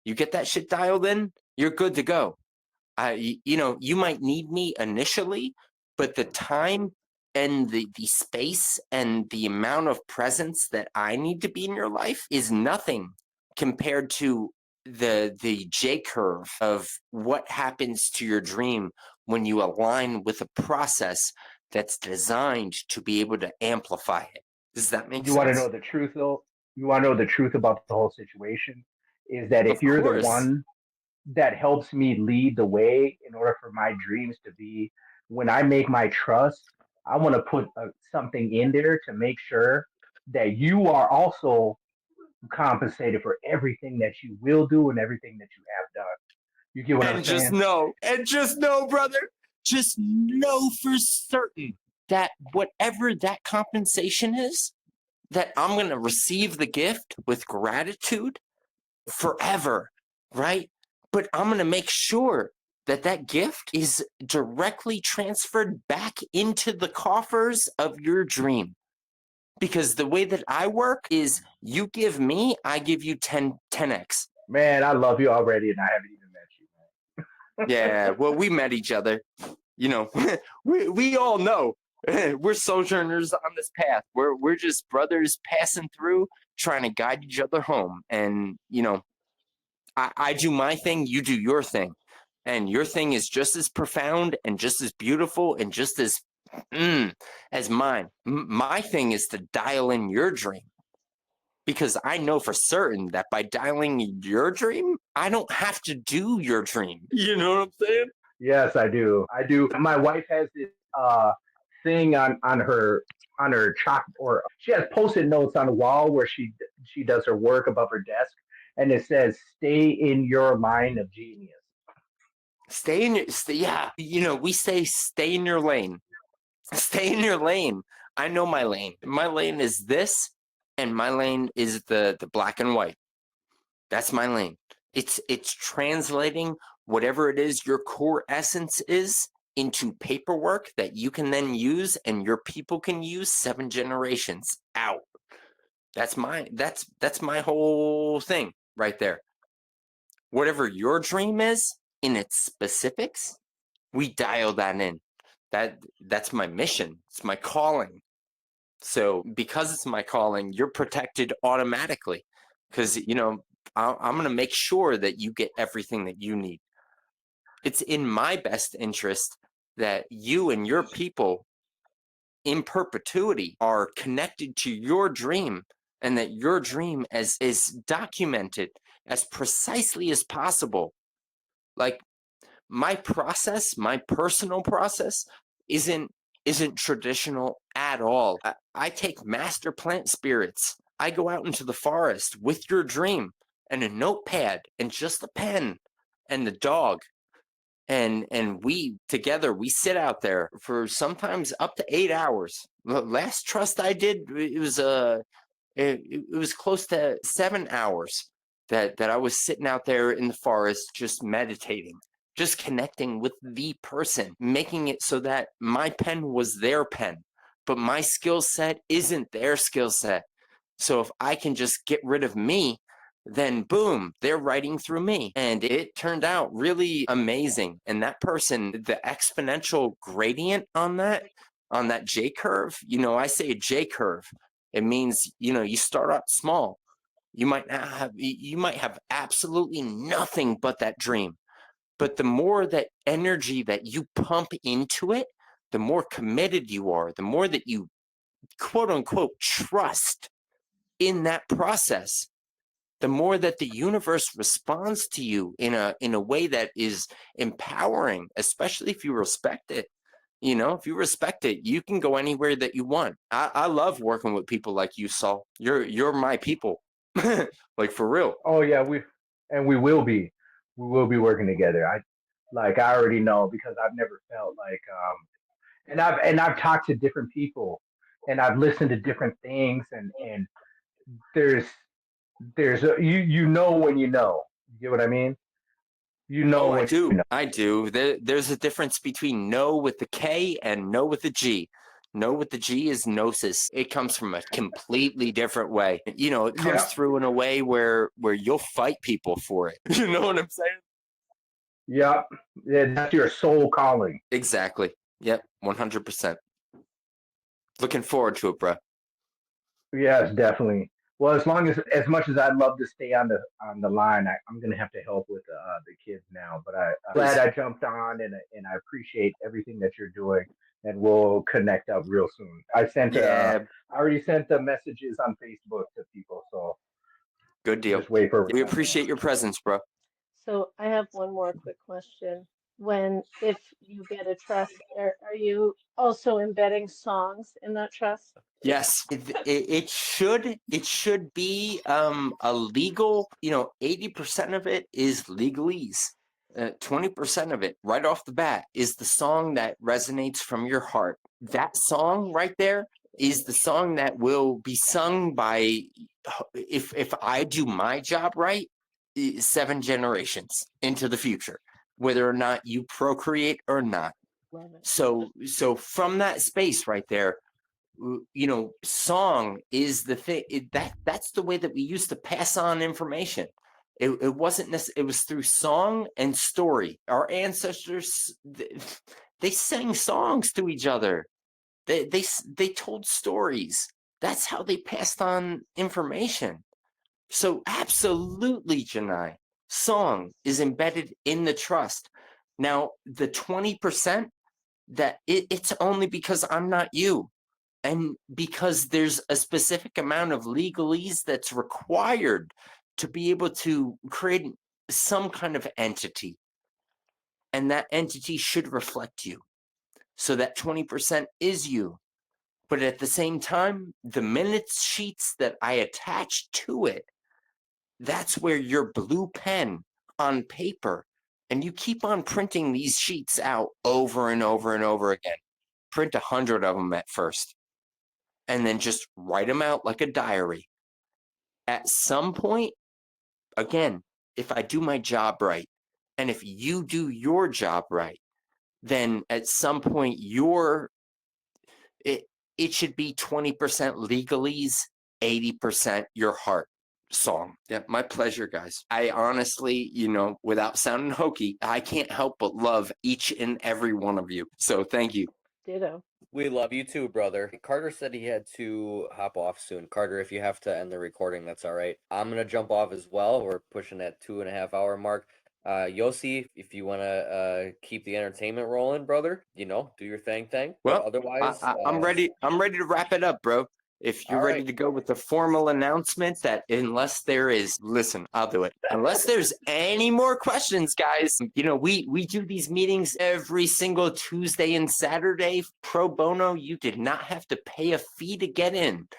You get that shit dialed in, you're good to go. You might need me initially, but the time and the space and the amount of presence that I need to be in your life is nothing compared to the J curve of what happens to your dream when you align with a process that's designed to be able to amplify it. Does that make sense? You want to know the truth, though? You want to know the truth about the whole situation? Is that if Of you're course. the one that helps me lead the way in order for my dreams to be, when I make my trust, I want to put something in there to make sure that you are also compensated for everything that you will do and everything that you have done. You get what I'm saying? Just know, brother, just know for certain that whatever that compensation is, that I'm going to receive the gift with gratitude forever, right? But I'm going to make sure that gift is directly transferred back into the coffers of your dream. Because the way that I work is you give me, I give you 10x. Man, I love you already, and I haven't even met you, man. Yeah, well, we met each other. We all know we're sojourners on this path. We're just brothers passing through, trying to guide each other home. And I do my thing, you do your thing, and your thing is just as profound and just as beautiful and just as mine. My thing is to dial in your dream, because I know for certain that by dialing your dream, I don't have to do your dream. You know what I'm saying? Yes, I do. I do. My wife has this thing on her chalk, or she has post-it notes on the wall where she does her work above her desk, and it says "Stay in your line of genius." Yeah, we say stay in your lane. Stay in your lane. I know my lane. My lane is this, and my lane is the black and white. That's my lane. It's translating whatever it is your core essence is into paperwork that you can then use and your people can use 7 generations out. That's my whole thing right there. Whatever your dream is in its specifics, we dial that in. That's my mission. It's my calling. So because it's my calling, you're protected automatically because, I'm going to make sure that you get everything that you need. It's in my best interest that you and your people in perpetuity are connected to your dream, and that your dream is documented as precisely as possible. Like my process, my personal process isn't traditional at all. I take master plant spirits. I go out into the forest with your dream and a notepad and just a pen and the dog. And we together, we sit out there for sometimes up to 8 hours. The last trust I did, it was close to 7 hours that I was sitting out there in the forest just meditating, just connecting with the person, making it so that my pen was their pen, but my skill set isn't their skill set. So if I can just get rid of me, then boom, they're writing through me. And it turned out really amazing. And that person, the exponential gradient on that J curve, I say a J curve. It means, you start out small. You might have absolutely nothing but that dream. But the more that energy that you pump into it, the more committed you are, the more that you quote unquote trust in that process, the more that the universe responds to you in a way that is empowering, especially if you respect it. If you respect it, you can go anywhere that you want. I love working with people like you, Saul. You're my people. Like for real. Oh yeah, we will be. We will be working together. I already know because I've never felt like and I've talked to different people and I've listened to different things and there's you know when you know. You get what I mean? You know Oh, I when do. you know. I do. There's a difference between no with the K and no with the G. No with the G is gnosis. It comes from a completely different way. It comes Yeah. through in a way where you'll fight people for it. You know what I'm saying? Yeah. Yeah, that's your soul calling. Exactly. Yep. 100%. Looking forward to it, bro. Yes, definitely. Well, as much as I'd love to stay on the line, I'm gonna have to help with the kids now. But I'm glad I jumped on, and I appreciate everything that you're doing. And we'll connect up real soon. Yeah. I already sent the messages on Facebook to people, so Good deal. just wait for. We appreciate your presence, bro. So I have one more quick question. If you get a trust, are you also embedding songs in that trust? Yes, it should be a legal. 80% of it is legalese. 20% of it, right off the bat, is the song that resonates from your heart. That song right there is the song that will be sung by, if I do my job right, 7 generations into the future, whether or not you procreate or not. Love it. So from that space right there, song is the thing that's the way that we used to pass on information. It wasn't necessarily, it was through song and story. Our ancestors, they sang songs to each other. They told stories. That's how they passed on information. So absolutely, Janai, song is embedded in the trust. Now the 20%, that it's only because I'm not you, and because there's a specific amount of legalese that's required to be able to create some kind of entity. and that entity should reflect you. So that 20% is you. But at the same time, the minutes sheets that I attach to it, that's where your blue pen on paper, and you keep on printing these sheets out over and over and over again. Print 100 of them at first, and then just write them out like a diary. At some point, again, if I do my job right, and if you do your job right, then at some point it should be 20% legalese, 80% your heart song. Yeah, my pleasure, guys. I honestly, without sounding hokey, I can't help but love each and every one of you. So thank you. Ditto. We love you too, brother. Carter said he had to hop off soon. Carter, if you have to end the recording, that's all right. I'm gonna jump off as well. We're pushing that 2.5 hour mark. Yossi, if you wanna keep the entertainment rolling, brother, do your thing. But Well, otherwise, I'm ready. I'm ready to wrap it up, bro. If you're all ready right. to go with the formal announcement that listen, I'll do it. Unless there's any more questions, guys, we do these meetings every single Tuesday and Saturday pro bono. You did not have to pay a fee to get in.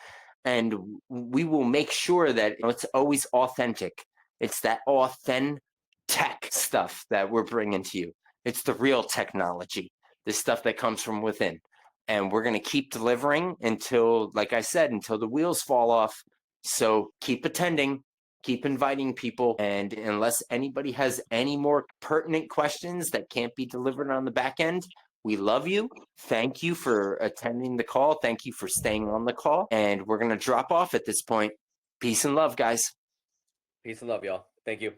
And we will make sure that it's always authentic. It's that authentic stuff that we're bringing to you. It's the real technology, the stuff that comes from within. And we're going to keep delivering until, like I said, until the wheels fall off. So keep attending, keep inviting people. And unless anybody has any more pertinent questions that can't be delivered on the back end, we love you. Thank you for attending the call. Thank you for staying on the call. And we're going to drop off at this point. Peace and love, guys. Peace and love, y'all. Thank you.